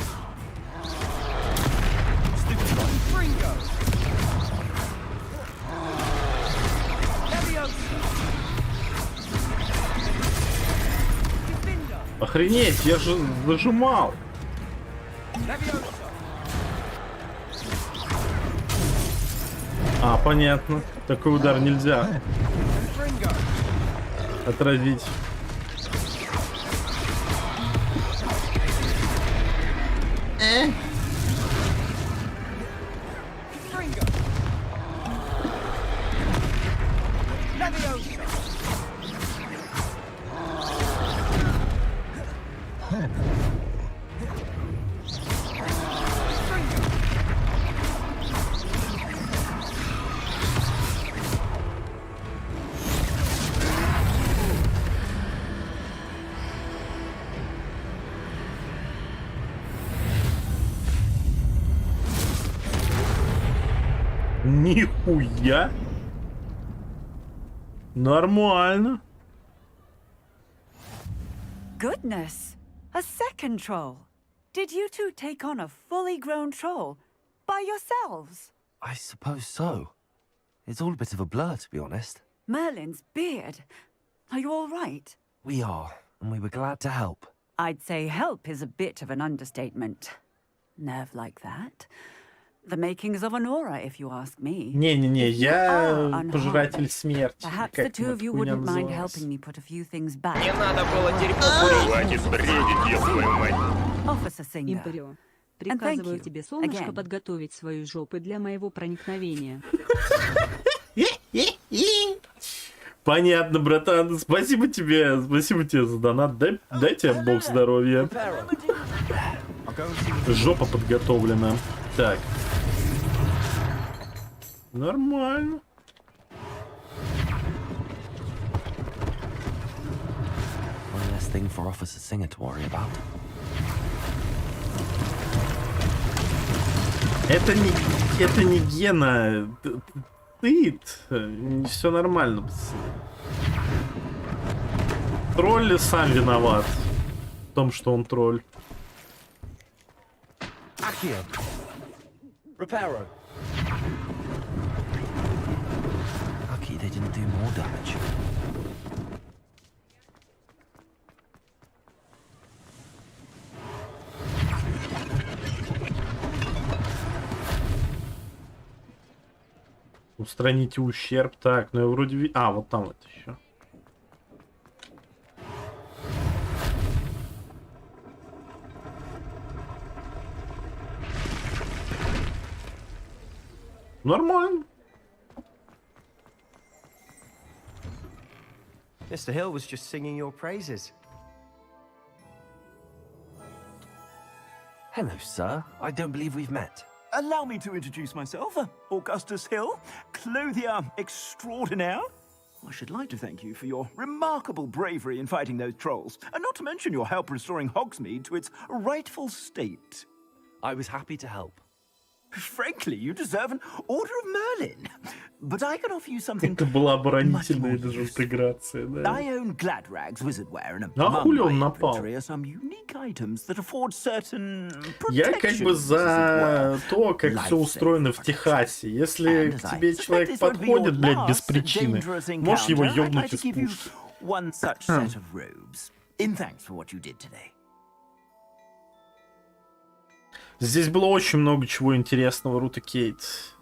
Охренеть, я же зажимал. А, понятно. Такой удар нельзя отразить. Нихуя. Нормально. Goodness, a second troll. Did you two take on a fully grown troll by yourselves? I suppose so. It's all a bit of a blur, to be honest. Merlin's beard. Are you all right? We are, and we were glad to help. I'd say help is a bit of an understatement. Nerve like that. The makings of an aura, if you ask me. Не-не-не, я пожиратель смерти. Perhaps the two of you wouldn't mind helping me put a few things back. Не надо было дерьмо курить. Хватит бредить, ёб твою мать. Officer Singer. Империо, приказываю тебе, солнышко, подготовить свою жопу для моего проникновения. Понятно, братан. Спасибо тебе за донат. Дай тебе бог здоровья. Жопа подготовлена. Так. Нормально. One less thing for Officer Singer to worry about. Это не Гена. Ты. Все нормально. Тролль сам виноват в том, что он тролль. Accio. Reparo. do more damage. Устраните ущерб. Так, ну я вроде... А, вот там вот еще. Нормально. Mr. Hill was just singing your praises. Hello, sir. I don't believe we've met. Allow me to introduce myself, Augustus Hill, clothier extraordinaire. I should like to thank you for your remarkable bravery in fighting those trolls, and not to mention your help restoring Hogsmeade to its rightful state. I was happy to help. Frankly, you deserve an Order of Merlin. But I can offer you something. Это была оборонительная даже интеграция, да. I own Gladrag's wizardware, and А among хули он my напал? inventory are some unique items that afford certain Я как бы protections, за то, как все устроено в Техасе. Если к тебе человек подходит, блядь, без причины, можешь его ёбнуть из пушки. One such set of robes. In thanks for what you did today. Здесь было очень много чего интересного, Рута Кейт.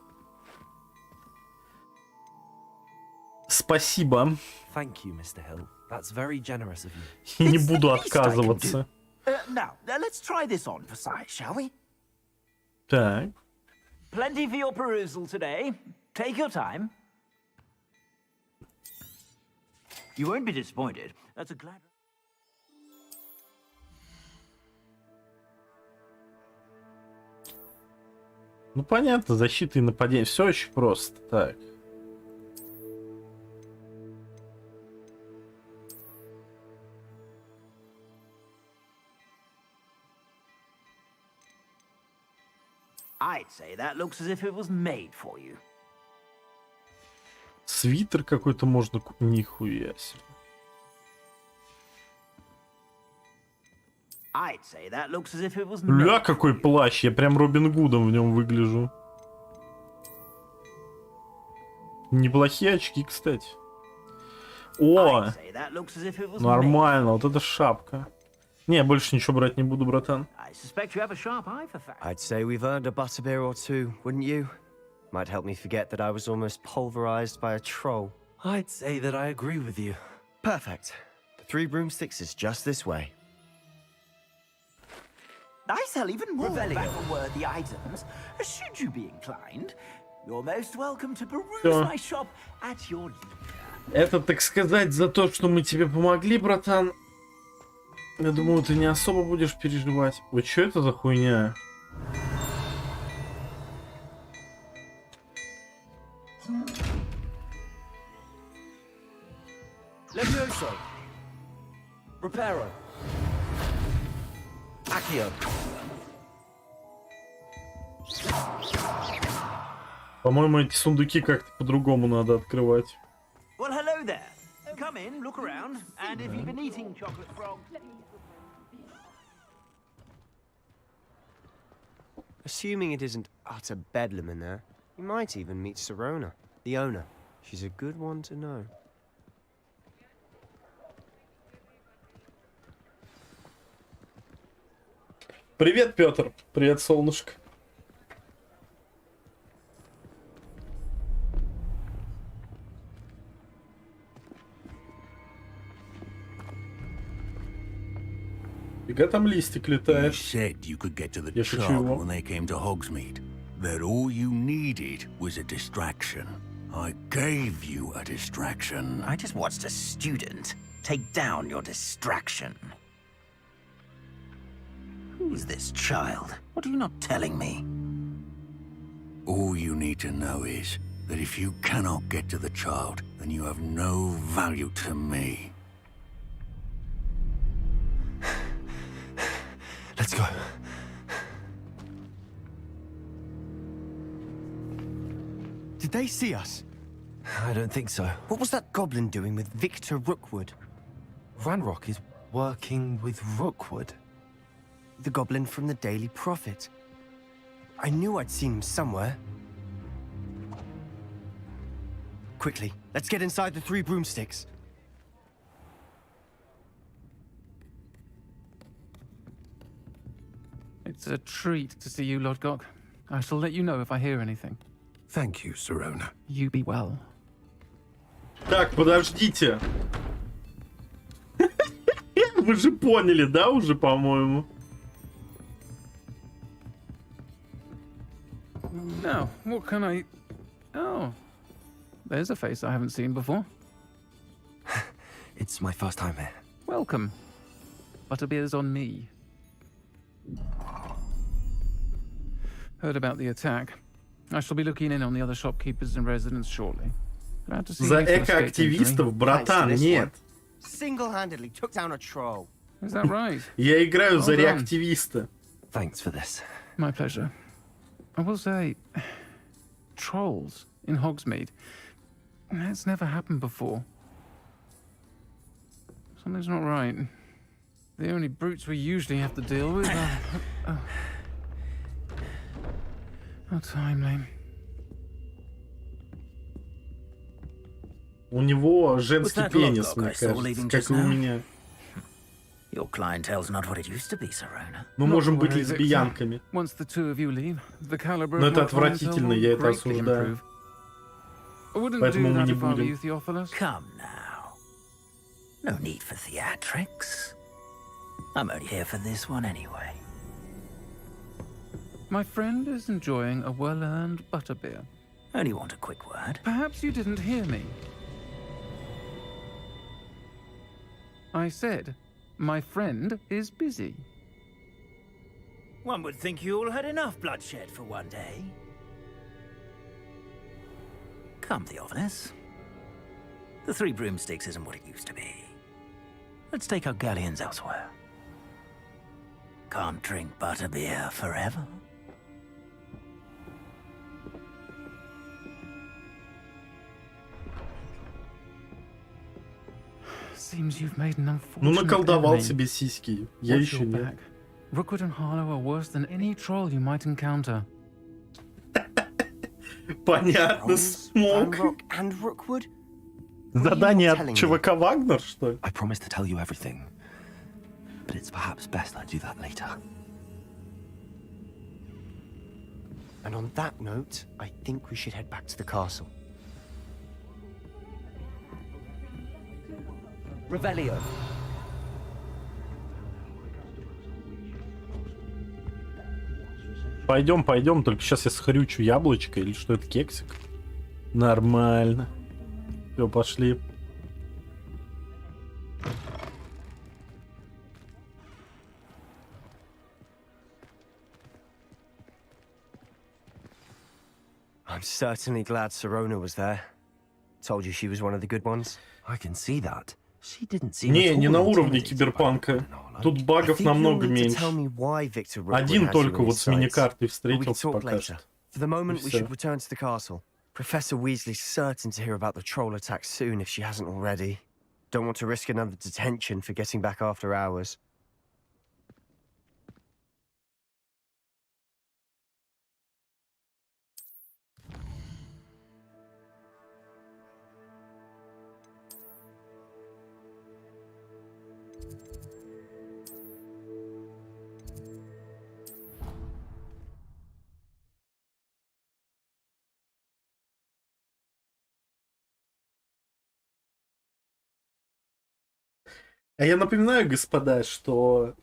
Спасибо. Thank you, Mr. Hill. That's very generous of you. И не буду отказываться. Now, let's try this on for size, shall we? Так. Plenty for your perusal today. Take your time. You won't be disappointed. That's a glad... Ну понятно, защита и нападение. Все очень просто. Так. I'd say that looks as if it was made for you. Свитер какой-то можно... Нихуя себе. I'd say that looks as if it was Ля, какой плащ. Я прям Робин Гудом в нем выгляжу. Неплохие очки, кстати. О! Нормально, вот это шапка. Не, я больше ничего брать не буду, братан. I'd say we've earned a butterbeer or two, wouldn't you? Might help me forget that I was almost pulverized by a troll. I'd say that I agree with you. Perfect. The 3 broomsticks is just this way. I sell even more battle-worthy items. Should you be inclined, you're most welcome to peruse my shop at your leisure. Это, так сказать, за то, что мы тебе помогли, братан. Я думаю, ты не особо будешь переживать. Ой, что это за хуйня? Levioso. Reparo. Accio. По-моему, эти сундуки как-то по-другому надо открывать. Well, hello there. Come in, look around, and if you've been eating chocolate frog... Assuming it isn't utter bedlam in there, you might even meet Sirona, the owner. She's a good one to know. Привет, Петр. Привет, солнышко. Фига там листик летает. Said you could get to the Я шучу child его. when they came to Hogsmeade. That all you needed was a distraction. I gave you a distraction. I just watched a student take down your distraction. Who's this child? What are you not telling me? All you need to know is that if you cannot get to the child, then you have no value to me. Let's go. Did they see us? I don't think so. What was that goblin doing with Victor Rookwood? Ranrock is working with Rookwood. The goblin from the Daily Prophet. I knew I'd seen him somewhere. Quickly, let's get inside the 3 broomsticks. It's a treat to see you, Lodgok. I shall let you know if I hear anything. Thank you, Sirona. You be well. Так, подождите. Вы же поняли, да, уже, по-моему? Now, what can I... Oh, there's a face I haven't seen before. It's my first time here. Welcome. Butterbeer's on me. Heard about the attack. I shall be looking in on the other shopkeepers and residents shortly. Glad to see За you escaped экоактивистов, injury. братан, нет. Single-handedly took down a troll. Is that right? Я играю за Well done. реактивиста. Thanks for this. My pleasure. I will say, trolls in Hogsmeade. That's never happened before. Something's not right. The only brutes we usually have to deal with are... How timely. У него женский that пенис, Lodgok мне I saw кажется, leaving как just и у now? меня. Your clientele's not what it used to be, Sirona. Мы можем быть лесбиянками. Once the two of you leave, the caliber Но of это my clientele отвратительно, will я это greatly осуждаю. improve. I wouldn't Поэтому do мы that не if I were будем. you, Theophilus. Come now. No need for theatrics. I'm only here for this one anyway. My friend is enjoying a well-earned butterbeer. Only want a quick word. Perhaps you didn't hear me. I said, my friend is busy. One would think you all had enough bloodshed for one day. Come, Theophilus. The 3 broomsticks isn't what it used to be. Let's take our galleons elsewhere. Can't drink butterbeer forever. Seems you've made an Ну, unfortunate наколдовал enemy. себе сиськи. Я Watch еще your нет. back. Rookwood and Harlow are worse than any troll you might encounter. Понятно, смог. And Rookwood? Задание telling от ЧВК Вагнер, что ли? I promise to tell you everything. But it's perhaps best I do that later. And on that note, I think we should head back to the castle. Revelio. Пойдем, пойдем, только сейчас я схрючу яблочко, или что это, кексик? Нормально. Все, пошли. I'm certainly glad Sirona was there. Told you she was one of the good ones. I can see that. She didn't seem Не, не на уровне киберпанка. Тут багов намного меньше. Один только вот с миникартой встретился пока что. For the moment, И we всё. should return to the castle. Professor Weasley's certain to hear about the troll attack soon if she hasn't already. Don't want to risk another detention for getting back after hours. А я напоминаю, господа, что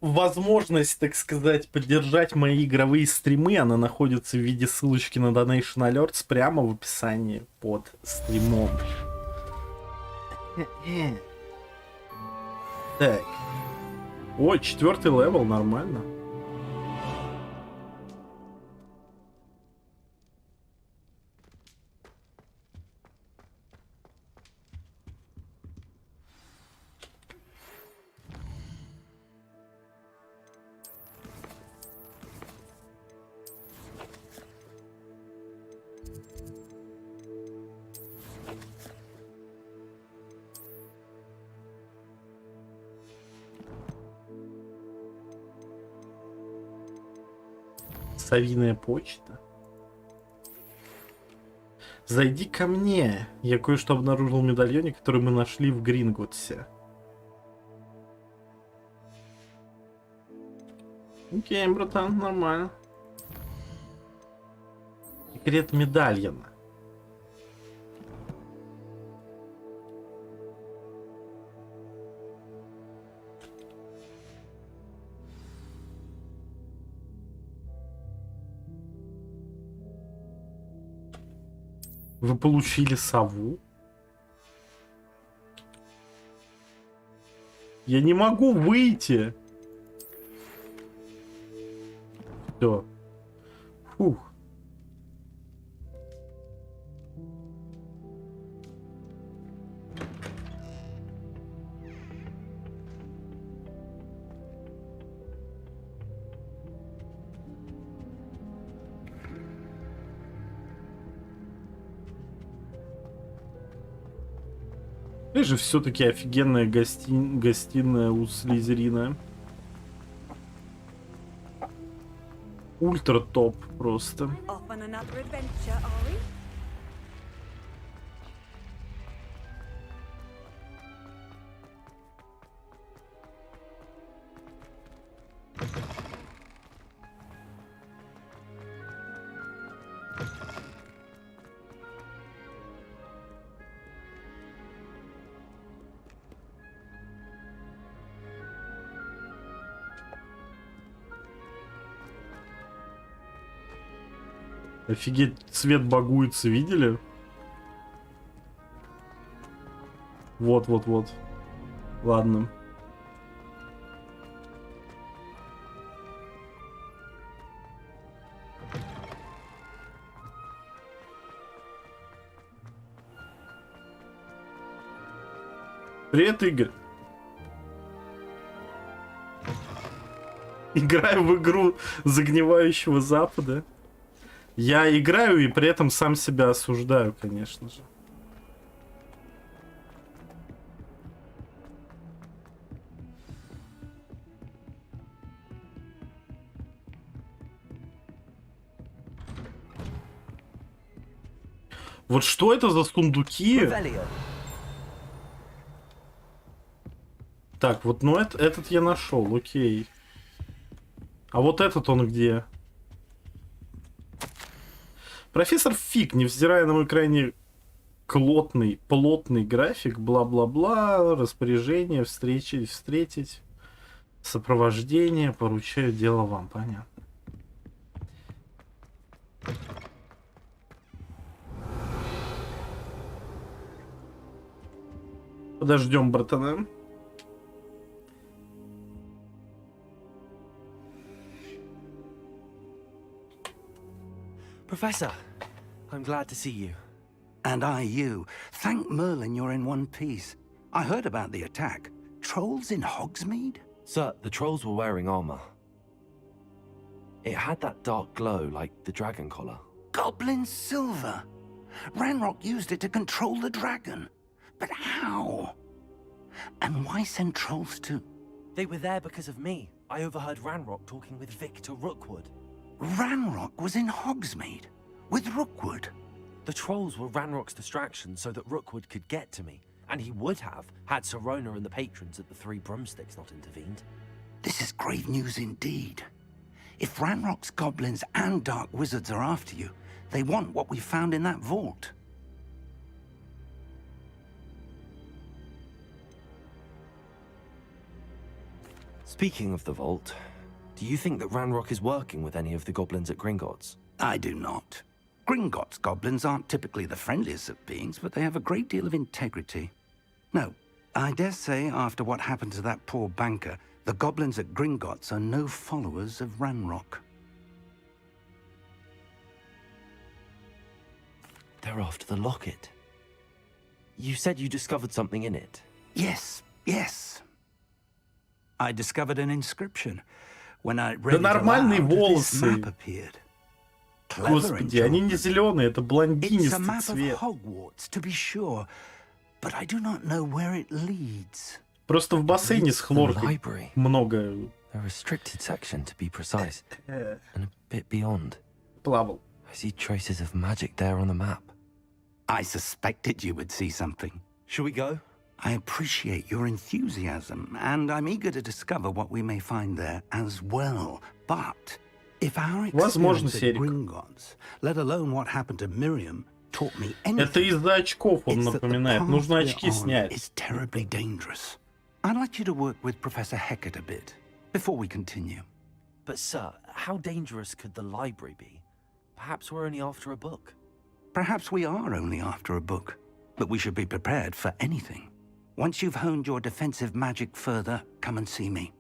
возможность, так сказать, поддержать мои игровые стримы, она находится в виде ссылочки на Donation Alerts прямо в описании под стримом. Так. Ой, 4-й левел, нормально. Совиная почта. Зайди ко мне. Я кое-что обнаружил в медальоне, который мы нашли в Гринготсе. Окей, братан, нормально. Секрет медальона. Вы получили сову? Я не могу выйти. Все. Фух. Это же все-таки офигенная гостиная у Слизерина. Ультра топ просто. Офигеть, цвет багуется, видели? Вот. Ладно. Привет, Игорь. Играю в игру загнивающего Запада. Я играю и при этом сам себя осуждаю, конечно же. Вот что это за сундуки? Так, вот, ну этот я нашел, окей. А вот этот он где? Профессор Фиг, невзирая на мой крайне плотный график, бла-бла-бла, распоряжение, встретить, сопровождение, поручаю дело вам, понятно. Подождем, братана. Professor, I'm glad to see you. And I you. Thank Merlin you're in one piece. I heard about the attack. Trolls in Hogsmeade? Sir, the trolls were wearing armor. It had that dark glow like the dragon collar. Goblin silver. Ranrock used it to control the dragon. But how? And why send trolls too? They were there because of me. I overheard Ranrock talking with Victor Rookwood. Ranrock was in Hogsmeade with Rookwood. The trolls were Ranrock's distraction so that Rookwood could get to me, and he would have had Sirona and the patrons at the Three Broomsticks not intervened. This is grave news indeed. If Ranrock's goblins and dark wizards are after you, they want what we found in that vault. Speaking of the vault, do you think that Ranrock is working with any of the goblins at Gringotts? I do not. Gringotts goblins aren't typically the friendliest of beings, but they have a great deal of integrity. No, I dare say after what happened to that poor banker, the goblins at Gringotts are no followers of Ranrock. They're after the locket. You said you discovered something in it. Yes. I discovered an inscription. When I read Да it нормальные aloud, this волосы. map appeared. Господи, они не зеленые, это It's a блондинистый map цвет. of Hogwarts, to be sure, but I do not know where it leads. Просто в бассейне с хлоркой много A restricted section, to be precise, and a bit beyond. Плавал. I see traces of magic there on the map. I suspected you would see something. Shall we go? I appreciate your enthusiasm, and I'm eager to discover what we may find there as well. But if our experience at Gungans, let alone what happened to Miriam, taught me anything, это из-за очков он напоминает. Нужно очки снять. It's terribly dangerous. I'd like you to work with Professor Hecat a bit before we continue. But sir, how dangerous could the library be? Perhaps we're only after a book. Perhaps we are only after a book, but we should be prepared for anything. Once you've honed your defensive magic further, come and see me.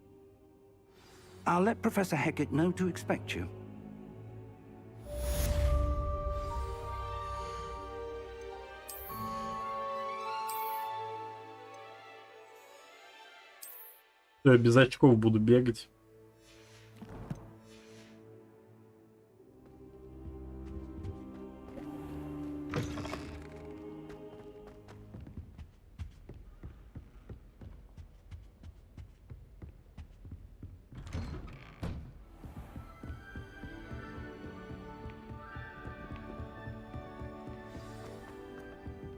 I'll let Professor Hecat know to expect you. Я без очков буду бегать.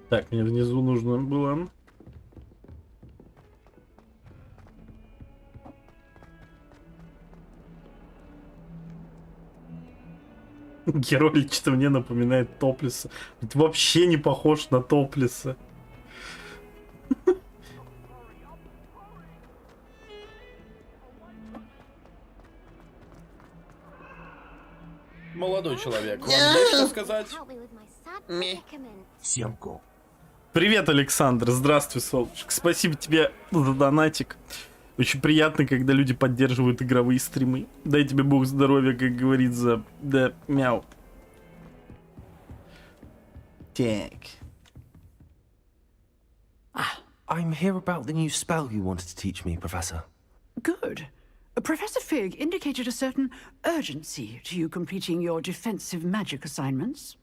Так, мне внизу нужно было... Герой лично мне напоминает Топлиса. Ведь вообще не похож на Топлиса. Молодой человек, вам есть что сказать? Семку. Привет, Александр. Здравствуй, солнышко. Спасибо тебе за донатик. Очень приятно, когда люди поддерживают игровые стримы. Дай тебе бог здоровья, как говорится. Да, мяу. Так. I'm here about the new spell you wanted to teach me, Professor. Good. Professor Fig indicated a certain urgency to you completing your defensive magic assignments.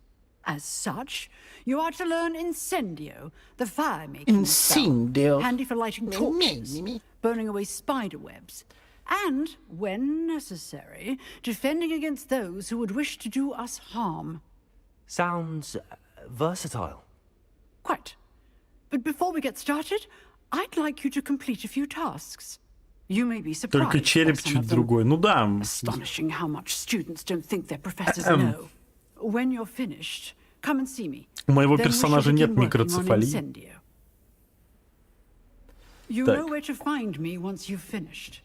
As such, you are to learn Incendio, the fire-making spell, handy for lighting torches, burning away spider webs, and, when necessary, defending against those who would wish to do us harm. Sounds versatile. Quite. But before we get started, I'd like you to complete a few tasks. You may be surprised. Только череп чуть другой. Ну да. Astonishing how much students don't think their professors know. When you're finished, come and see me. У моего персонажа нет микроцефалии. You know where to find me once you've finished.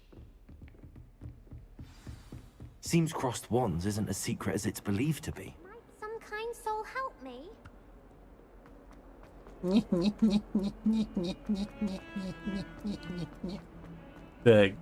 Seems crossed wands isn't as secret as it's believed to be. Might some kind soul help me? Так.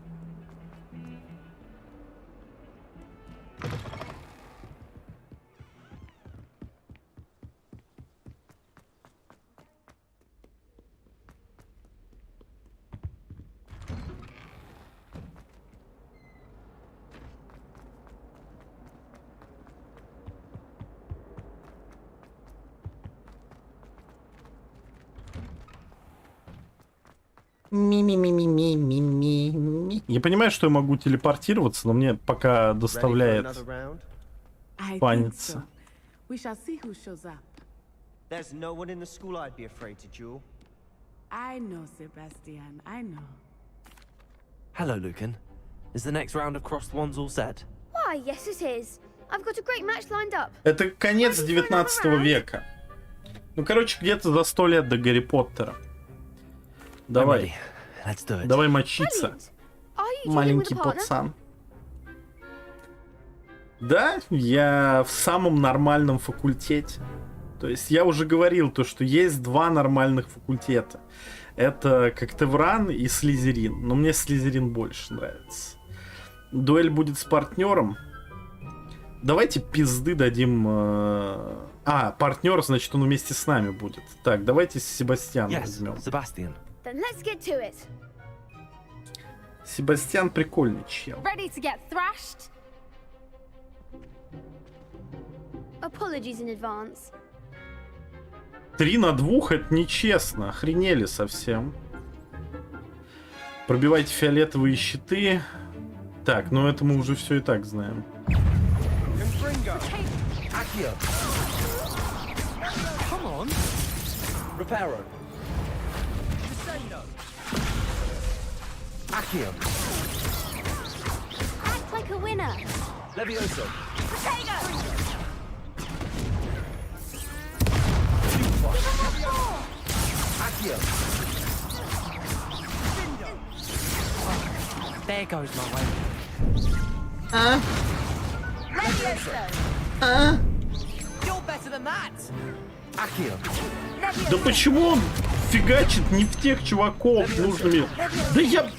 Я понимаю, что я могу телепортироваться, но мне пока доставляет паниться. There's no one in the school I'd be afraid to duel. I know, Sebastian, I know. Hello, Lucan. Is the next round of crossed wands all set? Why, yes it is. I've got a great match lined up. Это конец 19 века. Ну, короче, где-то за 100 лет до Гарри Поттера. Давай. Давай мочиться. Маленький пацан. Да, я в самом нормальном факультете. То есть я уже говорил то, что есть два нормальных факультета. Это какой-то и Слизерин. Но мне Слизерин больше нравится. Дуэль будет с партнером. Давайте пизды дадим... партнер, значит, он вместе с нами будет. Так, давайте Себастьяна возьмем. Then let's get to it. Себастьян прикольный чел. Ready to get thrashed? Apologies in advance. 3 на 2 это нечестно. Охренели совсем. Пробивайте фиолетовые щиты. Так, ну это мы уже все и так знаем. on. Reparo. Crescendo. Accio. Act like a winner. Levioso. Potato. Accio. There goes my way. You're better than that. Accio. Да почему он фигачит не в тех чуваков нужными? Да я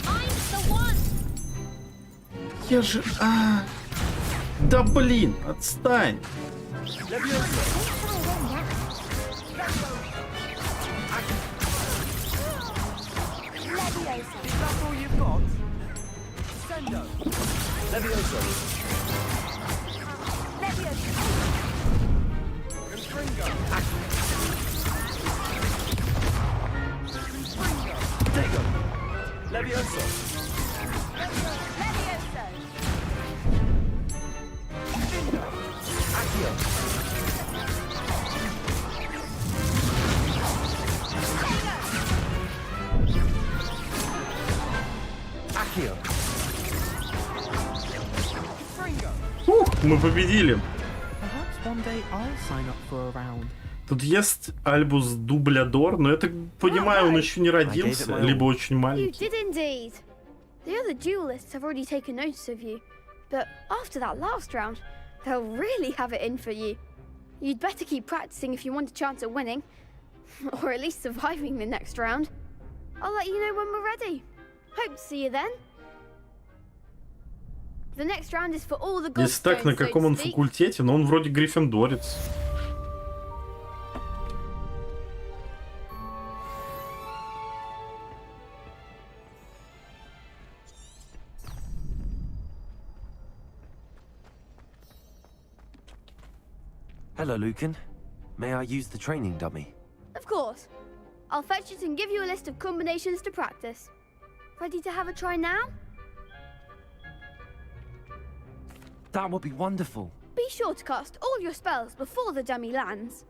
же... Да блин, отстань. That's all you've got? Sendo. Levioso. Levioso. Confringo. Tego. Levioso. Levioso. Findo. Accio. Accio. Ух, мы победили. Perhaps one day I'll sign up for a round. Тут есть Альбус Дублядор, но я так понимаю, он еще не родился, либо очень You маленький. did indeed. The other duelists have already taken notice of you, but after that last round, they'll really have it in for you. You'd better keep practicing if you want a chance at winning, or at least surviving the next round. I'll let you know when we're ready. Hope to see you then. The next round is for all the Если так, на каком он факультете, но он вроде гриффиндорец. Hello, Lucan. May I use the training dummy? Of course. I'll fetch it and give you a list of combinations to practice. Ready to have a try now? That would be wonderful. Be sure to cast all your spells before the dummy lands.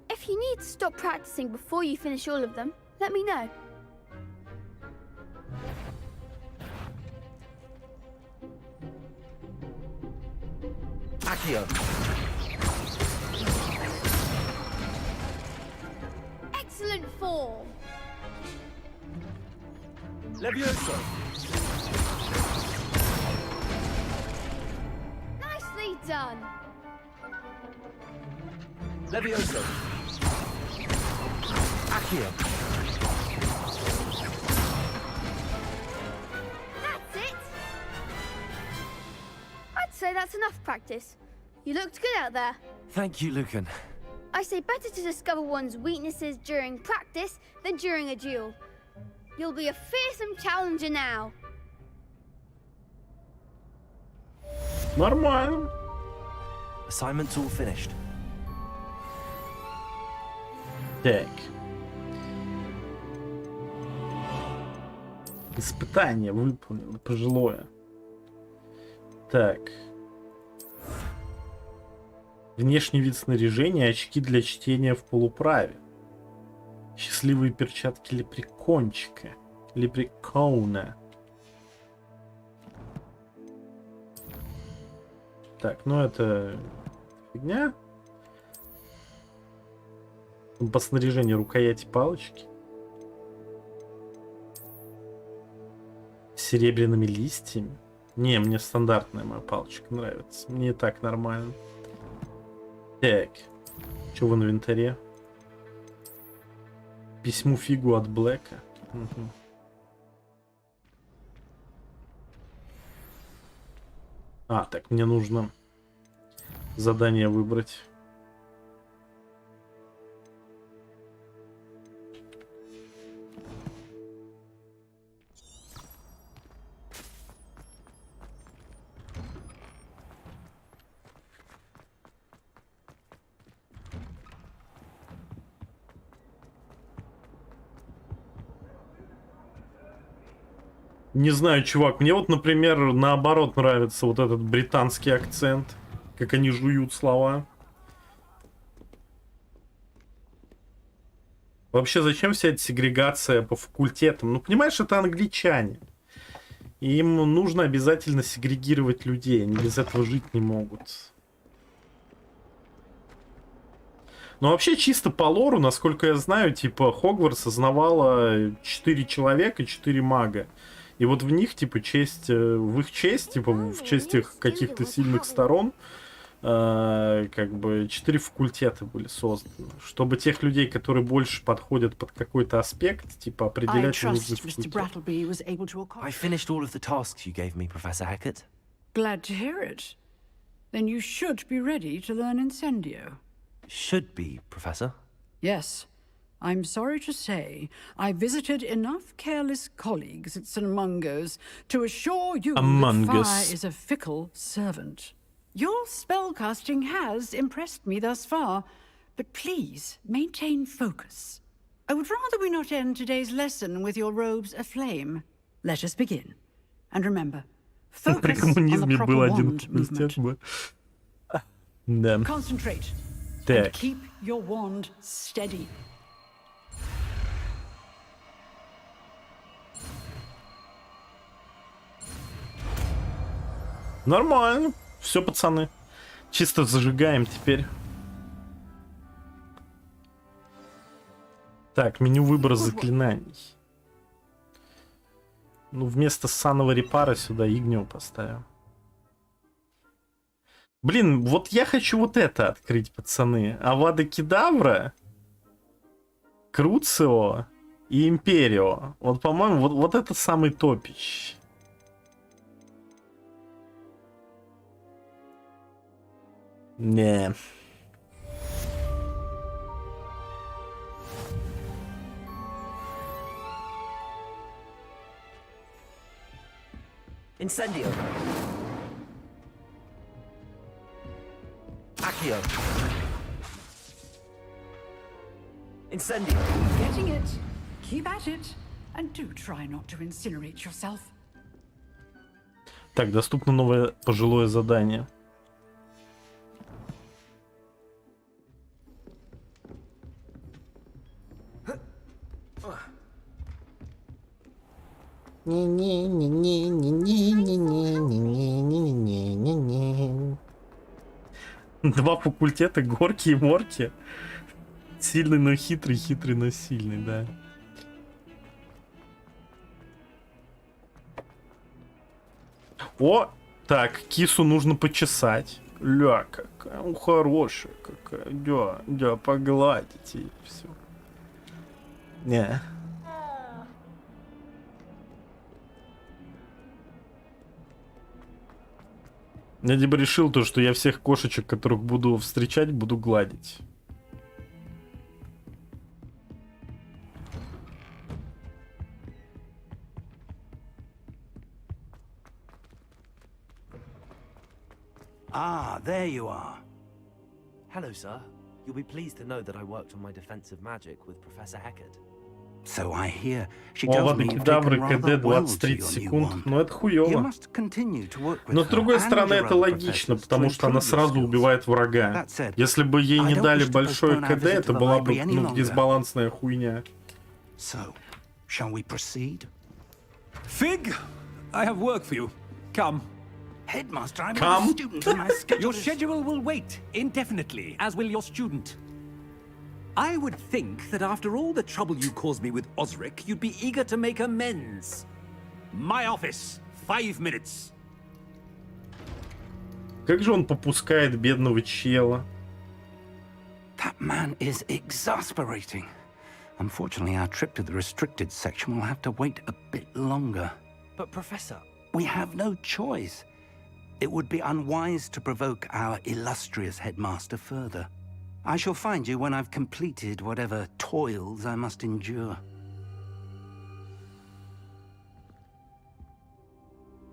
If you need to stop practicing before you finish all of them, let me know. Accio. Excellent form. Levioso. Nicely done. Levioso. Accio. That's it. I'd say that's enough practice. You looked good out there. Thank you, Lucan. I say better to discover one's weaknesses during practice than during a duel. You'll be a fearsome challenger now. Нормально. Assignment's all finished. Так. Испытание выполнено, пожилое. Так. Внешний вид снаряжения, очки для чтения в полуправе. Счастливые перчатки лепрекончика. Лепрекона. Так, ну это фигня. По снаряжению рукояти палочки. С серебряными листьями. Не, мне стандартная моя палочка нравится. Мне и так нормально. Так. Что в инвентаре? Письму фигу от Блэка. Угу. А, так, мне нужно задание выбрать. Не знаю, чувак, мне вот, например, наоборот нравится вот этот британский акцент, как они жуют слова. Вообще, зачем вся эта сегрегация по факультетам? Ну, понимаешь, это англичане. Им нужно обязательно сегрегировать людей. Они без этого жить не могут. Но вообще, чисто по лору, насколько я знаю, типа, Хогвартс основало 4 человека, 4 мага. И вот в них, типа, в их честь, типа, в честь их каких-то сильных сторон, как бы 4 факультета были созданы. Чтобы тех людей, которые больше подходят под какой-то аспект, типа, определять нужный факультет. I finished all of the tasks you gave me, Professor Hackett. Glad to hear it. Then you should be ready to learn Incendio. Should be, Professor. Yes. I'm sorry to say, I visited enough careless colleagues at St. Mungo's to assure you that fire is a fickle servant. Your spellcasting has impressed me thus far, but please maintain focus. I would rather we not end today's lesson with your robes aflame. Let us begin. And remember, focus on the proper wand movement. Concentrate. And keep your wand steady. Нормально. Все, пацаны. Чисто зажигаем теперь. Так, меню выбора заклинаний. Ну, вместо ссаного репара сюда Игнио поставим. Блин, вот я хочу вот это открыть, пацаны. Авада Кедавра, Круцио и Империо. Вот, по-моему, вот это самый топич. Не. Incendio. Accio. Incendio. Getting it. Keep at it. And do try not to incinerate yourself. Так, доступно новое пожилое задание. Два факультета, горки и морки. Сильный, но хитрый, хитрый, но сильный, да. О, так, кису нужно почесать. Ля, какая хорошая, какая. Да, погладить и все. Не. Я либо решил то, что я всех кошечек, которых буду встречать, буду гладить. Ah, there you are. Hello, sir. You'll be pleased to know that I worked on my defensive magic with Professor Hackett. So I hear. She О, tells ладно, me you've кедавры, taken КД rather well to 20-30 your new секунд. wand. Но это You хуёво. must continue to work with Но с другой her and стороны, your это other логично, professors потому to что она improve your сразу skills. убивает врага. That said, Если бы ей I не don't дали wish to большое postpone our КД, visit это to the была бы library any longer. дисбалансная хуйня. So, shall we proceed? Fig, I have work for you. Come. Headmaster, I'm Come. a student and my schedule Your is... schedule will wait indefinitely, as will your student. I would think that after all the trouble you caused me with Osric, you'd be eager to make amends. My office, 5 minutes. Как же он попускает бедного чела? That man is exasperating. Unfortunately, our trip to the restricted section will have to wait a bit longer. But, Professor... We have no choice. It would be unwise to provoke our illustrious headmaster further. I shall find you when I've completed whatever toils I must endure.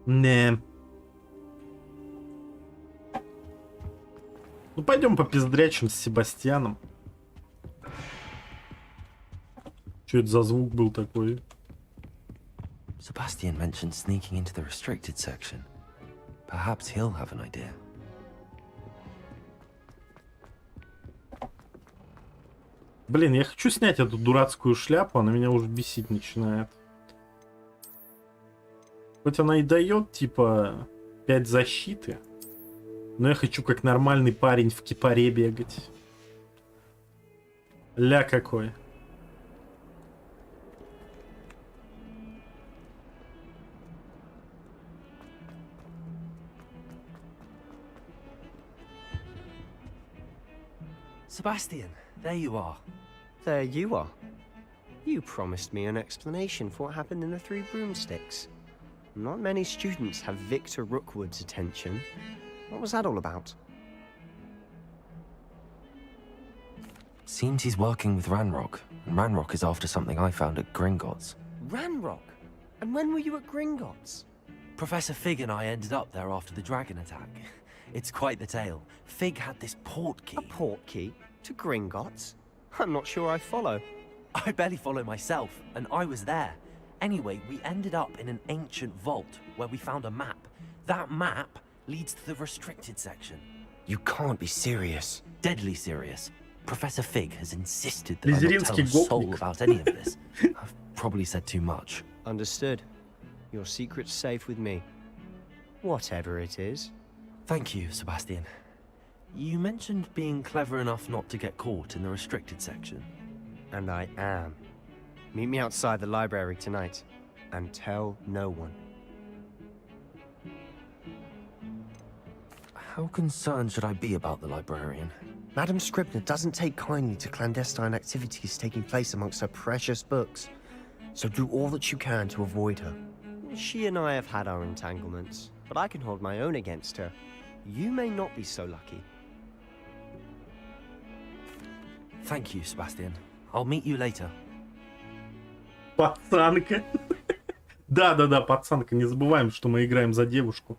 Не. Ну пойдем попиздрячим с Себастьяном. Что это за звук был такой? Sebastian mentioned sneaking into the restricted section. Perhaps he'll have an idea. Блин, я хочу снять эту дурацкую шляпу, она меня уже бесить начинает. Хоть она и дает, типа, 5 защиты, но я хочу как нормальный парень в кипаре бегать. Ля какой. Sebastian, there you are. There you are. You promised me an explanation for what happened in the Three Broomsticks. Not many students have Victor Rookwood's attention. What was that all about? Seems he's working with Ranrock, and Ranrock is after something I found at Gringotts. Ranrock? And when were you at Gringotts? Professor Fig and I ended up there after the dragon attack. It's quite the tale. Fig had this port key. A port key? To Gringotts? I'm not sure I follow. I barely follow myself, and I was there. Anyway, we ended up in an ancient vault where we found a map. That map leads to the restricted section. You can't be serious. Deadly serious. Professor Fig has insisted that I not tell a soul about any of this. I've probably said too much. Understood. Your secret's safe with me. Whatever it is. Thank you, Sebastian. You mentioned being clever enough not to get caught in the restricted section. And I am. Meet me outside the library tonight. And tell no one. How concerned should I be about the librarian? Madam Scribner doesn't take kindly to clandestine activities taking place amongst her precious books. So do all that you can to avoid her. She and I have had our entanglements, but I can hold my own against her. You may not be so lucky. Thank you, Sebastian. I'll meet you later. Пацанка. Да-да-да, пацанка. Не забываем, что мы играем за девушку.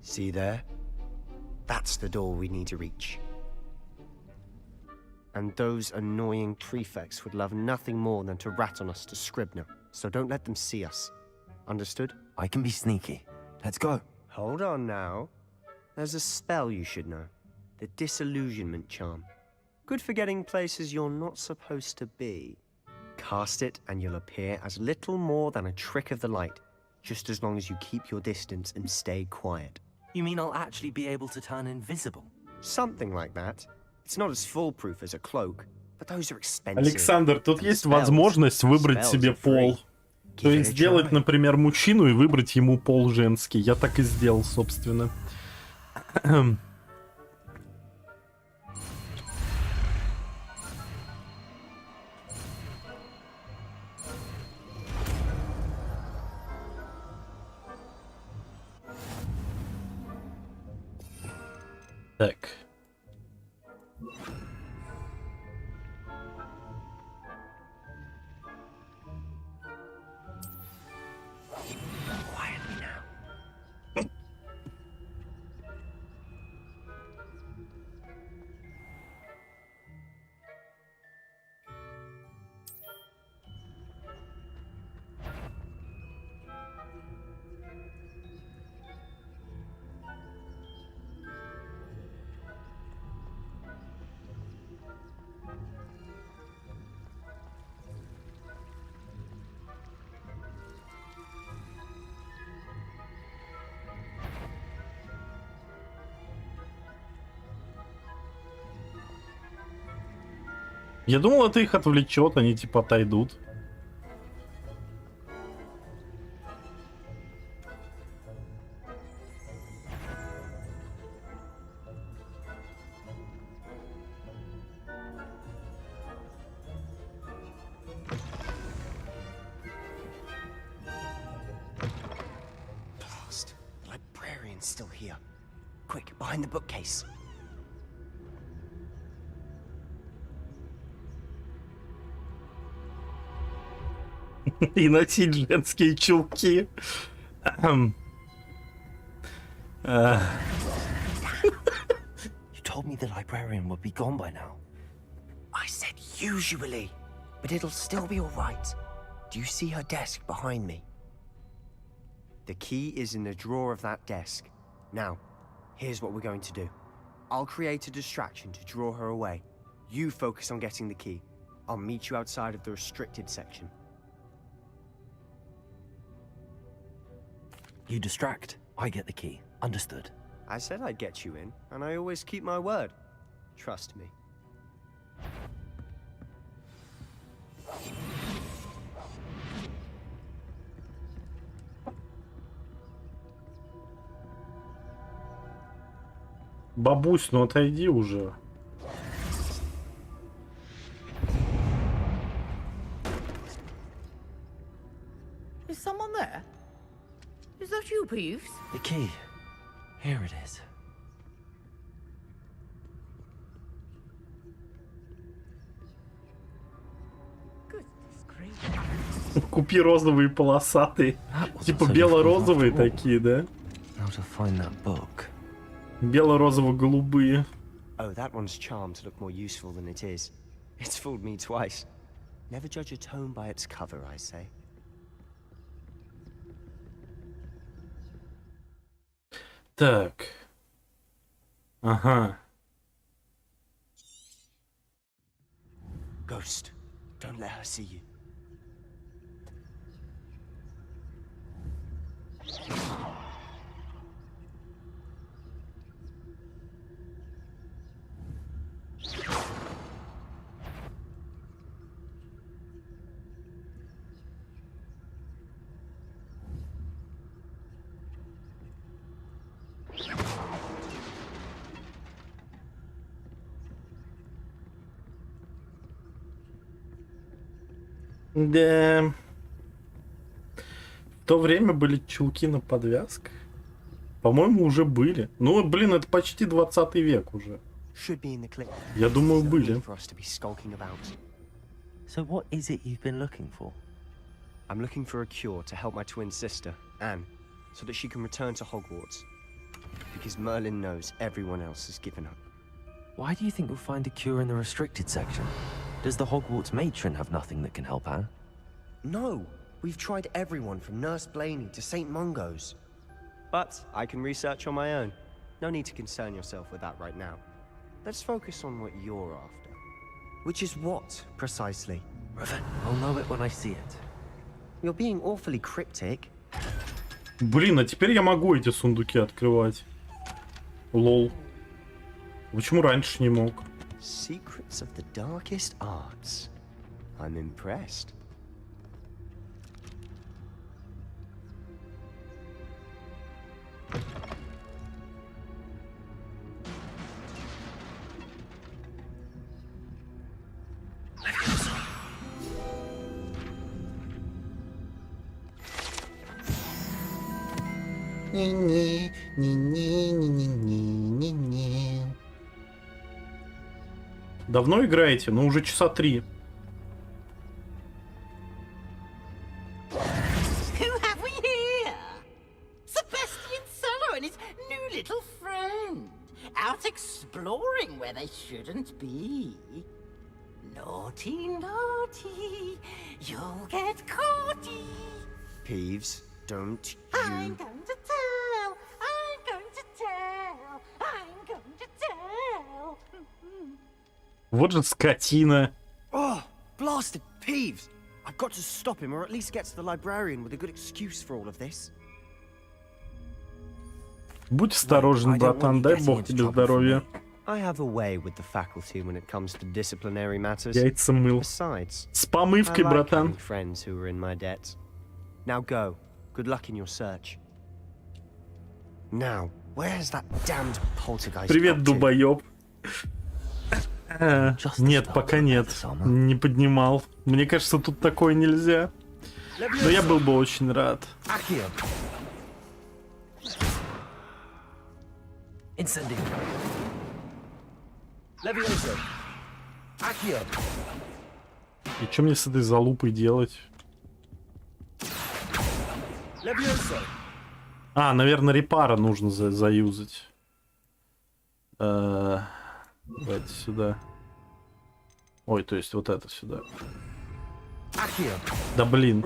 See there? That's the door we need to reach. And those annoying prefects would love nothing more than to rat on us to Scribner, so don't let them see us. Understood? I can be sneaky. Let's go. Hold on now. There's a spell you should know. The Disillusionment Charm. Good for getting places you're not supposed to be. Cast it and you'll appear as little more than a trick of the light, just as long as you keep your distance and stay quiet. You mean I'll actually be able to turn invisible? Something like that. It's not as foolproof as a cloak, but those are expensive. Александр, тут есть возможность выбрать себе пол. То есть сделать, например, мужчину и выбрать ему пол женский. Я так и сделал, собственно. Так. Я думал, это их отвлечет, они типа отойдут. Blast. The librarian's still here. Quick, behind the bookcase. И носить женские чулки. You told me the librarian would be gone by now. I said usually. but it'll still be all right. Do you see her desk behind me? The key is in the drawer of that desk. Now, here's what we're going to do. I'll create a distraction to draw her away. You focus on getting the key. I'll meet you outside of the restricted section. You distract, I get the key. Understood. I said I'd get you in, and I always keep my word. Trust me. Бабусь, ну отойди уже. Is someone there? Is that you, Peeves? The key. Here it is. Купи розовые полосатые. Типа бело-розовые такие, да? How to find that book? Бело-розово-голубые. Oh, that one's charmed to look more useful than it is. It's fooled me twice. Never judge a tome by its cover, I say. Так. Ага. Ghost, don't let her see you. Да. В то время были чулки на подвязках. По-моему, уже были. Ну, блин, это почти 20 век уже. Я думаю, были. So what is it you've been looking for? I'm looking for a cure to help my twin sister, Anne, so that she can return to Hogwarts. Because Merlin knows everyone else has given up. Why do you think you'll find a cure in the restricted section? Does the Hogwarts matron have nothing that can help Anne? No! We've tried everyone from Nurse Blaney to St. Mungo's. But I can research on my own. No need to concern yourself with that right now. Let's focus on what you're after. Which is what, precisely? Riven, I'll know it when I see it. You're being awfully cryptic. Блин, а теперь я могу эти сундуки открывать. Лол. Почему раньше не мог? Secrets of the darkest arts. I'm impressed. Давно играете? Ну, уже часа 3. Who have we here? Sebastian Cello and his new little friend. Out exploring where they shouldn't be. Naughty, naughty. You'll get caughty. Peeves, don't I'm you... going to tell. I'm going to tell. I'm going to tell. Вот же скотина. Oh, blasted Peeves! I've got to stop him, or at least get to the librarian with a good excuse for all of this. Будь осторожен, братан, дай бог тебе здоровья. I have a way with the faculty when it comes to disciplinary matters. Яйца мыл. Besides, С помывкой, I like братан. having friends who are in my debt. Now go. Good luck in your search. Now, where's that damned poltergeist? Привет, дубоёб. Нет, пока нет. Не поднимал. Мне кажется, тут такое нельзя. Но я был бы очень рад. И что мне с этой залупой делать? А, наверное, репара нужно заюзать. Давайте сюда. Ой, то есть вот это сюда. Да блин.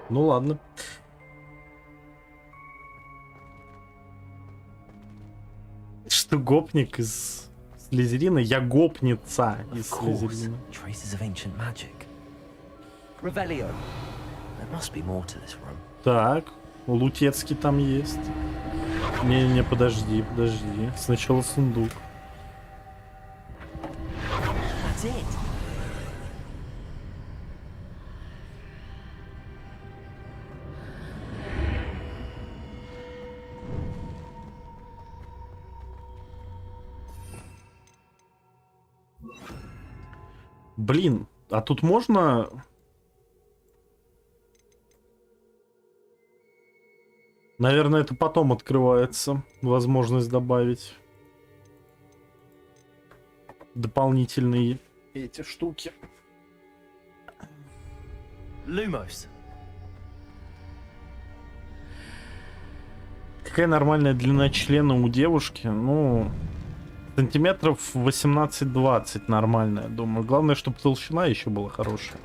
Ну ладно. Что гопник из Слизерина? Я гопница из Слизерина. Так, Лутецкий там есть. Не, подожди. Сначала сундук. Блин, а тут можно... Наверное, это потом открывается. Возможность добавить дополнительные эти штуки. Lumos. Какая нормальная длина члена у девушки? Ну, сантиметров 18-20 нормальная, думаю. Главное, чтобы толщина еще была хорошая.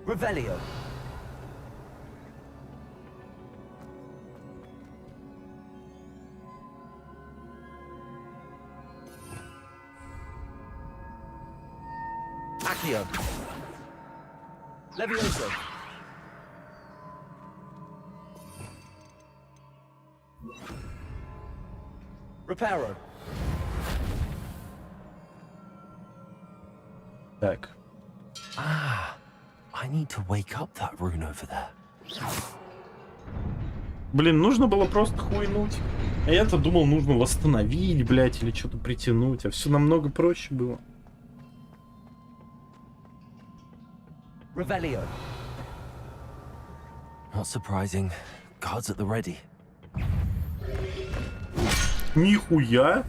Revelio. Accio. Levioso. Reparo. Так. I need to wake up that rune over there. Блин, нужно было просто хуйнуть. А я-то думал, нужно восстановить, блять, или что-то притянуть. А все намного проще было. Revelio. Not surprising. Cards at the ready. Нихуя.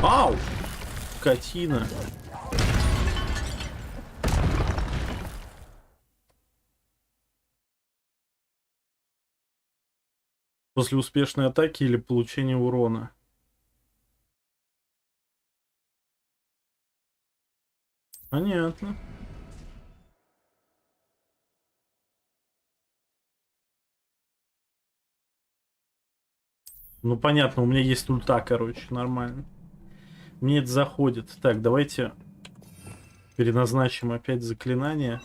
Ау! Скотина. После успешной атаки или получения урона. Понятно. Ну понятно, у меня есть ульта, короче, нормально. Мне это заходит. Так, давайте переназначим опять заклинание.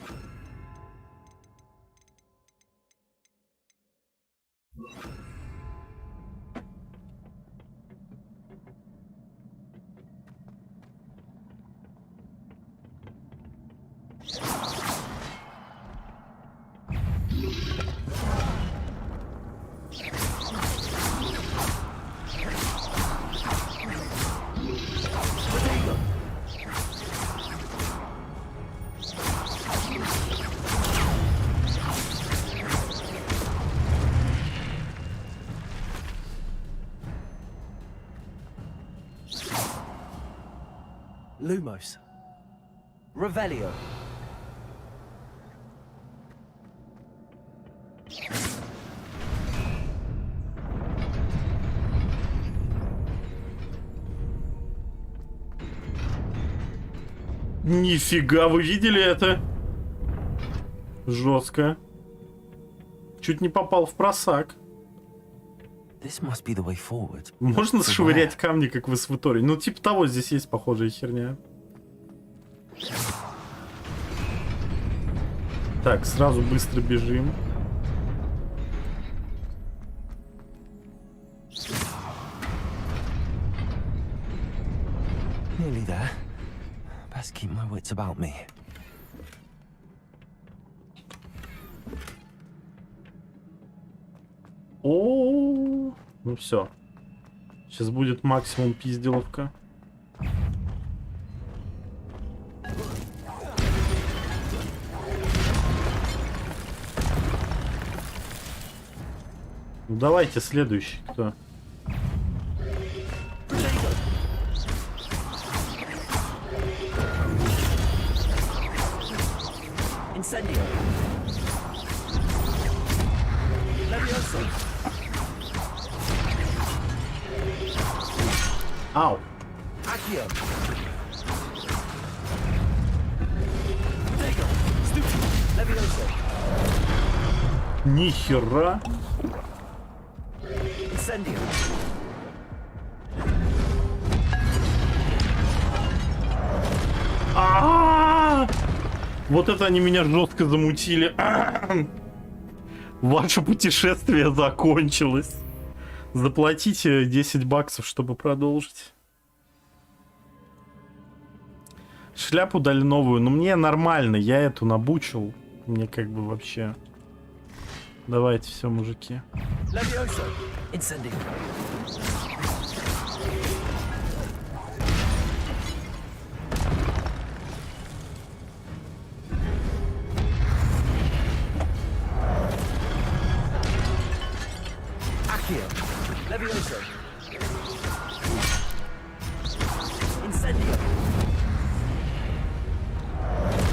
Lumos. Revelio. Нифига, вы видели это? Жестко. Чуть не попал в просак. Можно швырять камни, как в Эсваторе? Ну, типа того, здесь есть похожая херня. Так, сразу быстро бежим. Nearly there. Best keep my wits about me. О, ну все. Сейчас будет максимум пизделовка. Ну давайте следующий, кто? Incendio. Levioso. Ау. Accio. Protego. Stupid. Levioso. Нихера. Incendio. Вот это они меня жестко замутили. Ваше путешествие закончилось. Заплатите 10 баксов, чтобы продолжить. Шляпу дали новую, но мне нормально, я эту набучил. Мне как бы вообще... Давайте, все, мужики. Levioso. Incendio.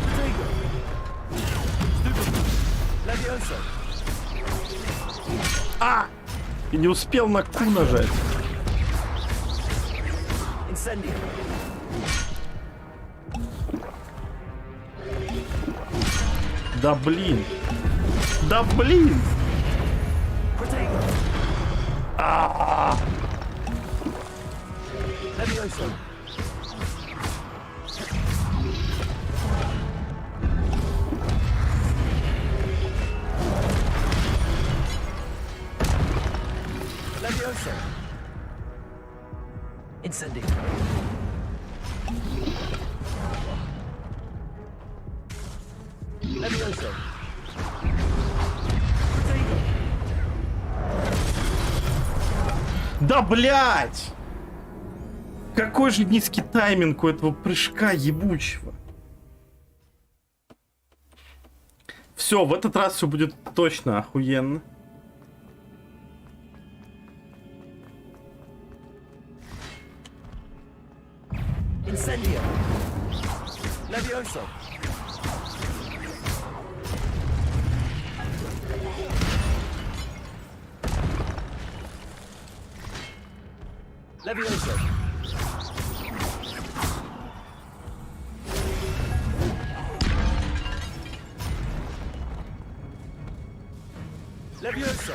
Protego. Stupid. Levioso. И не успел на Q нажать. Incendio. Да блин. Да блин. Protego. Levioso. Levioso. Incendio. Levioso. Protego. Да блять! Какой же низкий тайминг у этого прыжка ебучего. Все, в этот раз все будет точно охуенно. Incendio. Levioso. Levioso. Levioso.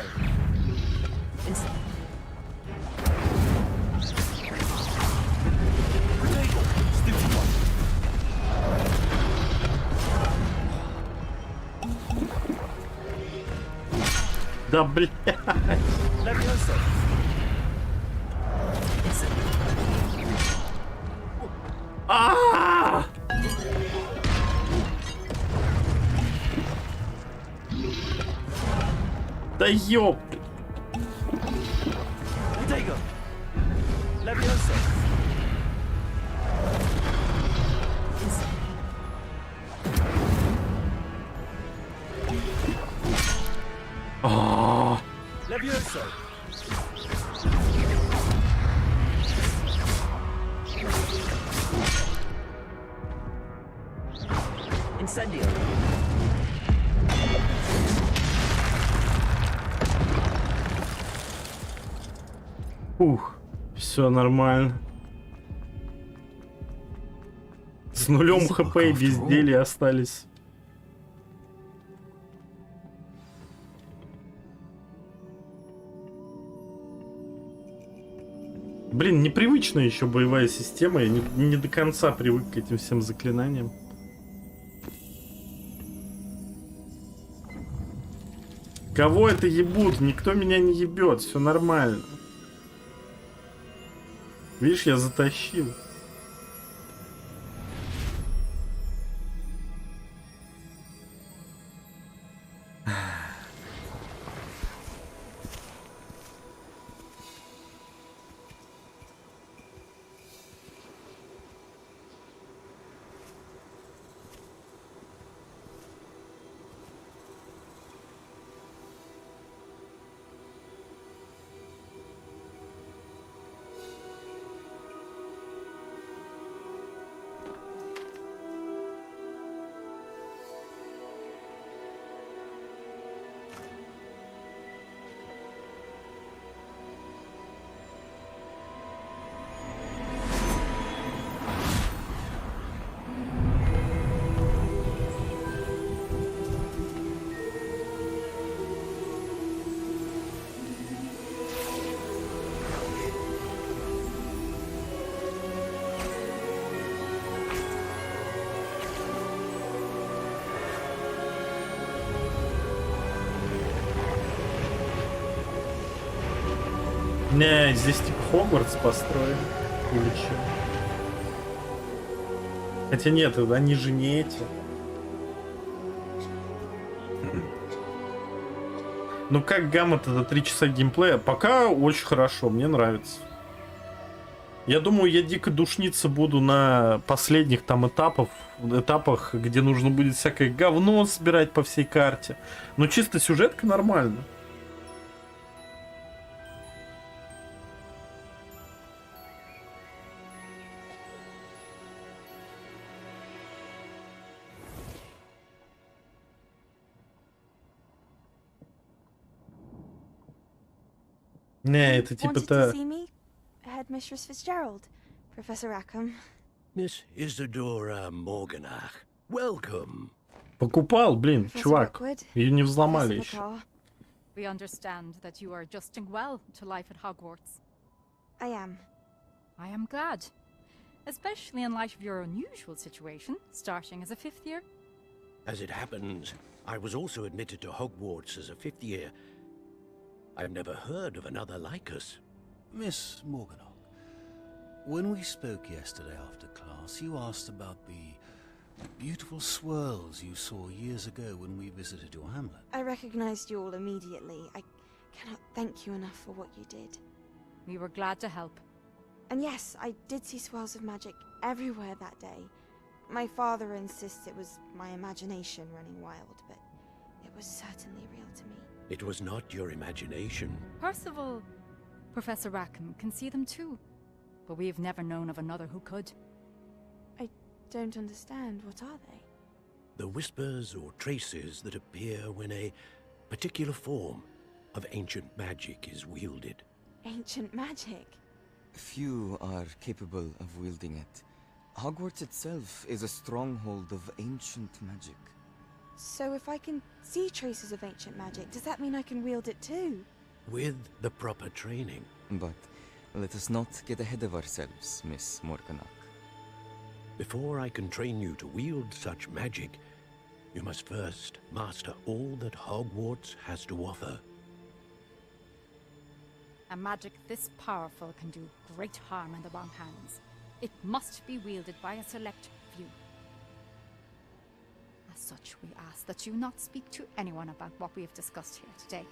Stupid one. Да блядь. Levioso. Да ёп. Protego. Levioso. Levioso. Incendio. Ух, все нормально. С нулем хп и безделье остались. Блин, непривычная еще боевая система. Я не до конца привык к этим всем заклинаниям. Кого это ебут? Никто меня не ебет, все нормально. Видишь, я затащил. Не, здесь типа Хогвартс построен. Или что? Хотя нет, они же не эти. Ну как гаммот, это 3 часа геймплея. Пока очень хорошо, мне нравится. Я думаю, я дико душниться буду на последних там этапах, где нужно будет всякое говно собирать по всей карте. Но чисто сюжетка нормально. Не, это типа то... Headmistress Fitzgerald, Professor Rackham. Miss Isadora Morganach, welcome. Покупал, блин, чувак. Ее не взломали еще. We understand that you are adjusting well to life at Hogwarts. I am. I am glad. Especially in light of your unusual situation, starting as a 5th year. As it happens, I was also admitted to Hogwarts as a 5th year. I've never heard of another like us. Miss Morganach, when we spoke yesterday after class, you asked about the beautiful swirls you saw years ago when we visited your hamlet. I recognized you all immediately. I cannot thank you enough for what you did. We were glad to help. And yes, I did see swirls of magic everywhere that day. My father insists it was my imagination running wild, but it was certainly real to me. It was not your imagination. Percival, Professor Rackham can see them too, but we've never known of another who could. I don't understand. What are they? The whispers or traces that appear when a particular form of ancient magic is wielded. Ancient magic? Few are capable of wielding it. Hogwarts itself is a stronghold of ancient magic. So if I can see traces of ancient magic, does that mean I can wield it too? With the proper training. But let us not get ahead of ourselves, Miss Morganach. Before I can train you to wield such magic, you must first master all that Hogwarts has to offer. A magic this powerful can do great harm in the wrong hands. It must be wielded by a select few. As such, we ask that you not speak to anyone about what we have discussed here today.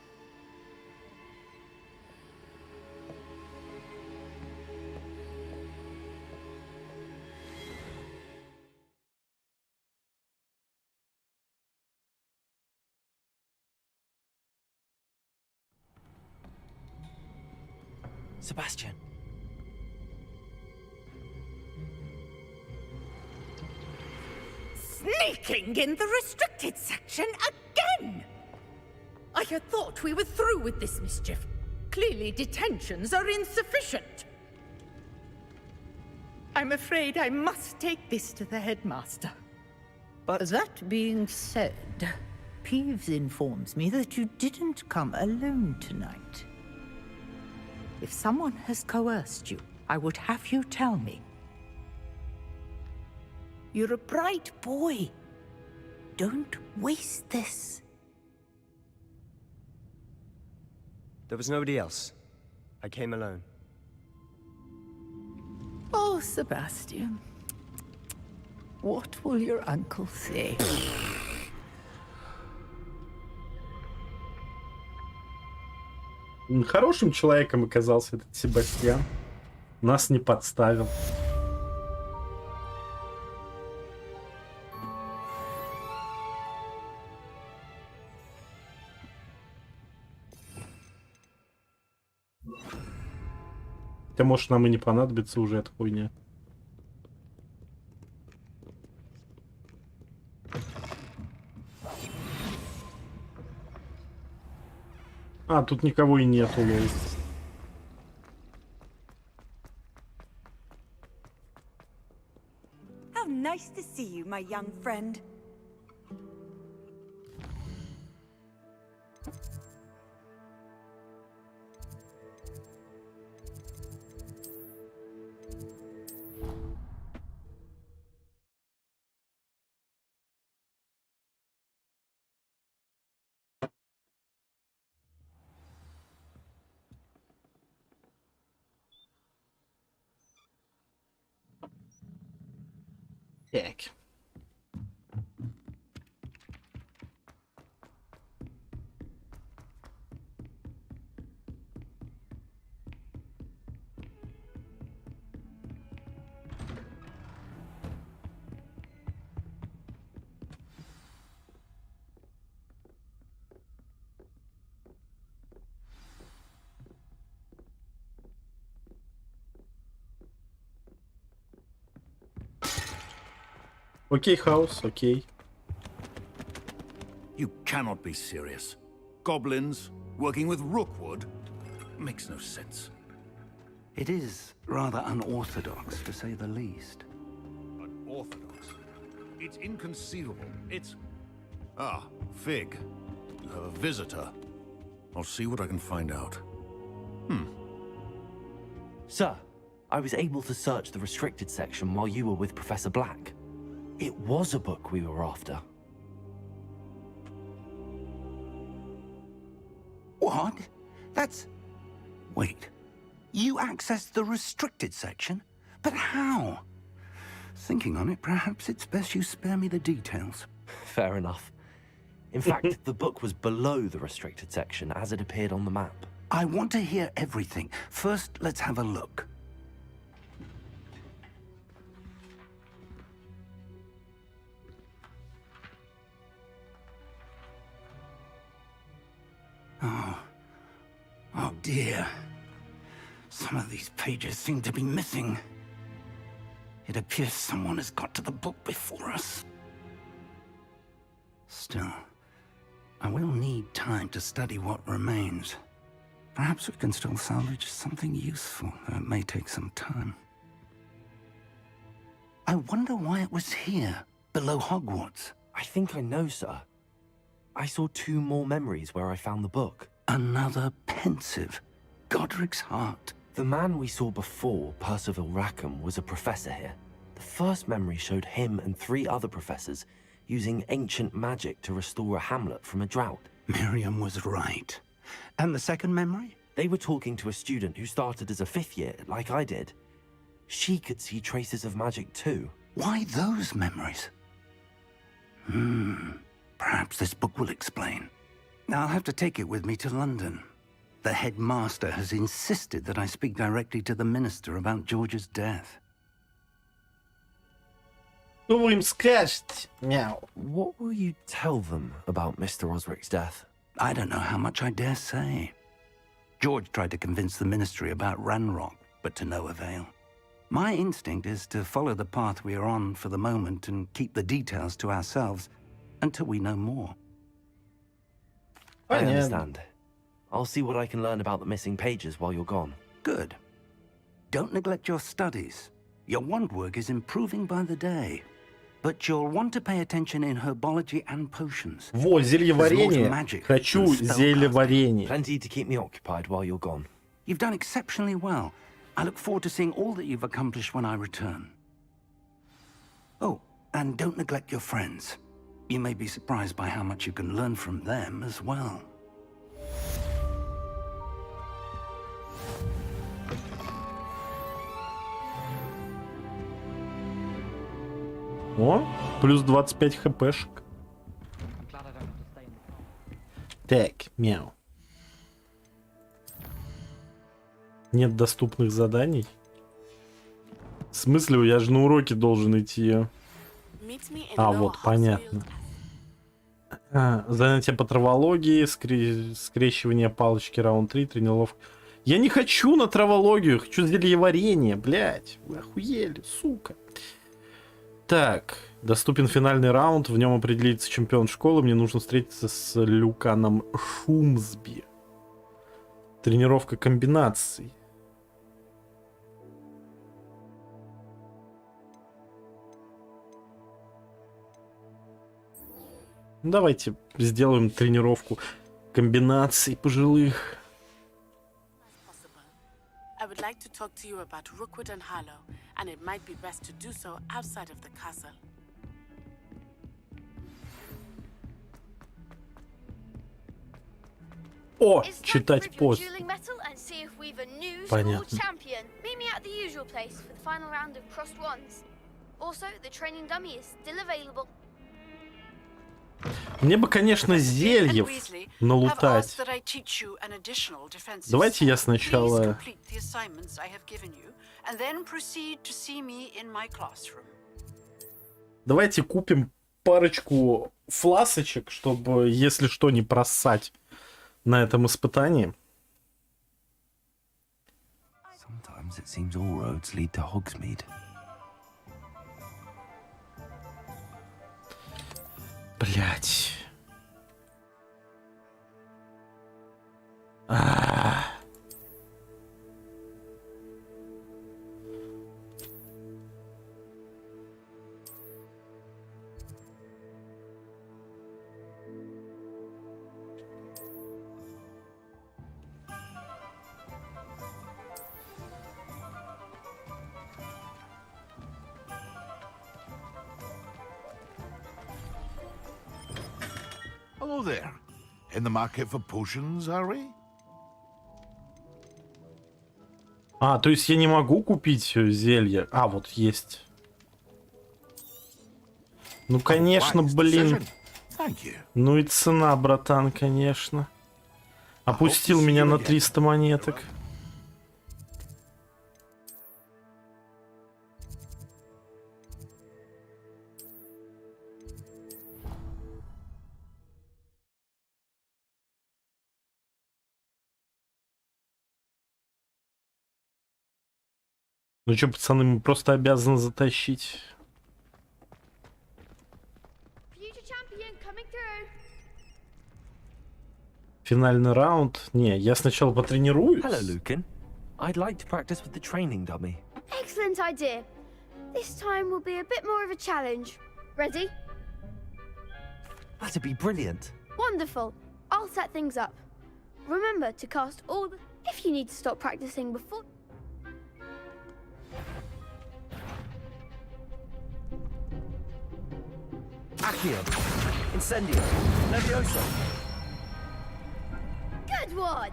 Sebastian. Sneaking in the restricted section again! I had thought we were through with this mischief. Clearly detentions are insufficient. I'm afraid I must take this to the headmaster. But that being said, Peeves informs me that you didn't come alone tonight. If someone has coerced you, I would have you tell me. You're a bright boy. Don't waste this. There was nobody else. I came alone. Oh, Sebastian. What will your uncle say? Хорошим человеком оказался этот Себастьян. Нас не подставил. Хотя, может, нам и не понадобится уже эта хуйня. А, тут никого и нету, лол. How nice to see you, my young friend. Так. Окей, Хаус, окей. You cannot be serious. Goblins working with Rookwood makes no sense. It is rather unorthodox, to say the least. Unorthodox? It's inconceivable. It's... Ah, Fig. You have a visitor. I'll see what I can find out. Sir, I was able to search the restricted section while you were with Professor Black. It was a book we were after. What? That's... Wait. You accessed the restricted section? But how? Thinking on it, perhaps it's best you spare me the details. Fair enough. In fact, the book was below the restricted section as it appeared on the map. I want to hear everything. First, let's have a look. Oh dear. Some of these pages seem to be missing. It appears someone has got to the book before us. Still, I will need time to study what remains. Perhaps we can still salvage something useful, though it may take some time. I wonder why it was here, below Hogwarts. I think I know, sir. I saw 2 more memories where I found the book. Another pensive. Godric's heart. The man we saw before, Percival Rackham, was a professor here. The first memory showed him and 3 other professors using ancient magic to restore a hamlet from a drought. Miriam was right. And the second memory? They were talking to a student who started as a 5th year, like I did. She could see traces of magic too. Why those memories? Perhaps this book will explain. I'll have to take it with me to London. The headmaster has insisted that I speak directly to the minister about George's death. Что вы им скажете? Мяу. What will you tell them about Mr. Osric's death? I don't know how much I dare say. George tried to convince the ministry about Ranrock, but to no avail. My instinct is to follow the path we are on for the moment and keep the details to ourselves until we know more. I understand. I'll see what I can learn about the missing pages while you're gone. Good. Don't neglect your studies. Your wand work is improving by the day. But you'll want to pay attention in herbology and potions. Во, зельеварение. Хочу зельеварение. Plenty to keep me occupied while you're gone. You've done exceptionally well. I look forward to seeing all that you've accomplished when I return. Oh, and don't neglect your friends. You may be surprised by how much you can learn from them as well. О, плюс 25 хпшек. Так, мяу. Нет доступных заданий. В смысле, я же на уроки должен идти. А, вот, понятно. Занятие по травологии, скрещивание палочки, раунд 3, тренировка. Я не хочу на травологию, хочу зельеварение, блять. Вы охуели, сука. Так, доступен финальный раунд, в нем определится чемпион школы. Мне нужно встретиться с Люканом Шумсби. Тренировка комбинаций. Давайте сделаем тренировку комбинаций пожилых. I would like to talk to you about Rookwood and Harlow, and it might be best to do so outside of the castle. О, читать пост. Понятно. Also, the training dummy is still available. Мне бы, конечно, зельев налутать. Давайте я сначала... Давайте купим парочку фласочек, чтобы, если что, не проссать на этом испытании. Sometimes it seems all roads lead to Hogsmeade. Блять. Hello there. In the market for potions, are we? А, то есть я не могу купить зелье. А, вот есть. Ну, конечно, блин. Ну и цена, братан, конечно. Опустил меня на 300 монеток. Ну что, пацаны, мы просто обязаны затащить. Финальный раунд. Не, я сначала потренируюсь. Hello, Lucan. I'd like to practice with the training dummy. Excellent idea. This time will be a bit more of a challenge. Ready? That'd be brilliant. Wonderful. I'll set things up. Remember to cast all the... If you need to stop practicing before... Accio. Incendio. Levioso. Good one!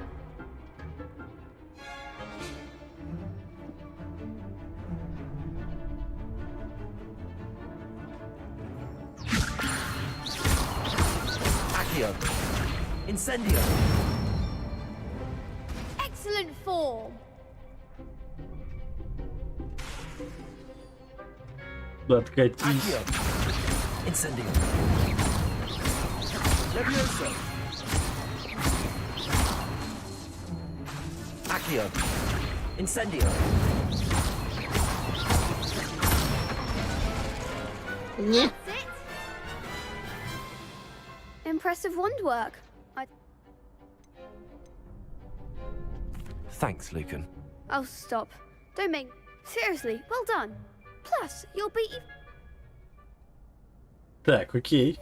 Accio. Incendio. Excellent form! Откатись. Accio. Incendio. Levioso. Accio. Incendio. That's it. Impressive wand work. Thanks, Lucan. Oh, stop. Don't make... Seriously, well done. Plus, you'll be... Так, окей.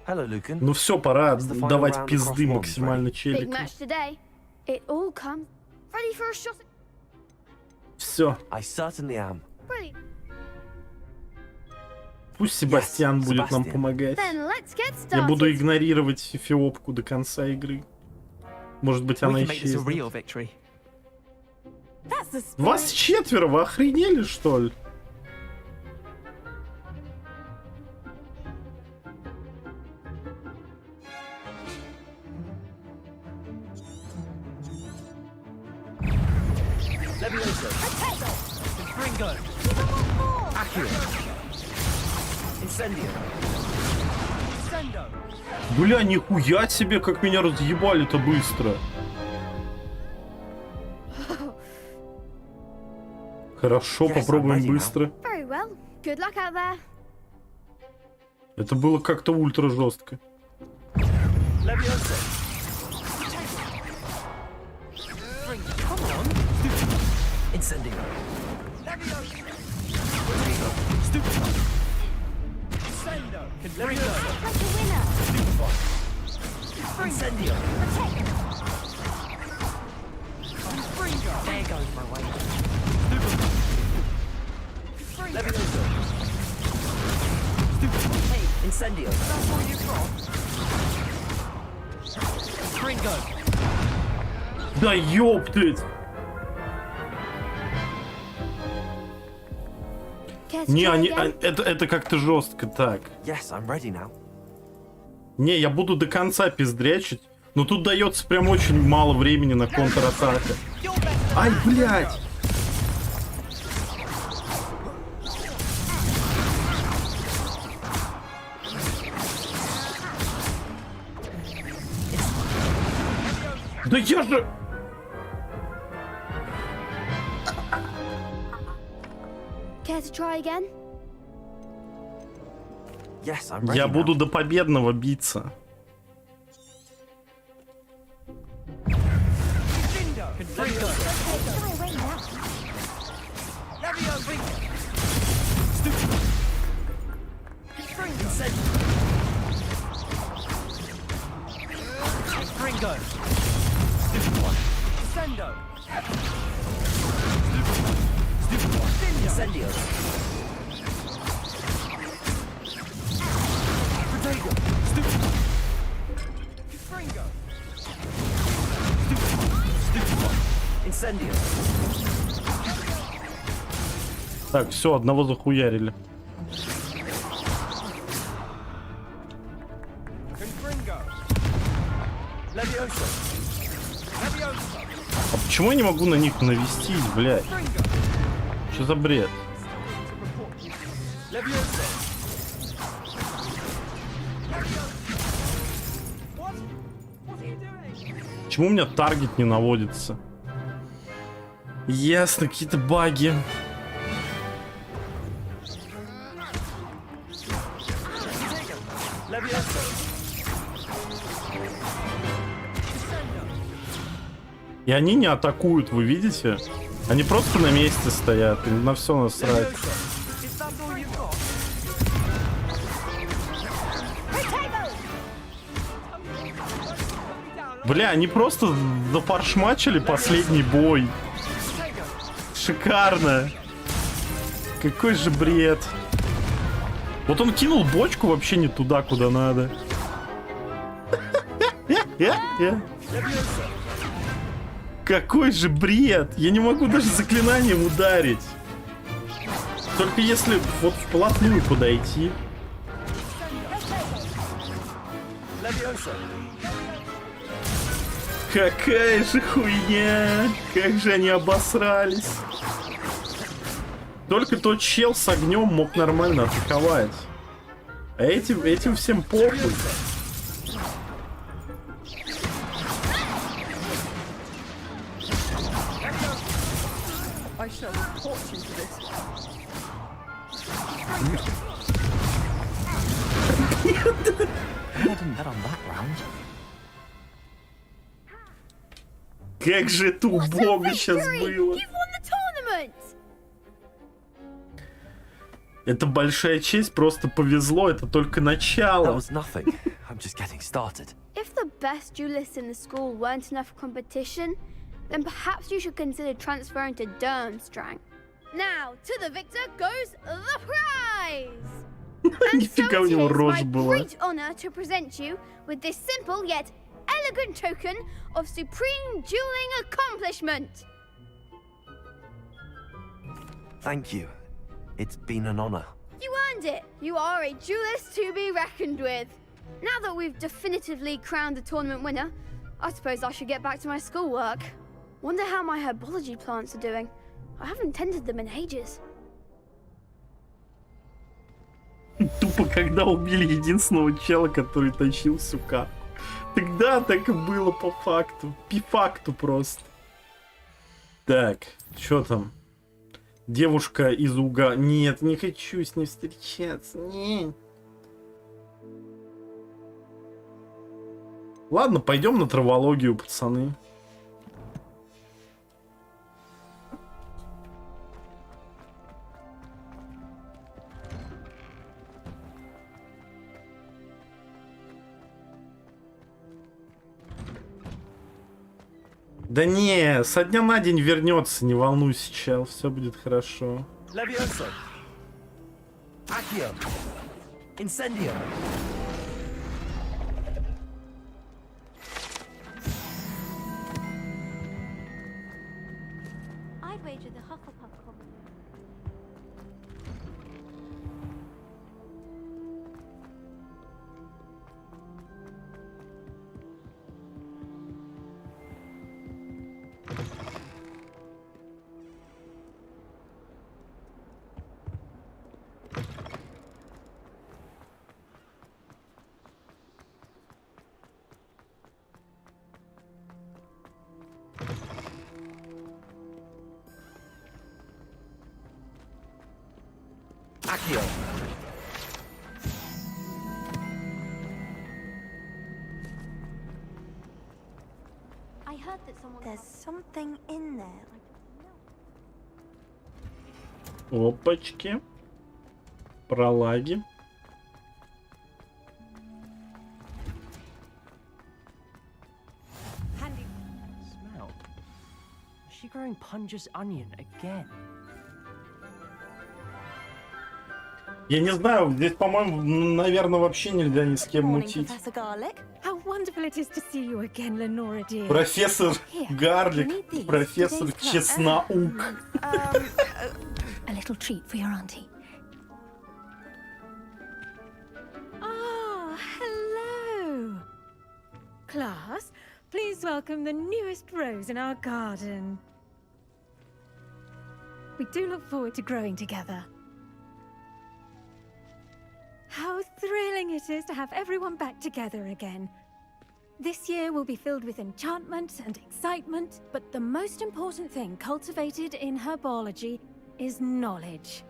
Hello, Lucan. Ну все, пора давать пизды максимально Big челику. match today. It all comes... Ready for a shot? Все. I certainly am. Brilliant. Пусть Себастьян будет нам помогать. Then let's get Я буду started. игнорировать Эфиопку до конца игры. Может быть, она исчезнет. Вас четверо, вы охренели, что ли? Levioso. Ringo. Accio. Incendio. Sendo. Бля, нихуя себе, как меня разъебали-то быстро. Хорошо, попробуем быстро. Very well. Good luck out there. Это было как-то ультра жестко. Levioso. Come on. Incendio. Levioso. Stupid. Sendo. Levioso. Like a winner. Incendio. Protect. There goes my way. Levioso. Hey, Incendio. That's all you've got. Ringo. Да ёптыть! Не, это как-то жестко так. Yes, I'm ready now. Не, я буду до конца пиздрячить, но тут дается прям очень мало времени на контратаку. Ай, блядь! Да я же... Care to try again? Yes, I'm ready Я буду now. до победного биться. Так, все, одного захуярили. А почему я не могу на них навестись, блядь? Что за бред? Почему у меня таргет не наводится? Ясно, какие-то баги. И они не атакуют, вы видите? Они просто на месте стоят, им на все насрать. Бля, они просто зафаршмачили последний бой. Шикарно. Какой же бред. Вот он кинул бочку вообще не туда, куда надо. Какой же бред! Я не могу даже заклинанием ударить. Только если вот вплотную подойти. Какая же хуйня! Как же они обосрались! Только тот чел с огнем мог нормально атаковать. А этим всем похуй. Как же это убого сейчас было. Это большая честь, просто повезло, это только начало. If the best duelists in the school weren't enough for competition, then perhaps you should consider transferring to Durmstrang. Now, to the victor goes the prize! And so it is my great honor to present you with this simple yet elegant token of supreme dueling accomplishment. Thank you. It's been an honor. You earned it. You are a duelist to be reckoned with. Now that we've definitively crowned the tournament winner, I suppose I should get back to my schoolwork. Wonder how my herbology plants are doing. I haven't tended them in ages. Тупо когда убили единственного чела, который тащил всю карту. Тогда так и было по факту. По факту просто. Так, что там? Девушка из уга... Нет, не хочу с ней встречаться. Нет. Ладно, пойдем на травологию, пацаны. Да не, со дня на день вернется, не волнуйся, чел, все будет хорошо. Accio. I heard that someone. There's something in there. Опачки. Пролаги. Smell. Is she growing Punja's onion again? Я не знаю, здесь, по-моему, наверное, вообще нельзя ни с кем мутить. Professor Garlic. How wonderful it is to see you again, Lenora dear. Профессор Here, Гарлик, you need these. профессор Today's class. Чеснаук. A little treat for your auntie. Ah, hello. Class, please welcome the newest rose in our garden. We do look forward to growing together. How thrilling it is to have everyone back together again. This year will be filled with enchantment and excitement, but the most important thing cultivated in herbology is knowledge.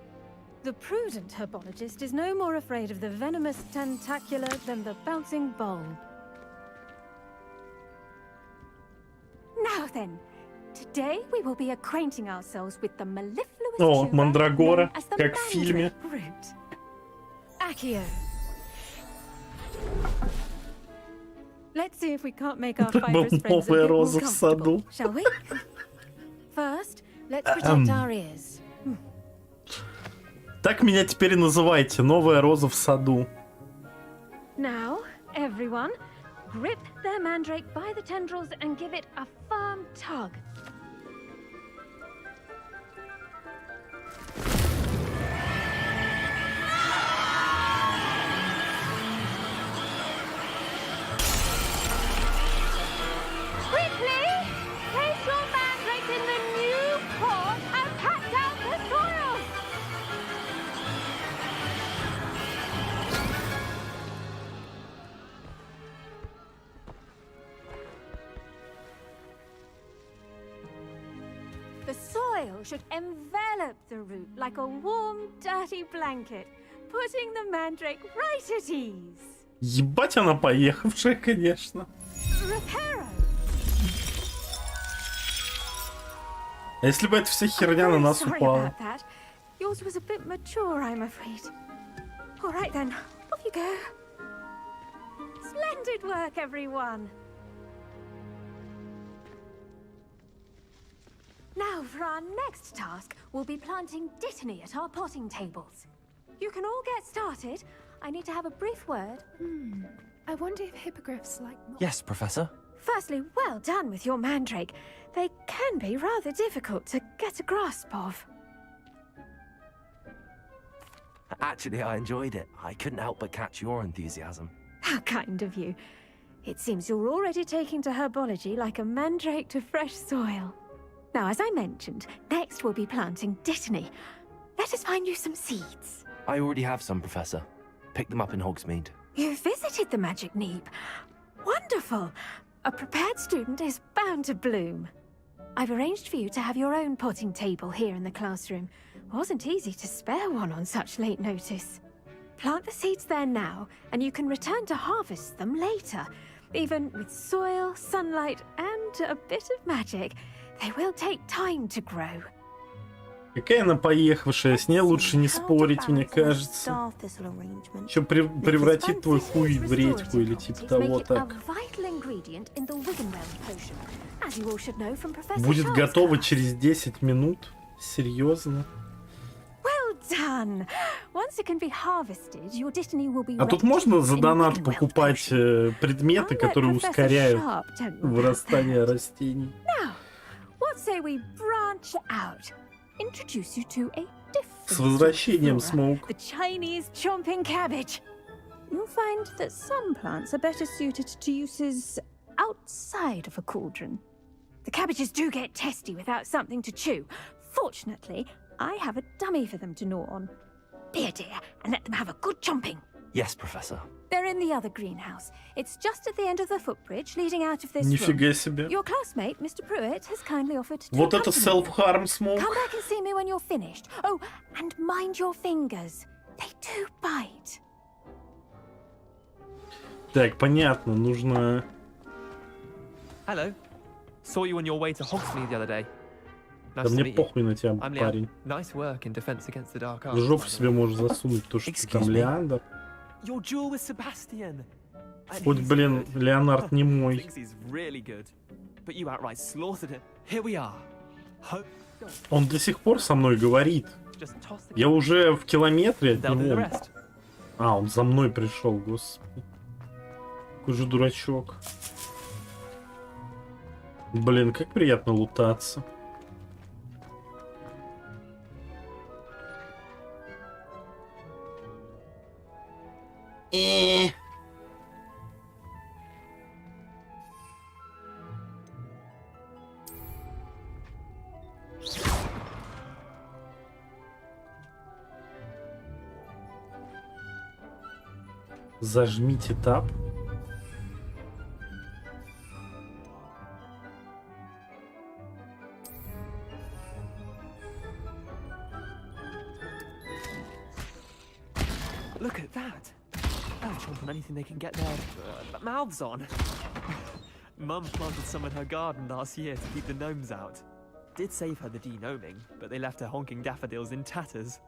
The prudent herbologist is no more afraid of the venomous tentacular than the bouncing bulb. Now then, today we will be acquainting ourselves with the mellifluous О, tuber Мандрагора, known as the как в фильме. mandrake root. Accio. Let's see if we can't make our fibrous friends a Новая bit more роза в саду. comfortable, shall we? First, let's protect our ears. Так меня теперь и называйте. Новая роза в саду. Now, everyone, grip their mandrake by the tendrils and give it a firm tug. Quickly, place your mandrake in the new pot and pat down the soil. The soil should envelop the root like a warm, dirty blanket, putting the mandrake right at ease. Ебать она поехавшая, конечно. Reparo. А если бы эта вся херня на нас Sorry упала? about that. Yours was a bit mature, I'm afraid. All right then, off you go. Splendid work, everyone. Now, for our next task, we'll be planting dittany at our potting tables. You can all get started. I need to have a brief word. I wonder if hippogriffs like... Yes, Professor. Firstly, well done with your mandrake. They can be rather difficult to get a grasp of. Actually, I enjoyed it. I couldn't help but catch your enthusiasm. How kind of you. It seems you're already taking to herbology like a mandrake to fresh soil. Now, as I mentioned, next we'll be planting dittany. Let us find you some seeds. I already have some, Professor. Picked them up in Hogsmeade. You visited the Magic Neep. Wonderful. A prepared student is bound to bloom. I've arranged for you to have your own potting table here in the classroom. Wasn't easy to spare one on such late notice. Plant the seeds there now, and you can return to harvest them later. Even with soil, sunlight, and a bit of magic, they will take time to grow. Какая она поехавшая, с ней лучше не спорить, мне кажется. Еще превратит твой хуй в редьку или типа того так. Будет готово через 10 минут? Серьезно? А тут можно за донат покупать предметы, которые ускоряют вырастание растений? Introduce you to a different С возвращением, Смоук. the Chinese chomping cabbage. You'll find that some plants are better suited to uses outside of a cauldron. The cabbages do get testy without something to chew. Fortunately, I have a dummy for them to gnaw on. Here, dear, and let them have a good chomping. Yes, Professor. They're in the other greenhouse. It's just at the end of the footbridge leading out of this Нифига room. себе. Your classmate, Mr. Pruitt, has kindly offered to Вот это accompany you. self-harm, Смоук. Come back and see me when you're finished. Oh, and mind your fingers. They do bite. Так, понятно, нужно... Hello. Saw you on your way to Hogsmeade the other day. Да Nice to мне meet you. похуй на тебя, I'm Leon. парень. Nice work in defense against the dark В arts. жопу себе можешь засунуть то, что ты там Excuse me? Леандр. Your duel with Sebastian. And Хоть, he's блин, good. Леонард не мой. Thinks he's really good. But you outright slaughtered him. Here we are. Он до сих пор со мной говорит. Just toss the Я уже в километре от They'll do the него. rest. А, он за мной пришел, господи. Какой же дурачок. Блин, как приятно лутаться. Зажмите тап. Look at that. They'll chomp on anything they can get their mouths on. Mum planted some in her garden last year to keep the gnomes out. Did save her the de-gnoming, but they left her honking daffodils in tatters.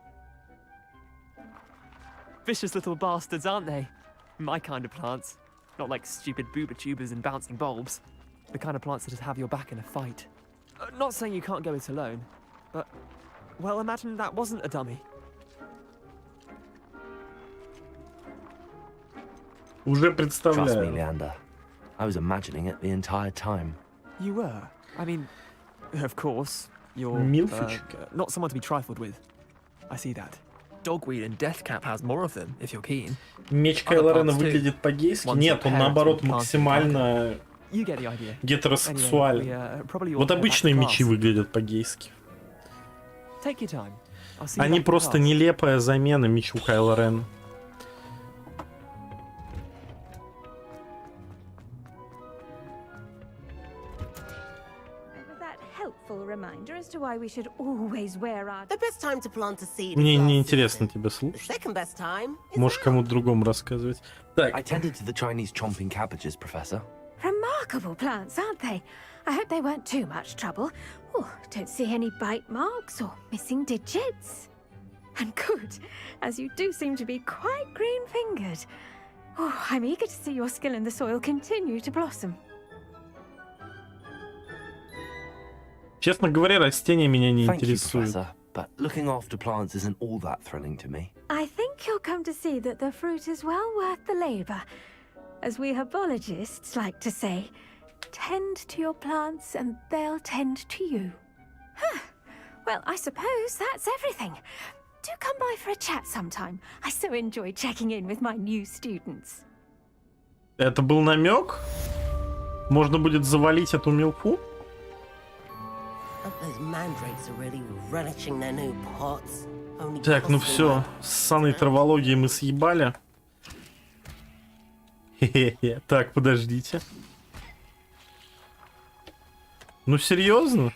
Vicious little bastards, aren't they? My kind of plants. Not like stupid booba tubers and bouncing bulbs. The kind of plants that just have your back in a fight. Not saying you can't go it alone, but... Well, imagine that wasn't a dummy. Уже Trust me, представляю. Leander. I was imagining it the entire time. You were? I mean, of course, you're Milfочка. not someone to be trifled with. I see that. Dogweed and Deathcap has more of them, if you're keen. Меч Other Кайло Рена plants too. выглядит по-гейски? Ones Нет, that он parents наоборот would plant in максимально You get the idea. гетеросексуален. Anyway, probably ought Вот to head back обычные to мечи class. выглядят по-гейски. Take your time. I'll see you Они back in просто class. нелепая замена мечу Кайло Рена. With that helpful reminder as to why we should always wear our... The best time to plant a seed Мне is не last интересно season. тебя The слушать. second best time is Можешь кому-то другому рассказывать. Так, I tended to the Chinese chomping cabbages, Professor. Remarkable plants, aren't they? I hope they weren't too much trouble. Oh, don't see any bite marks or missing digits. And good, as you do seem to be quite green-fingered. Oh, I'm eager to see your skill in the soil continue to blossom. честно говоря, растения меня не Thank you, интересуют. Professor, but looking after plants isn't all that thrilling to me. I think you'll come to see that the fruit is well worth the labor. As we herbologists like to say, tend to your plants and they'll tend to you. Huh. Well, I suppose that's everything. Do come by for a chat sometime. I so enjoy checking in with my new students. Это был намек? Можно будет завалить эту милфу? Those mandrakes are really relishing their new pots. Only Так, ну possibly все, с саной травологией мы съебали. Хе-хе-хе. Так, подождите. Ну серьезно?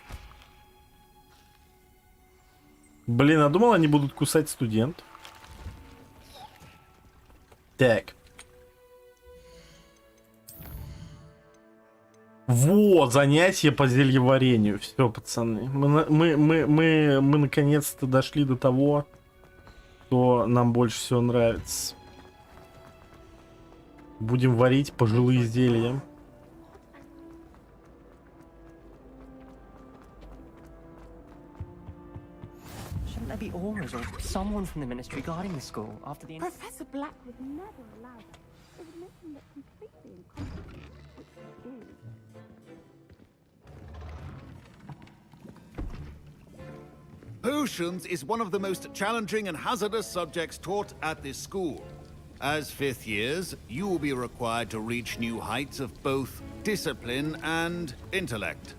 Блин, а думал, они будут кусать студентов. Так. Вот, занятие по зельеварению. Все, пацаны. Мы наконец-то дошли до того, что нам больше всего нравится. Будем варить пожилые зелья. Shouldn't there be auras or someone from the ministry guarding the school after the... Professor Black would never allow that. It would make him look completely incompetent. Potions is one of the most challenging and hazardous subjects taught at this school. As fifth years, you will be required to reach new heights of both discipline and intellect.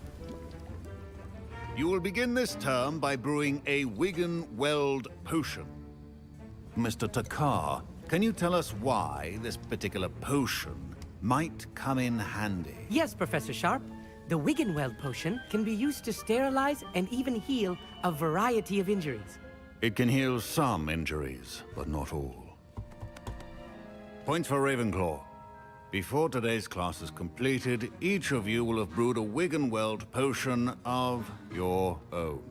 You will begin this term by brewing a Wigan-Weld potion. Mr. Takar, can you tell us why this particular potion might come in handy? Yes, Professor Sharp. The Wigan-Weld potion can be used to sterilize and even heal a variety of injuries. It can heal some injuries, but not all. Points for Ravenclaw. Before today's class is completed, each of you will have brewed a Wiggenweld potion of your own.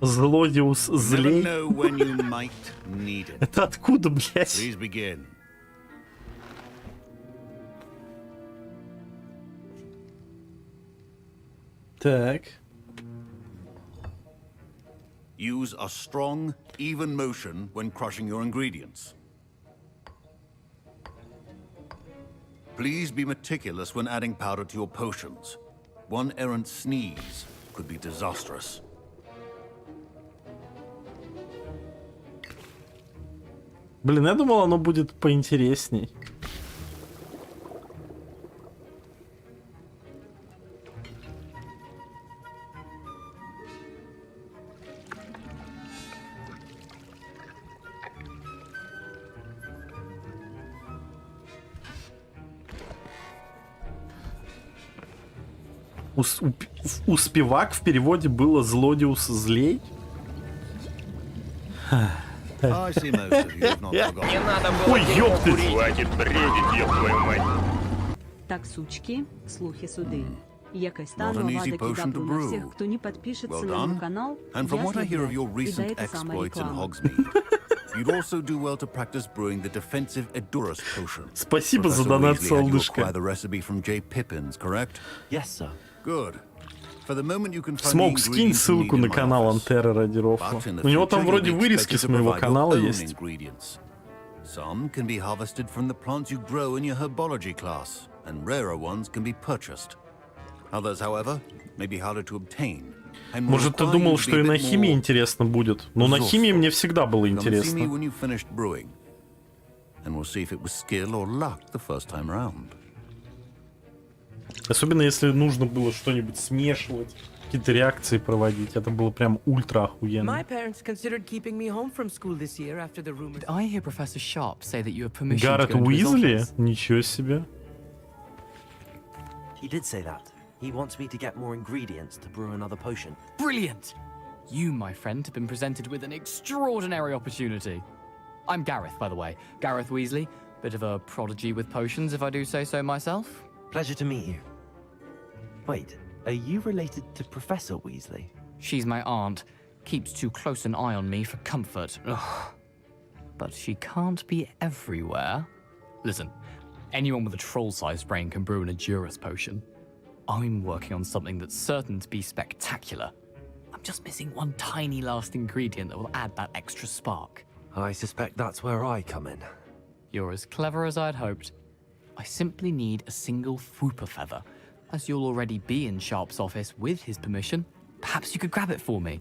Злодиус злей. Never know when you might need it. Это откуда, блядь? Please begin. Так. Use a strong, even motion when crushing your ingredients. Please be meticulous when adding powder to your potions. One errant sneeze could be disastrous. Блин, я думал, оно будет поинтересней. Успевак в переводе было злодиус злей? Не надо было хватит бредить, ёб твою мать. Так, сучки, слухи суди. Якась та нова докидапу на всех, кто не подпишется на мой канал, And from what I hear of your recent exploits in Hogsmeade, you'd also do well to practice brewing the defensive Edurus potion. Спасибо за Professor донат, Weasley had you солнышко. acquire the recipe from J. Pippins, correct? Yes, sir. Good. For the moment you can find Смог, the скинь ingredients you ссылку need на in my канал office. Антера ради But рофла. in the У него future, там you'll вроде be вырезки expected с to моего provide your канала own есть. ingredients. Some can be harvested from the plants you grow in your herbology class, and rarer ones can be purchased. Others, however, may be harder to obtain. and will Может, ты require думал, you to что be и a на bit химии more интересно будет? Но на химии мне всегда было Come and see me интересно. when you've finished brewing, and we'll see if it was skill or luck the first time round. Особенно если нужно было что-нибудь смешивать, какие-то реакции проводить. Это было прям ультра охуенно. My parents considered keeping me home from school this year after the rumors. Did I hear Professor Sharp say that you have permission Гаррет to go into his Уизли? office? Ничего себе. He did say that. He wants me to get more ingredients to brew another potion. Brilliant! You, my friend, have been presented with an extraordinary opportunity. I'm Gareth, by the way. Gareth Weasley. Bit of a prodigy with potions, if I do say so myself. Pleasure to meet you. Wait, are you related to Professor Weasley? She's my aunt. Keeps too close an eye on me for comfort. Ugh. But she can't be everywhere. Listen, anyone with a troll-sized brain can brew an Edurus potion. I'm working on something that's certain to be spectacular. I'm just missing one tiny last ingredient that will add that extra spark. I suspect that's where I come in. You're as clever as I'd hoped. I simply need a single Fwooper feather. As you'll already be in Sharp's office with his permission, perhaps you could grab it for me.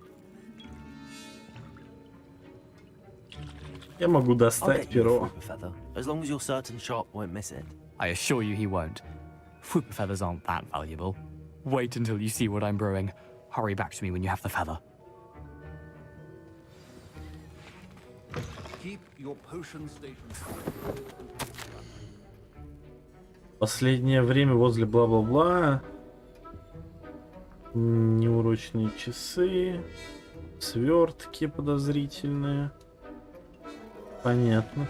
Я могу I'll достать get you a перо. Fwooper feather, as long as you're certain Sharp won't miss it. I assure you he won't. Fwooper feathers aren't that valuable. Wait until you see what I'm brewing. Hurry back to me when you have the feather. Keep your potion station. Последнее время возле бла-бла-бла. Неурочные часы. Свертки подозрительные. Понятно.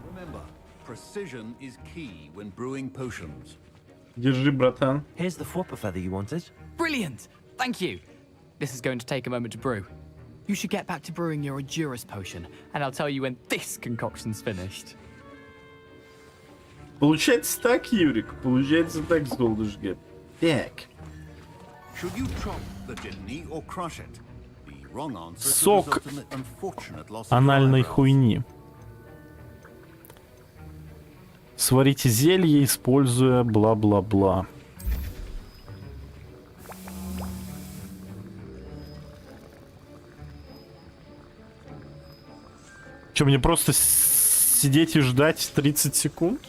Remember, precision is key when brewing potions. Держи, братан. Here's the Fwooper feather you wanted. Brilliant! Thank you. This is going to take a moment to brew. You should get back to brewing your Edurus potion, and I'll tell you when this concoction's finished. Получается так, Юрик. Получается так, солнышко. Так. Should you chop the didney or crush it? The wrong answer could Сок result in the unfortunate loss of your анальной eyebrows. хуйни. Сварите зелье, используя бла-бла-бла. Че, мне просто сидеть и ждать 30 секунд?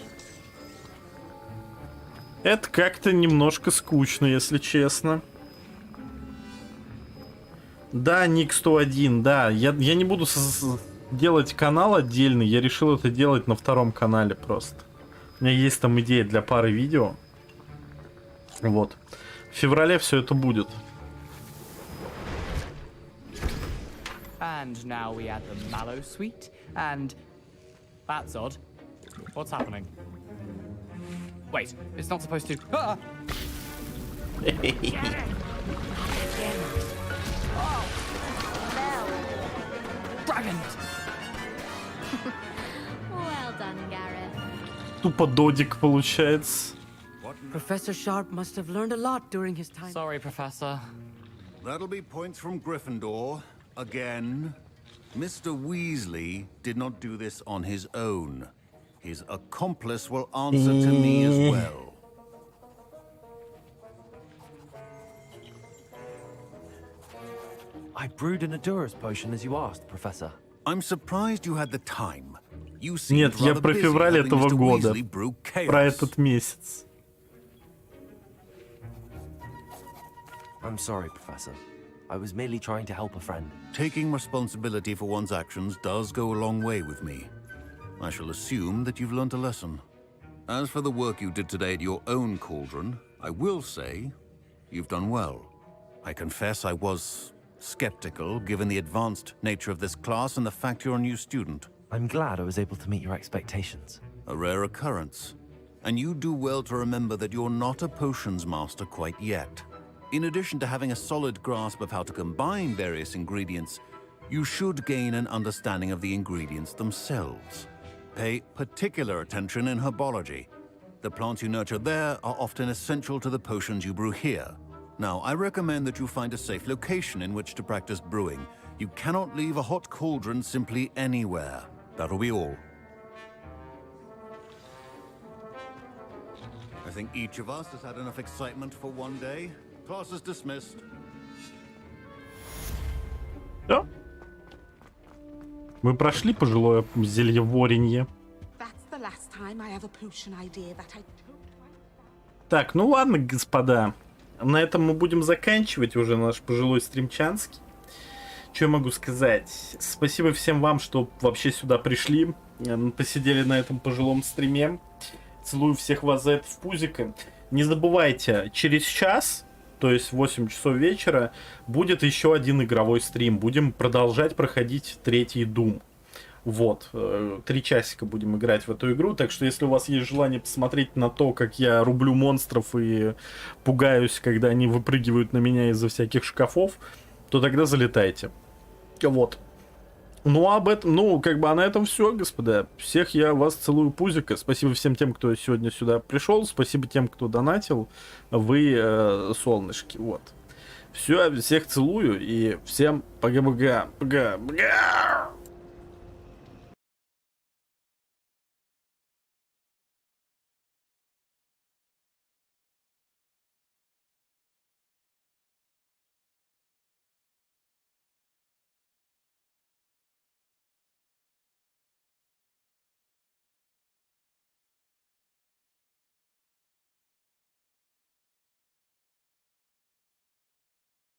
Это как-то немножко скучно, если честно. Да, Ник 101, да. Я не буду делать канал отдельный, я решил это делать на втором канале просто. У меня есть там идея для пары видео. Вот. В феврале все это будет. And now we add the mallow sweet, and that's odd. What's happening? Wait, it's not supposed to. Ah! Dragon! Well done, Gareth. Тупо додик получается. Professor Sharp must have learned a lot during his time. Sorry, Professor. That'll be points from Gryffindor. Again. Mr. Weasley did not do this on his own. His accomplice will answer to me as well. I brewed an Endurance potion as you asked, Professor. I'm surprised you had the time. You Нет, я про февраль этого года. Про этот месяц. I'm sorry, Professor. I was merely trying to help a friend. Taking responsibility for one's actions does go a long way with me. I shall assume that you've learnt a lesson. As for the work you did today at your own cauldron, I will say you've done well. I confess I was skeptical given the advanced nature of this class and the fact you're a new student. I'm glad I was able to meet your expectations. A rare occurrence. And you do well to remember that you're not a potions master quite yet. In addition to having a solid grasp of how to combine various ingredients, you should gain an understanding of the ingredients themselves. Pay particular attention in herbology. The plants you nurture there are often essential to the potions you brew here. Now, I recommend that you find a safe location in which to practice brewing. You cannot leave a hot cauldron simply anywhere. That'll be all. I think each of us has had enough excitement for one day. Class is dismissed. Все. Мы прошли пожилое зельеворенье. Так, ну ладно, господа. На этом мы будем заканчивать уже наш пожилой стримчанский. Что я могу сказать? Спасибо всем вам, что вообще сюда пришли. Посидели на этом пожилом стриме. Целую всех вас за это в пузико. Не забывайте, через час, то есть в 8 часов вечера, будет еще один игровой стрим. Будем продолжать проходить третий Doom. Вот, 3 часика будем играть в эту игру, так что если у вас есть желание посмотреть на то, как я рублю монстров и пугаюсь, когда они выпрыгивают на меня из-за всяких шкафов, то тогда залетайте. Вот. Ну, об этом, ну, как бы, а на этом все, господа. Всех я вас целую пузико. Спасибо всем тем, кто сегодня сюда пришел. Спасибо тем, кто донатил. Вы солнышки, вот. Все, всех целую и всем пока-пока. Пока-пока.